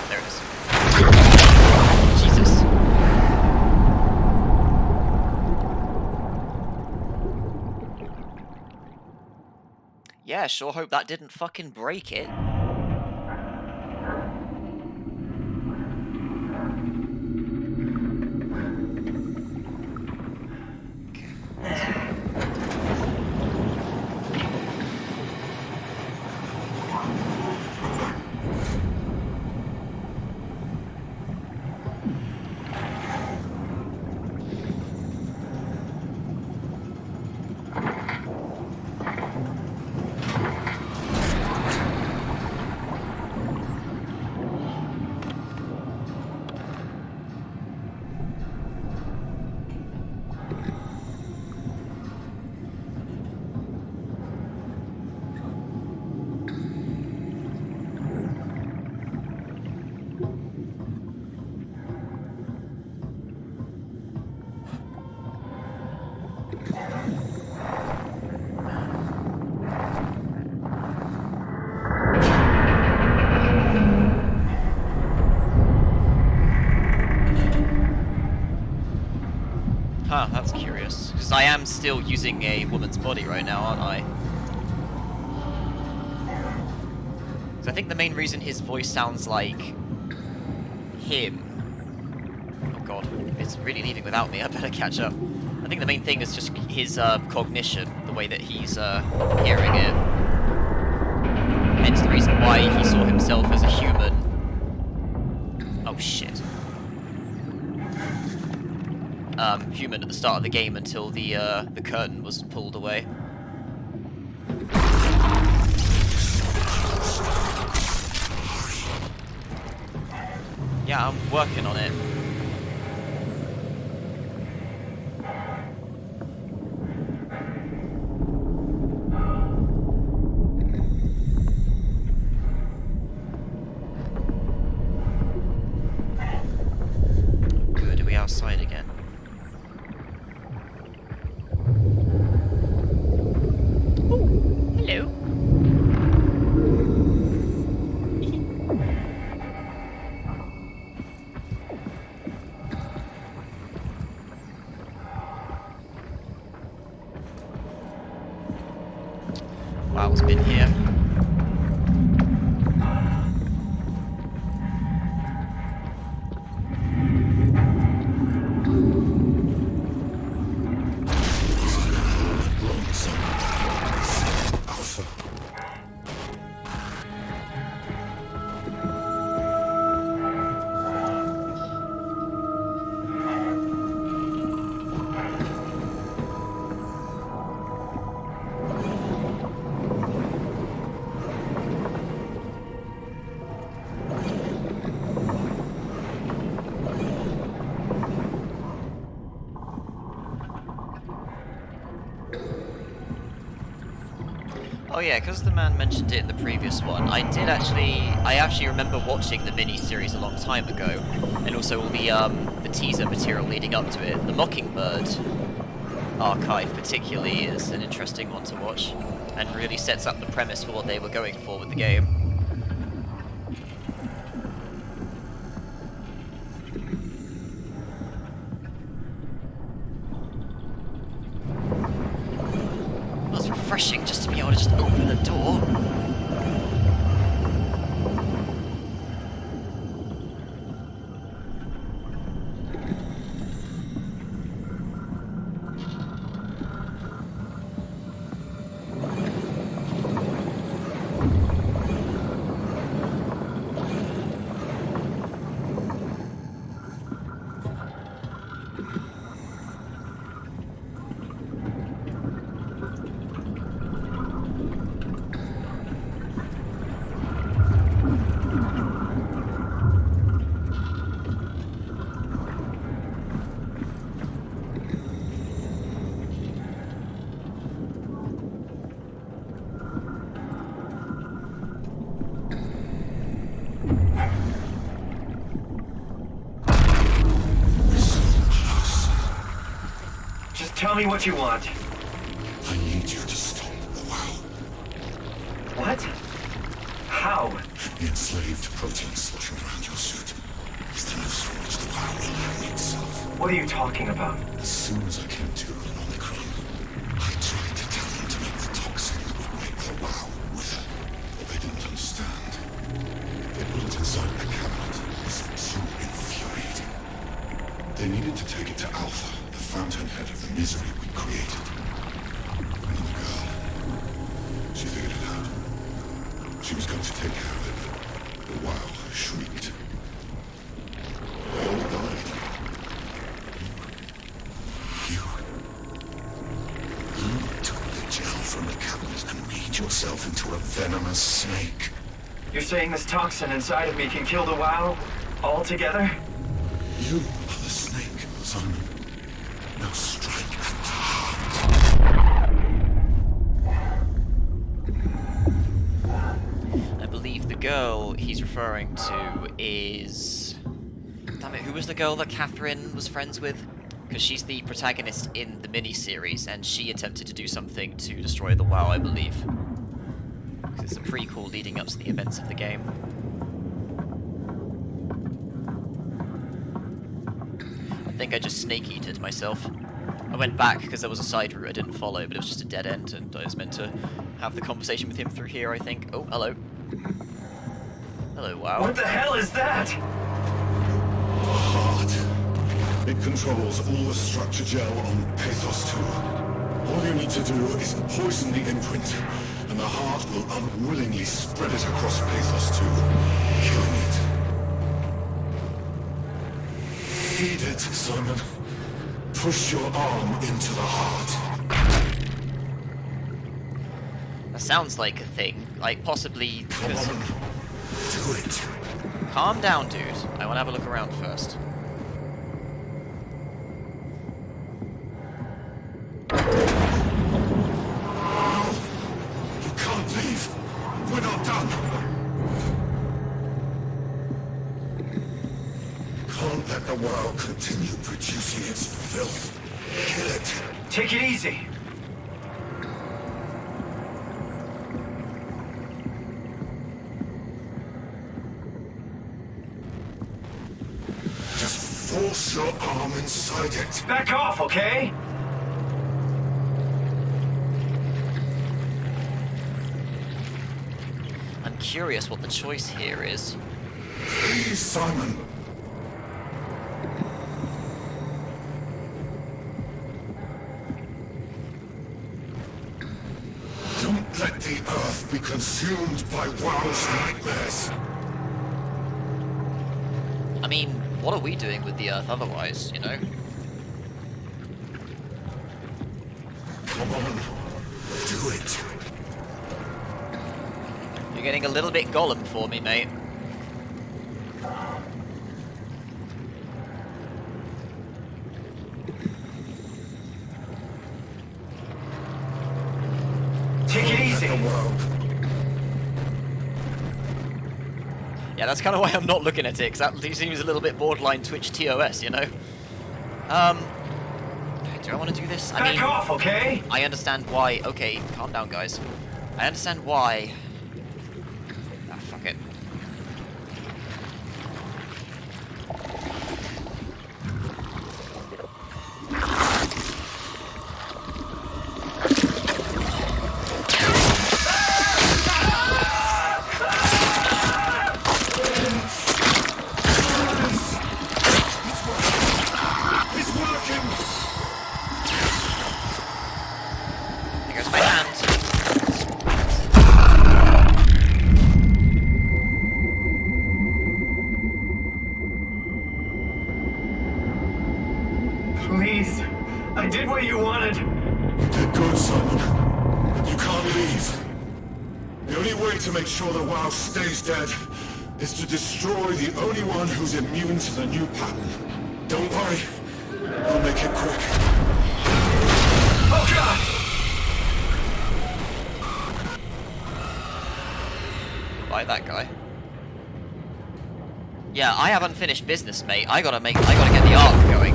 there it is. Jesus. Yeah, sure hope that didn't fucking break it. Huh, that's curious. Because I am still using a woman's body right now, aren't I? So I think the main reason his voice sounds like him... Oh god, it's really leaving without me, I better catch up. I think the main thing is just his cognition, the way that he's hearing it. Hence the reason why he saw himself as a human. Oh shit. Human at the start of the game until the curtain was pulled away. Yeah, I'm working on it. Good, are we outside again? Hello. Wow, it's been here. Oh yeah, because the man mentioned it in the previous one, I actually remember watching the mini-series a long time ago, and also all the teaser material leading up to it. The Mockingbird archive particularly is an interesting one to watch, and really sets up the premise for what they were going for with the game. Well, it's refreshing just to be able to just open the door. Tell me what you want. I need you to stop the wow. What? How? The enslaved protein sloshing around your suit is the noose from which the WoW will learn itself. What are you talking about? As soon as I came to an Omicron, I tried to tell them to make the toxin that would make the WoW wither, but they didn't understand. They put it inside a cabinet. It was too infuriating. They needed to take it to Alpha, the fountainhead of the misery we created. And the girl, she figured it out. She was going to take care of it, but the WoW shrieked. They all died. You took the gel from the cabinet and made yourself into a venomous snake. You're saying this toxin inside of me can kill the WoW altogether? You are the snake, Simon. Now strike at the heart. I believe the girl he's referring to is... Damn it, who was the girl that Catherine was friends with? Because she's the protagonist in the miniseries, and she attempted to do something to destroy the WoW, I believe. Because it's a prequel leading up to the events of the game. I think I just snake-eated myself. I went back because there was a side route I didn't follow, but it was just a dead end, and I was meant to have the conversation with him through here, I think. Oh, hello. Hello, WoW. What the hell is that? Heart. It controls all the structure gel on Pathos 2. All you need to do is poison the imprint, and the heart will unwillingly spread it across Pathos 2, killing it. Feed it, Simon. Push your arm into the heart. That sounds like a thing. Like, possibly... Come on. Do it. Calm down, dude. I want to have a look around first. You can't leave. We're not done. Can't let the WoW continue producing its filth. Kill it. Take it easy. Just force your arm inside it. Back off, okay? I'm curious what the choice here is. Please, Simon. Don't let the Earth be consumed by WoW's nightmares. I mean, what are we doing with the Earth otherwise, you know? Come on. Do it. You're getting a little bit Gollum for me, mate. Take it easy. Yeah, that's kind of why I'm not looking at it, because that seems a little bit borderline Twitch TOS, you know? Do I want to do this? I mean, back off, okay? I understand why... Okay, calm down, guys. I understand why... Ah, fuck it. There goes my hand. Please. I did what you wanted. You did good, Simon. You can't leave. The only way to make sure the WoW stays dead is to destroy the only one who's immune to the new pattern. Don't worry. I'll make it quick. Oh, God! By that guy. Yeah, I have unfinished business, mate. I gotta get the arc going.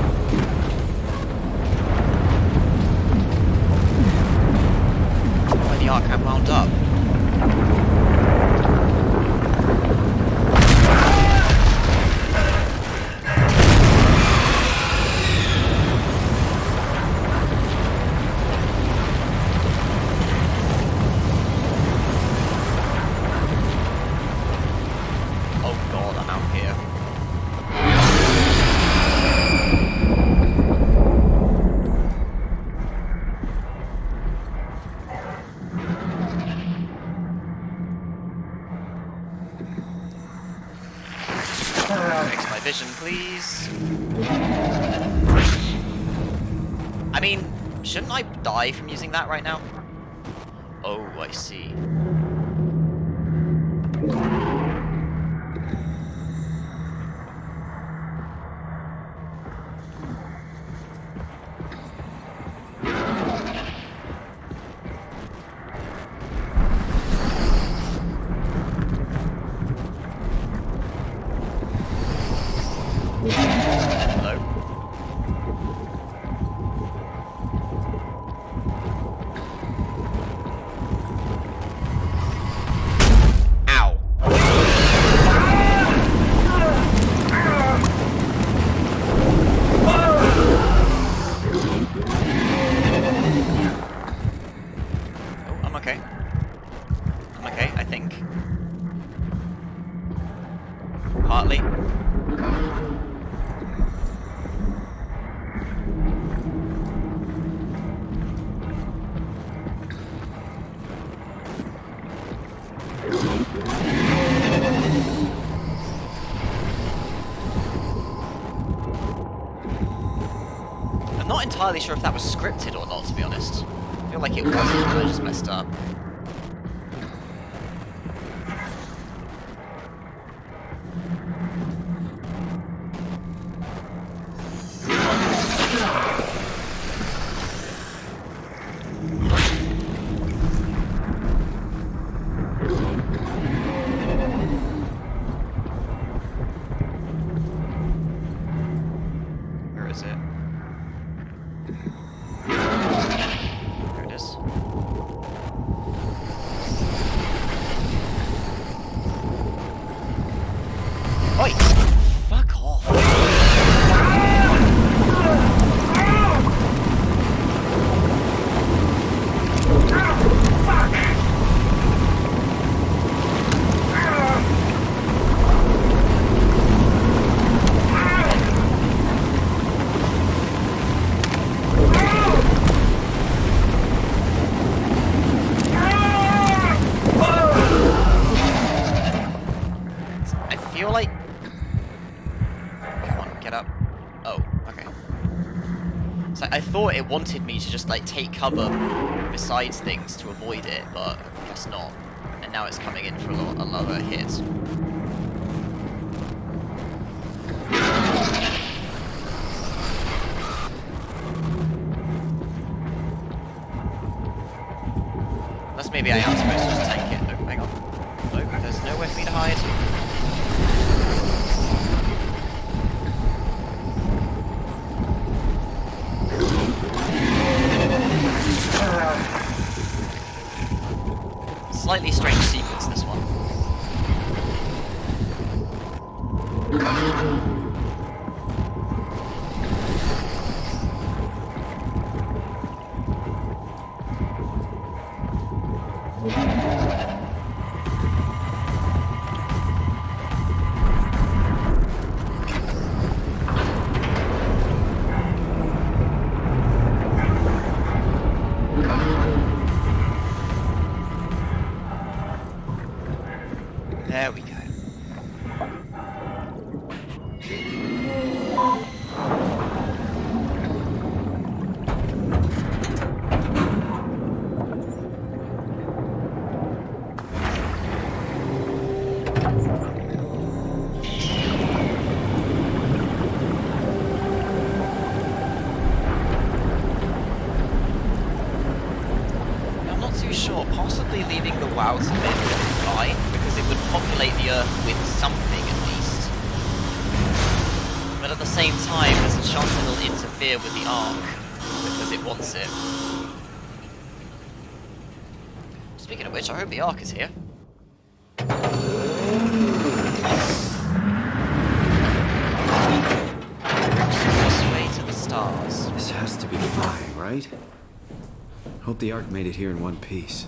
Why the arc ain't wound up? Night vision, please. I mean, shouldn't I die from using that right now? Oh, I see. Partly. I'm not entirely sure if that was scripted or not, to be honest. I feel like it wasn't, but I just messed up. Where is it? There it is. Oi! Fuck off. I feel like... Come on, get up. Oh, okay. So I thought it wanted me to just, like, take cover besides things to avoid it, but I guess not. And now it's coming in for another hit. Unless maybe I am supposed to just tank it. Oh, hang on. No, there's nowhere for me to hide. Slightly strange sequence, this one. There we go. I'm not too sure. Possibly leaving the WoW to live would be fine, because it would populate the Earth with something at least. But at the same time, there's a chance it'll interfere with the Ark, because it wants it. Speaking of which, I hope the Ark is here. Crossway to the stars. This has to be flying, right? Hope the Ark made it here in one piece.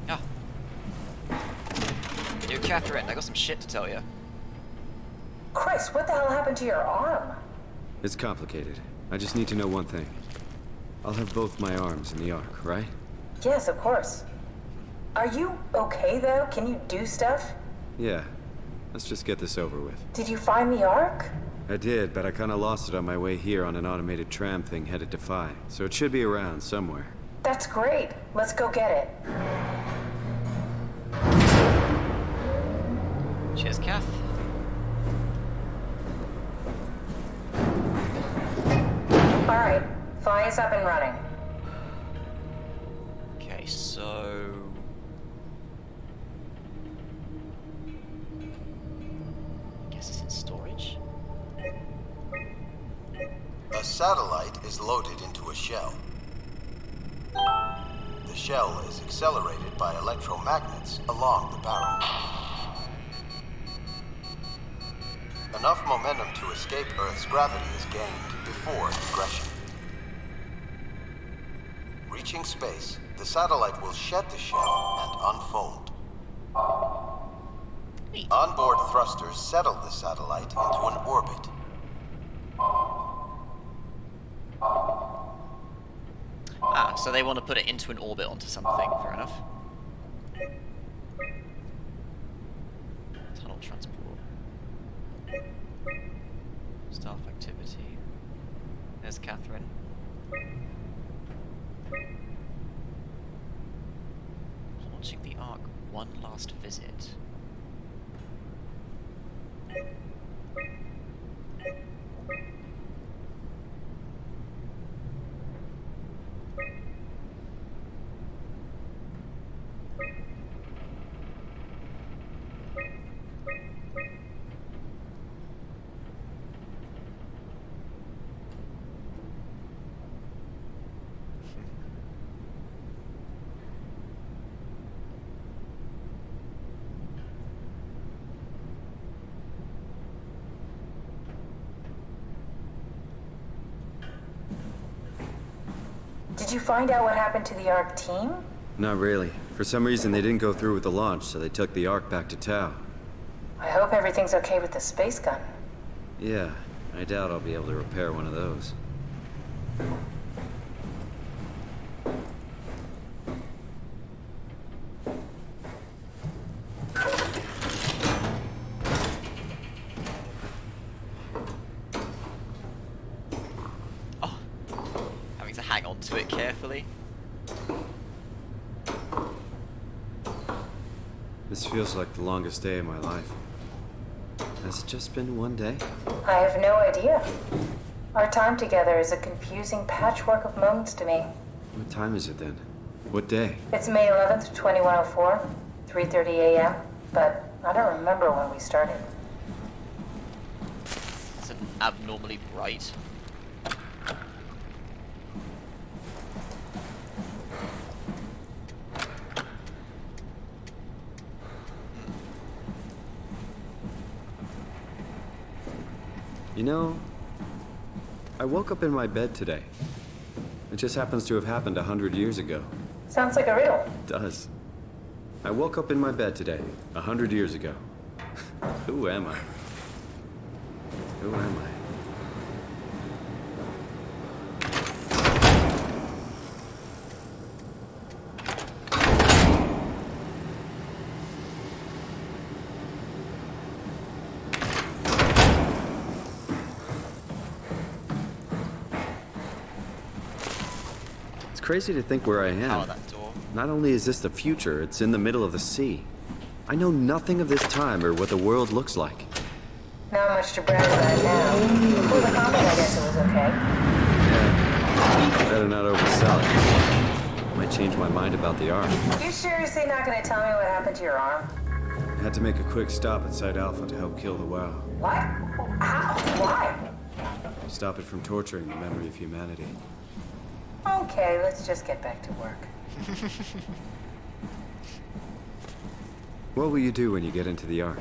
Ah. Dear Catherine, I got some shit to tell you. Chris, what the hell happened to your arm? It's complicated. I just need to know one thing. I'll have both my arms in the Ark, right? Yes, of course. Are you okay, though? Can you do stuff? Yeah. Let's just get this over with. Did you find the Ark? I did, but I kinda lost it on my way here on an automated tram thing headed to Phi. So it should be around somewhere. That's great. Let's go get it. Cheers, Kath. Alright, Phi is up and running. Okay, so... guess it's in storage? A satellite is loaded into a shell. The shell is accelerated by electromagnets along the barrel. Enough momentum to escape Earth's gravity is gained before regression. Reaching space, the satellite will shed the shell and unfold. Onboard thrusters settle the satellite into an orbit. Ah, so they want to put it into an orbit onto something. Fair enough. Tunnel transport. Staff activity. There's Catherine. Launching the Ark, one last visit. Did you find out what happened to the Ark team? Not really. For some reason, they didn't go through with the launch, so they took the Ark back to Tau. I hope everything's okay with the space gun. Yeah, I doubt I'll be able to repair one of those. Having to hang on to it carefully. This feels like the longest day of my life. Has it just been one day? I have no idea. Our time together is a confusing patchwork of moments to me. What time is it then? What day? It's May 11th, 2104, 3:30 a.m., but I don't remember when we started. It's abnormally bright. You know, I woke up in my bed today. It just happens to have happened 100 years ago. Sounds like a riddle. It does. I woke up in my bed today, 100 years ago. Who am I? Who am I? It's crazy to think where I am. Oh, that door. Not only is this the future, it's in the middle of the sea. I know nothing of this time or what the world looks like. Not much to brag about now. Before the comet, I guess it was okay. Yeah. Better not oversell it. Might change my mind about the Ark. You seriously not gonna tell me what happened to your arm? I had to make a quick stop at Site Alpha to help kill the WoW. What? How? Why? Stop it from torturing the memory of humanity. Okay, let's just get back to work. What will you do when you get into the Ark?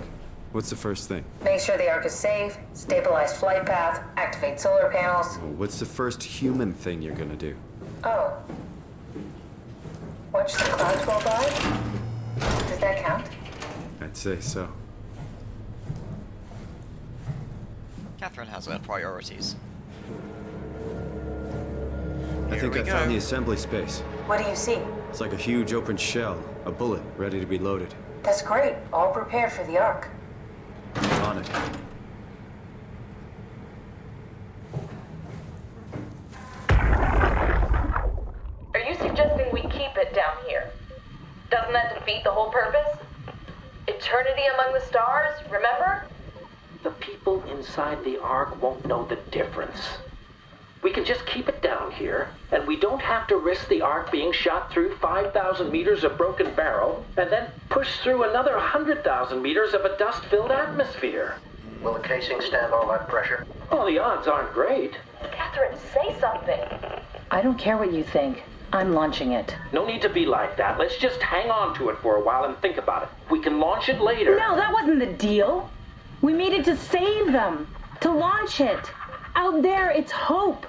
What's the first thing? Make sure the Ark is safe, stabilize flight path, activate solar panels. What's the first human thing you're gonna do? Oh. Watch the clouds roll by? Does that count? I'd say so. Catherine has her priorities. I think I found the assembly space. What do you see? It's like a huge open shell, a bullet ready to be loaded. That's great. All prepared for the Ark. On it. Are you suggesting we keep it down here? Doesn't that defeat the whole purpose? Eternity among the stars, remember? The people inside the Ark won't know the difference. We can just keep it down here, and we don't have to risk the Ark being shot through 5,000 meters of broken barrel, and then push through another 100,000 meters of a dust-filled atmosphere. Will the casing stand all that pressure? Well, the odds aren't great. Catherine, say something. I don't care what you think. I'm launching it. No need to be like that. Let's just hang on to it for a while and think about it. We can launch it later. No, that wasn't the deal. We made it to save them. To launch it. Out there, it's hope.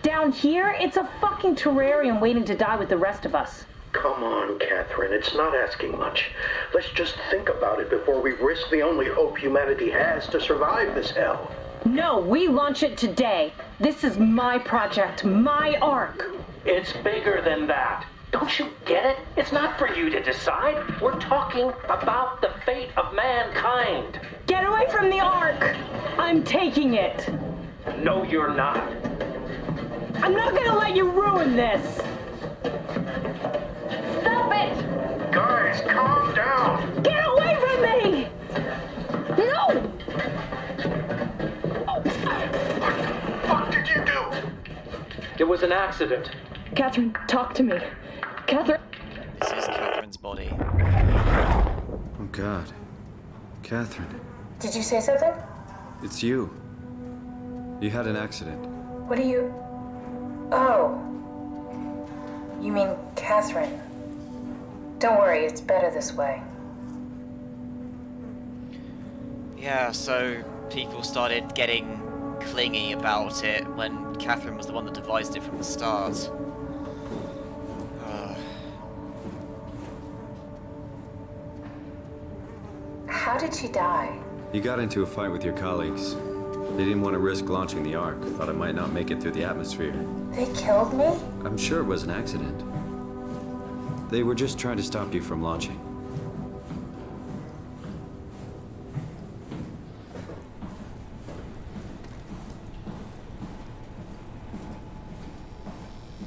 Down here, it's a fucking terrarium waiting to die with the rest of us. Come on, Catherine. It's not asking much. Let's just think about it before we risk the only hope humanity has to survive this hell. No, we launch it today. This is my project, my Ark. It's bigger than that. Don't you get it? It's not for you to decide. We're talking about the fate of mankind. Get away from the Ark! I'm taking it. No, you're not. I'm not gonna let you ruin this. Stop it! Guys, calm down. Get away from me! No! What did you do? It was an accident. Catherine, talk to me. Catherine. This is Catherine's body. Oh, God. Catherine. Did you say something? It's you. You had an accident. What do you... Oh. You mean Catherine. Don't worry, it's better this way. Yeah, so people started getting clingy about it when Catherine was the one that devised it from the start. How did she die? You got into a fight with your colleagues. They didn't want to risk launching the Ark. Thought it might not make it through the atmosphere. They killed me? I'm sure it was an accident. They were just trying to stop you from launching.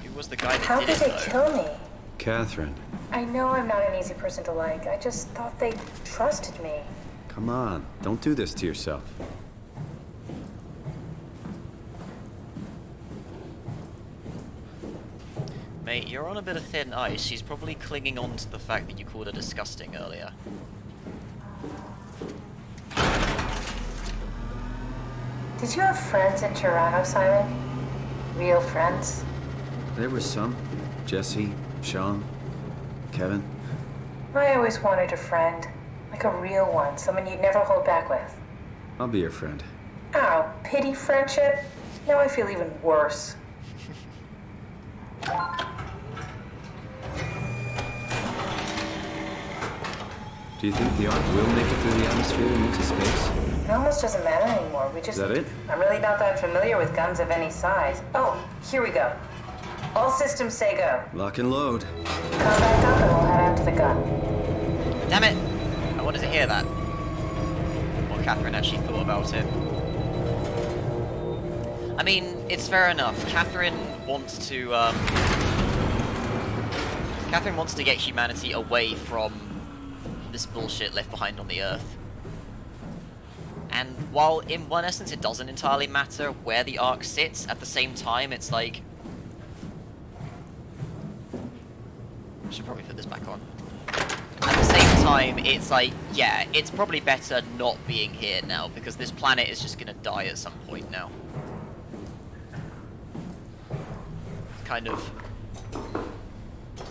Who was the guy that How did did it, they though? kill me? Catherine, I know I'm not an easy person to like. I just thought they trusted me. come on. Don't do this to yourself. Mate, you're on a bit of thin ice. She's probably clinging on to the fact that you called her disgusting earlier. Did you have friends in Toronto, Simon? Real friends? There were some. Jesse, Sean, Kevin. I always wanted a friend. Like a real one. Someone you'd never hold back with. I'll be your friend. Oh, pity friendship? Now I feel even worse. Do you think the Ark will make it through the atmosphere and into space? It almost doesn't matter anymore. We just... Is that it? I'm really not that familiar with guns of any size. Oh, here we go. All systems say go. Lock and load. Combat up and we'll head out to the gun. Damn it! I wanted to hear that. What Catherine actually thought about it. I mean, it's fair enough. Catherine wants to get humanity away from this bullshit left behind on the Earth. And while in one essence it doesn't entirely matter where the Ark sits, at the same time it's like... I should probably put this back on. At the same time, it's like, yeah, it's probably better not being here now, because this planet is just gonna die at some point now. It's kind of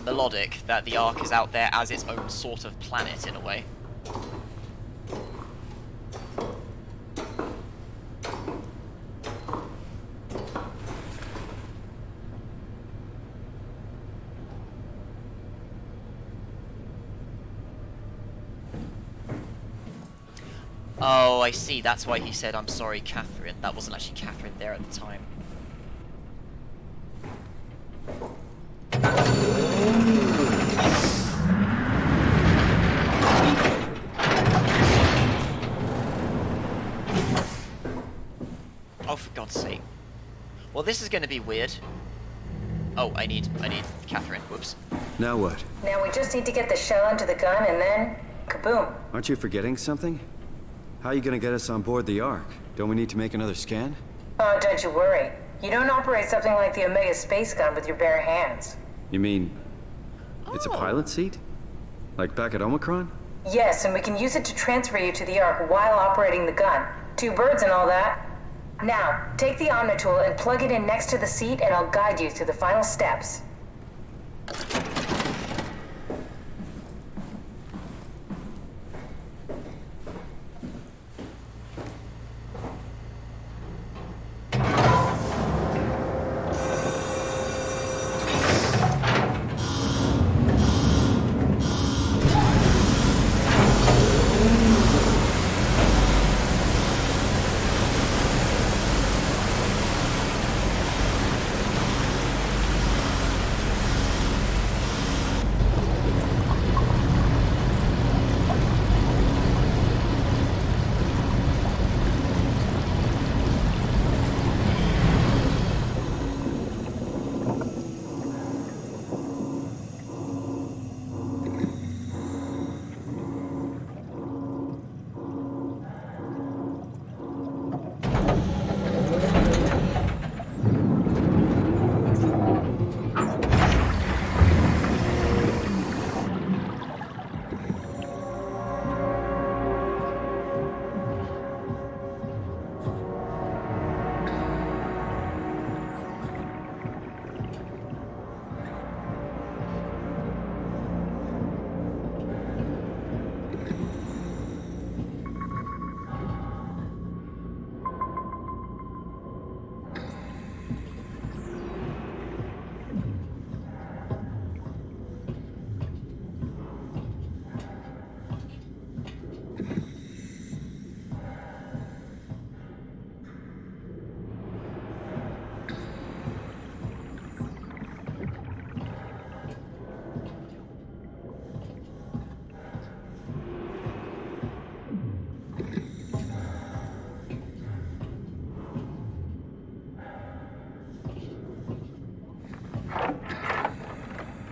melodic that the Ark is out there as its own sort of planet, in a way. Oh, I see. That's why he said, "I'm sorry, Catherine." That wasn't actually Catherine there at the time. Oh, for God's sake. Well, this is going to be weird. Oh, I need Catherine. Whoops. Now what? Now we just need to get the shell into the gun and then, kaboom. Aren't you forgetting something? How are you gonna get us on board the Ark? Don't we need to make another scan? Oh, don't you worry. You don't operate something like the Omega space gun with your bare hands. You mean... it's a pilot seat? Like back at Omicron? Yes, and we can use it to transfer you to the Ark while operating the gun. 2 birds and all that. Now, take the Omnitool and plug it in next to the seat and I'll guide you through the final steps.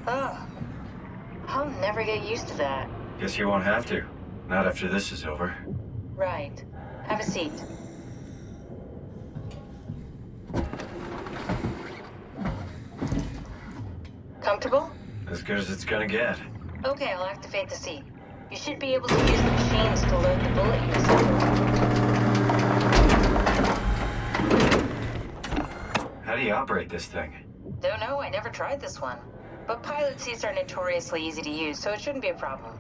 Oh, I'll never get used to that. Guess you won't have to. Not after this is over. Right. Have a seat. Comfortable? As good as it's gonna get. Okay, I'll activate the seat. You should be able to use the machines to load the bullet you assembled. How do you operate this thing? Don't know, I never tried this one. But pilot seats are notoriously easy to use, so it shouldn't be a problem.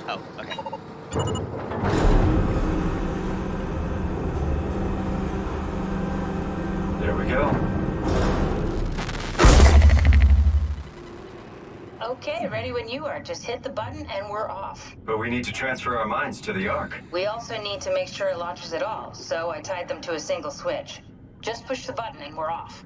Oh, okay. There we go. Okay, ready when you are. Just hit the button and we're off. But we need to transfer our minds to the Ark. We also need to make sure it launches at all, so I tied them to a single switch. Just push the button and we're off.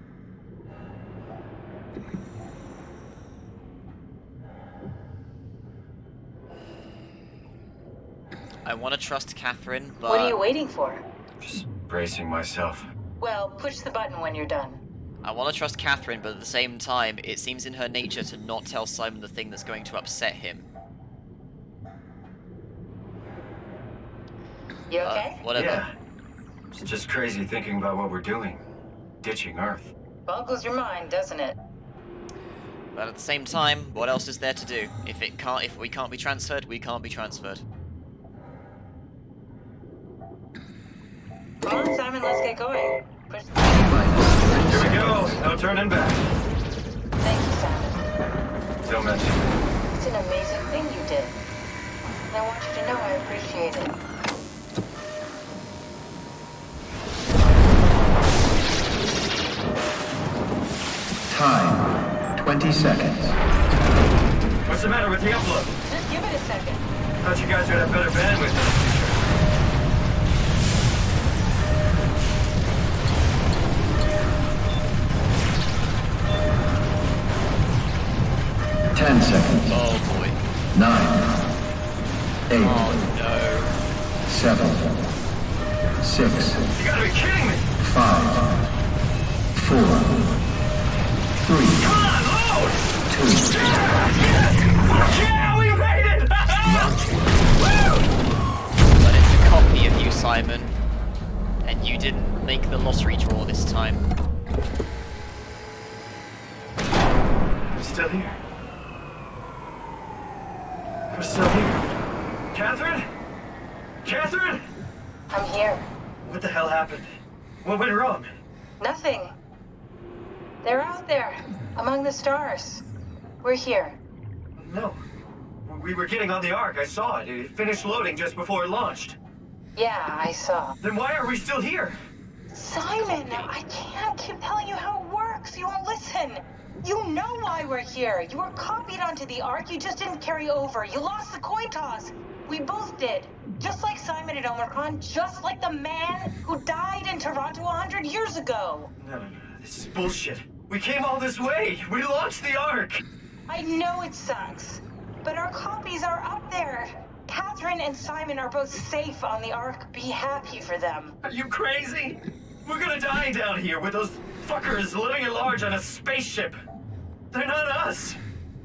I want to trust Catherine, but... What are you waiting for? Just bracing myself. Well, push the button when you're done. I want to trust Catherine, but at the same time, it seems in her nature to not tell Simon the thing that's going to upset him. You okay? Whatever. Yeah. It's just crazy thinking about what we're doing. Ditching Earth. Boggles your mind, doesn't it? But at the same time, what else is there to do? If we can't be transferred, we can't be transferred. Come on, Simon, let's get going. Push the Here we go. No turning back. Thank you, Simon. Don't mention it. It's an amazing thing you did. And I want you to know I appreciate it. Time, 20 seconds. What's the matter with the upload? Just give it a second. Thought you guys would have better bandwidth in the future. 10 seconds. Oh boy. 9, 8, Oh no. 7, 6, You gotta be kidding me! 5, 4, 3, Come on, load! 2. Fuck yeah, we made it! Woo! But it's a copy of you, Simon. And you didn't make the lottery draw this time. I'm still here. I'm still here. Catherine? Catherine? I'm here. What the hell happened? What went wrong? Nothing. They're out there, among the stars. We're here. No. We were getting on the Ark. I saw it. It finished loading just before it launched. Yeah, I saw. Then why are we still here? Simon, I can't keep telling you how it works. You won't listen. You know why we're here. You were copied onto the Ark. You just didn't carry over. You lost the coin toss. We both did. Just like Simon at Omicron, just like the man who died in Toronto 100 years ago. No. This is bullshit. We came all this way. We launched the Ark. I know it sucks, but our copies are up there. Catherine and Simon are both safe on the Ark. Be happy for them. Are you crazy? We're gonna die down here with those fuckers living at large on a spaceship. They're not us.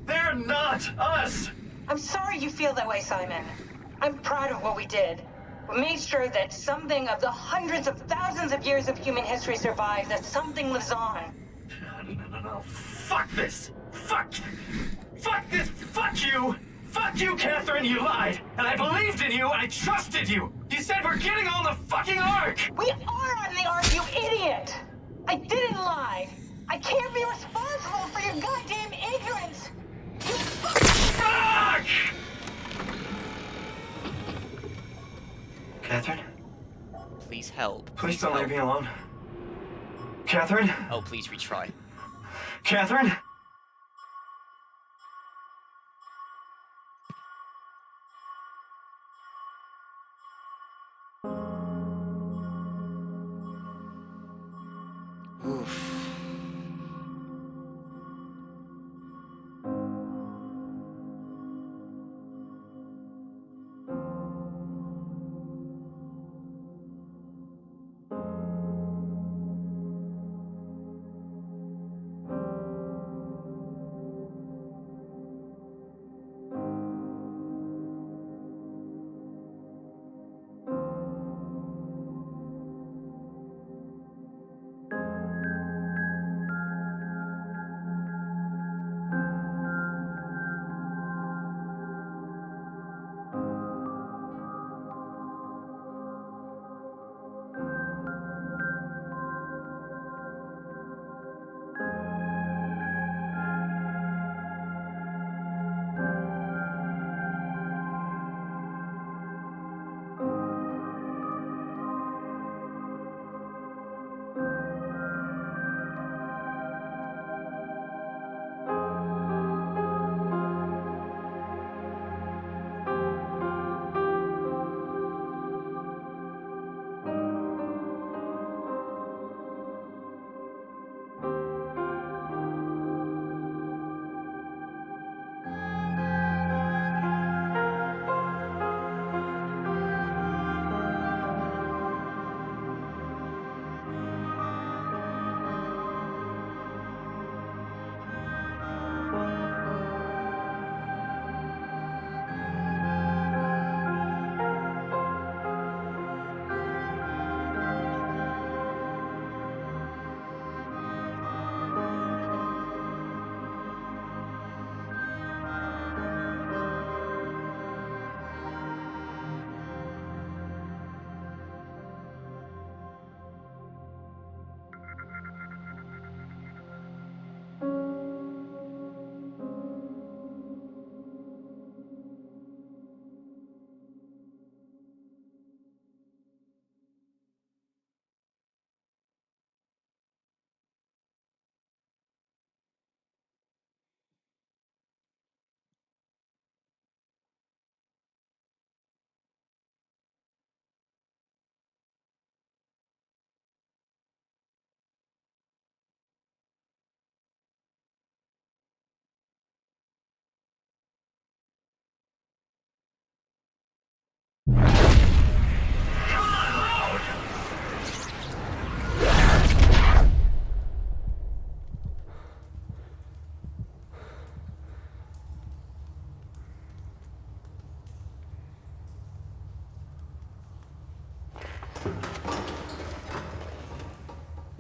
They're not us. I'm sorry you feel that way, Simon. I'm proud of what we did. We made sure that something of the hundreds of thousands of years of human history survives, that something lives on. No. Fuck this. Fuck this. Fuck you. Fuck you, Catherine. You lied. And I believed in you. I trusted you. You said we're getting on the fucking Ark. We are on the Ark, you idiot. I didn't lie. I can't be responsible for your goddamn ignorance. You Fuck! Catherine? Please help. Please don't leave me alone. Catherine? Oh, please retry. Catherine? Oof.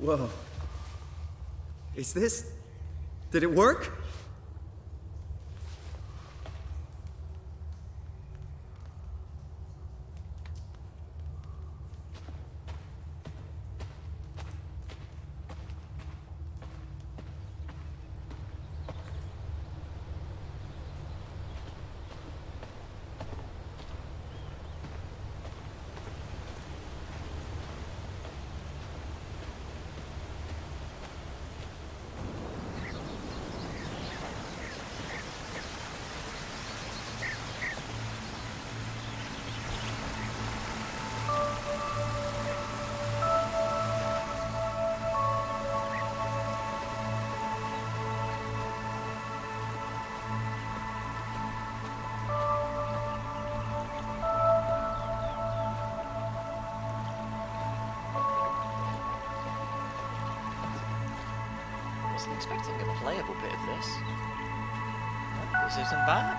Whoa. Is this... Did it work? Wasn't expecting a playable bit of this. This isn't bad.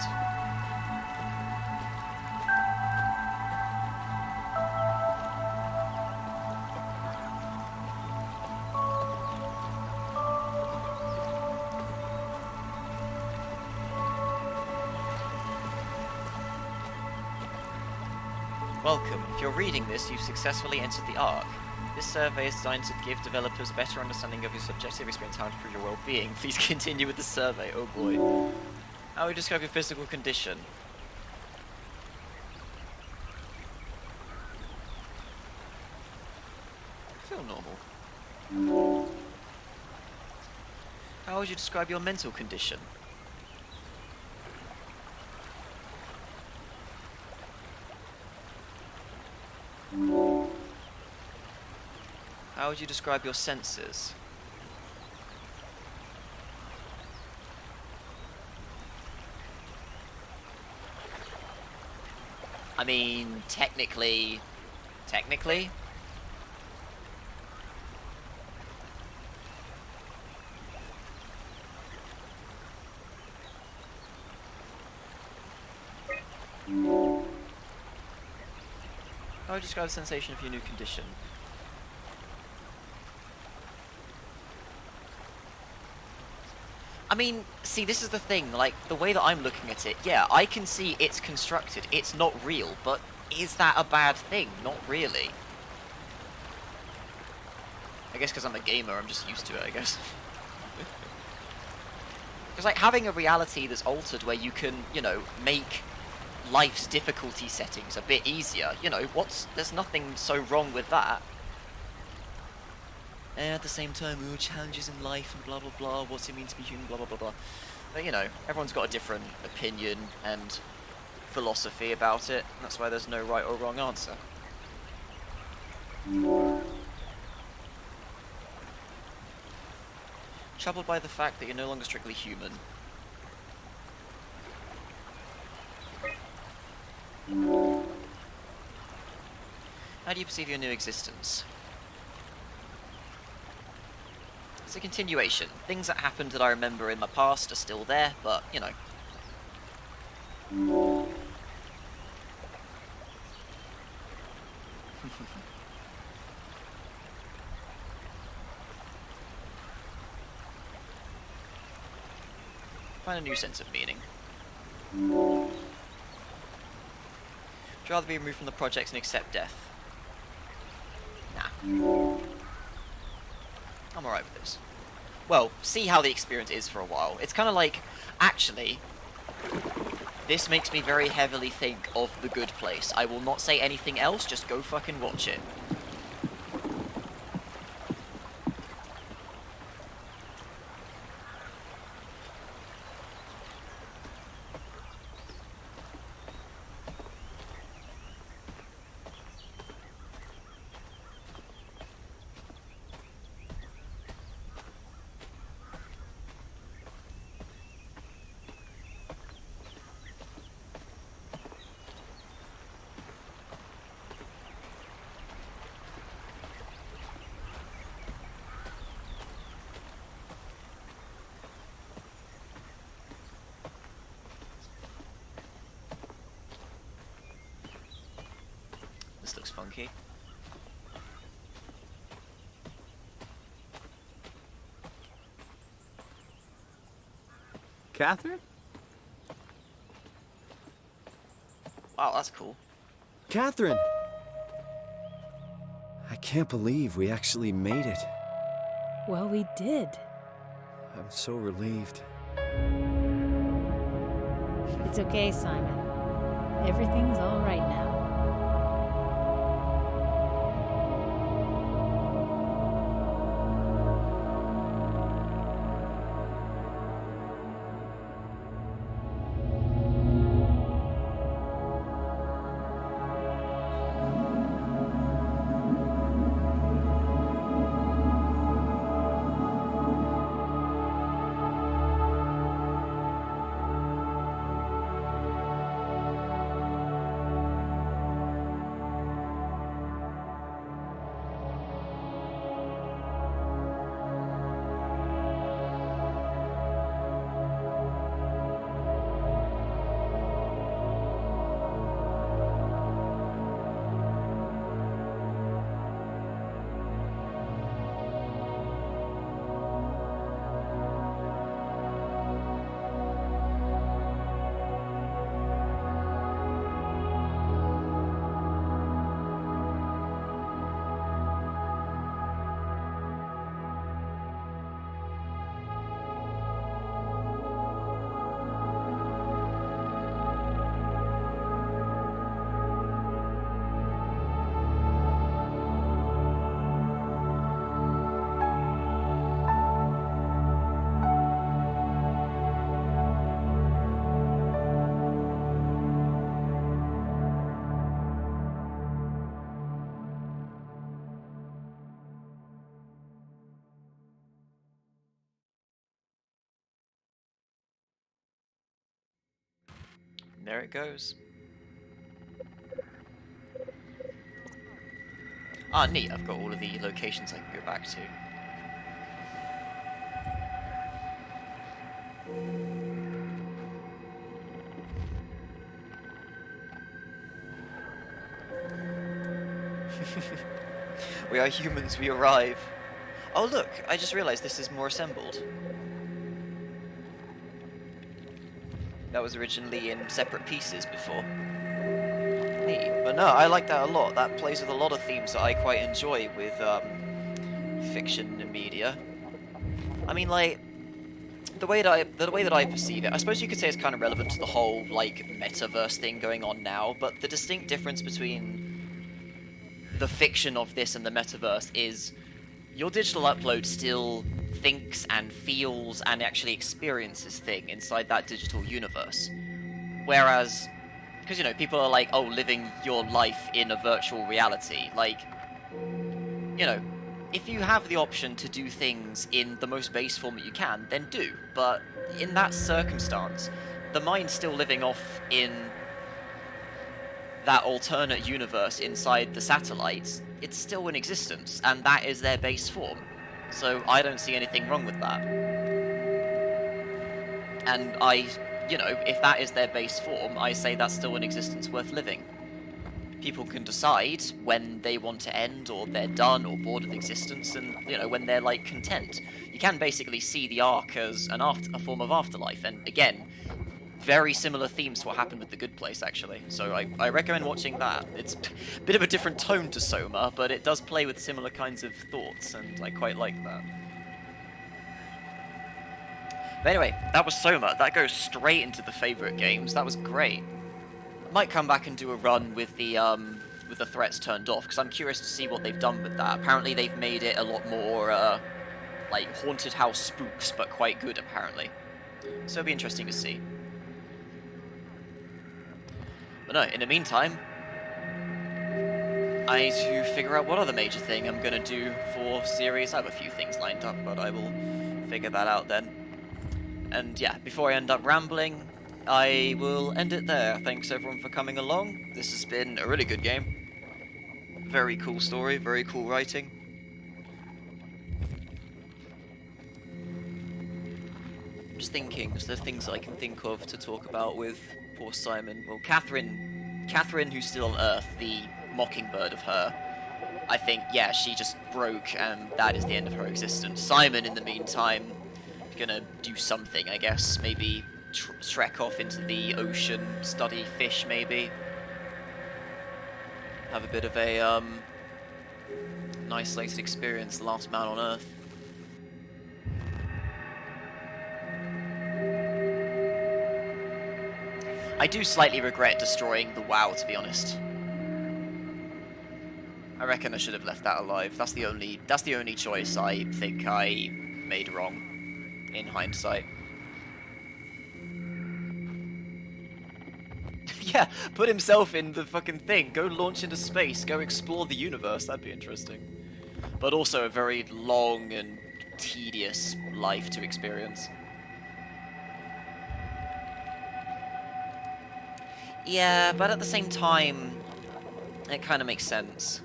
Welcome. If you're reading this, you've successfully entered the Ark. This survey is designed to give developers a better understanding of your subjective experience and how to improve your well-being. Please continue with the survey. Oh boy. How do you describe your physical condition? I feel normal. How would you describe your mental condition? How would you describe your senses? I mean, technically... How would you describe the sensation of your new condition? I mean, see, this is the thing, like, the way that I'm looking at it, yeah, I can see it's constructed, it's not real, but is that a bad thing? Not really. I guess because I'm a gamer, I'm just used to it, I guess. Because, like, having a reality that's altered where you can, you know, make life's difficulty settings a bit easier, you know, there's nothing so wrong with that. And at the same time, challenges in life and blah blah blah, what's it mean to be human, blah blah blah blah. But you know, everyone's got a different opinion and philosophy about it, and that's why there's no right or wrong answer. Troubled by the fact that you're no longer strictly human. How do you perceive your new existence? It's a continuation. Things that happened that I remember in my past are still there, but, you know. Find a new sense of meaning. Would you rather be removed from the projects and accept death? Nah. I'm alright with this. Well, see how the experience is for a while. It's kind of like, actually, this makes me very heavily think of The Good Place. I will not say anything else, just go fucking watch it. This looks funky. Catherine? Wow, that's cool. Catherine! I can't believe we actually made it. Well, we did. I'm so relieved. It's okay, Simon. Everything's all right now. There it goes. Ah, neat. I've got all of the locations I can go back to. We are humans, we arrive. Oh look, I just realized this is more assembled. That was originally in separate pieces before. Neat. But no, I like that a lot. That plays with a lot of themes that I quite enjoy with fiction and media. I mean, like, the way that I perceive it, I suppose you could say it's kind of relevant to the whole, like, metaverse thing going on now, but the distinct difference between the fiction of this and the metaverse is your digital upload still thinks and feels and actually experiences things inside that digital universe. Whereas, because, you know, people are like, oh, living your life in a virtual reality. Like, you know, if you have the option to do things in the most base form that you can, then do. But in that circumstance, the mind's still living off in that alternate universe inside the satellites. It's still in existence, and that is their base form. So I don't see anything wrong with that. And you know, if that is their base form, I say that's still an existence worth living. People can decide when they want to end, or they're done, or bored of existence, and, you know, when they're, like, content. You can basically see the Ark as a form of afterlife, and again, very similar themes to what happened with The Good Place, actually. So I recommend watching that. It's a bit of a different tone to Soma, but it does play with similar kinds of thoughts, and I quite like that. But anyway, that was Soma. That goes straight into the favourite games. That was great. I might come back and do a run with the threats turned off, because I'm curious to see what they've done with that. Apparently they've made it a lot more, like, haunted house spooks, but quite good, apparently. So it'll be interesting to see. But no, in the meantime, I need to figure out what other major thing I'm going to do for series. I have a few things lined up, but I will figure that out then. And yeah, before I end up rambling, I will end it there. Thanks everyone for coming along. This has been a really good game. Very cool story, very cool writing. I'm just thinking, is there things I can think of to talk about with poor Simon? Well, Catherine, who's still on Earth, the mockingbird of her, I think, yeah, she just broke, and that is the end of her existence. Simon, in the meantime, gonna do something, I guess. Maybe trek off into the ocean, study fish, maybe. Have a bit of a, an isolated experience, the last man on Earth. I do slightly regret destroying the WoW, to be honest. I reckon I should have left that alive. That's the only choice I think I made wrong, in hindsight. Yeah, put himself in the fucking thing. Go launch into space. Go explore the universe. That'd be interesting. But also a very long and tedious life to experience. Yeah, but at the same time, it kind of makes sense.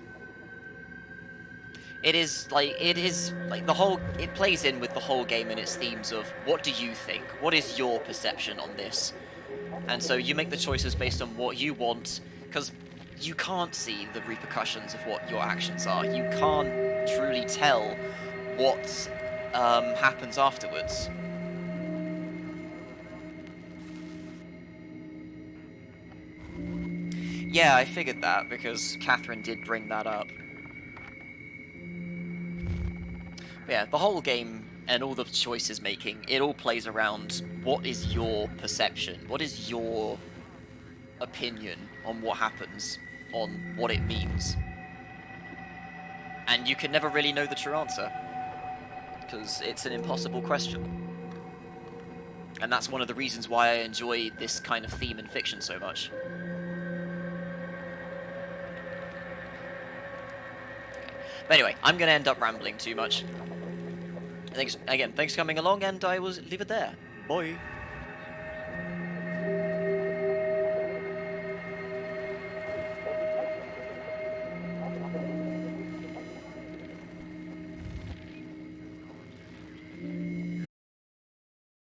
It is like the whole, it plays in with the whole game and its themes of what do you think? What is your perception on this? And so you make the choices based on what you want, because you can't see the repercussions of what your actions are. You can't truly tell what happens afterwards. Yeah, I figured that, because Catherine did bring that up. But yeah, the whole game and all the choices making, it all plays around what is your perception, what is your opinion on what happens, on what it means. And you can never really know the true answer, because it's an impossible question. And that's one of the reasons why I enjoy this kind of theme in fiction so much. But anyway, I'm going to end up rambling too much. Thanks for coming along, and I will leave it there. Bye.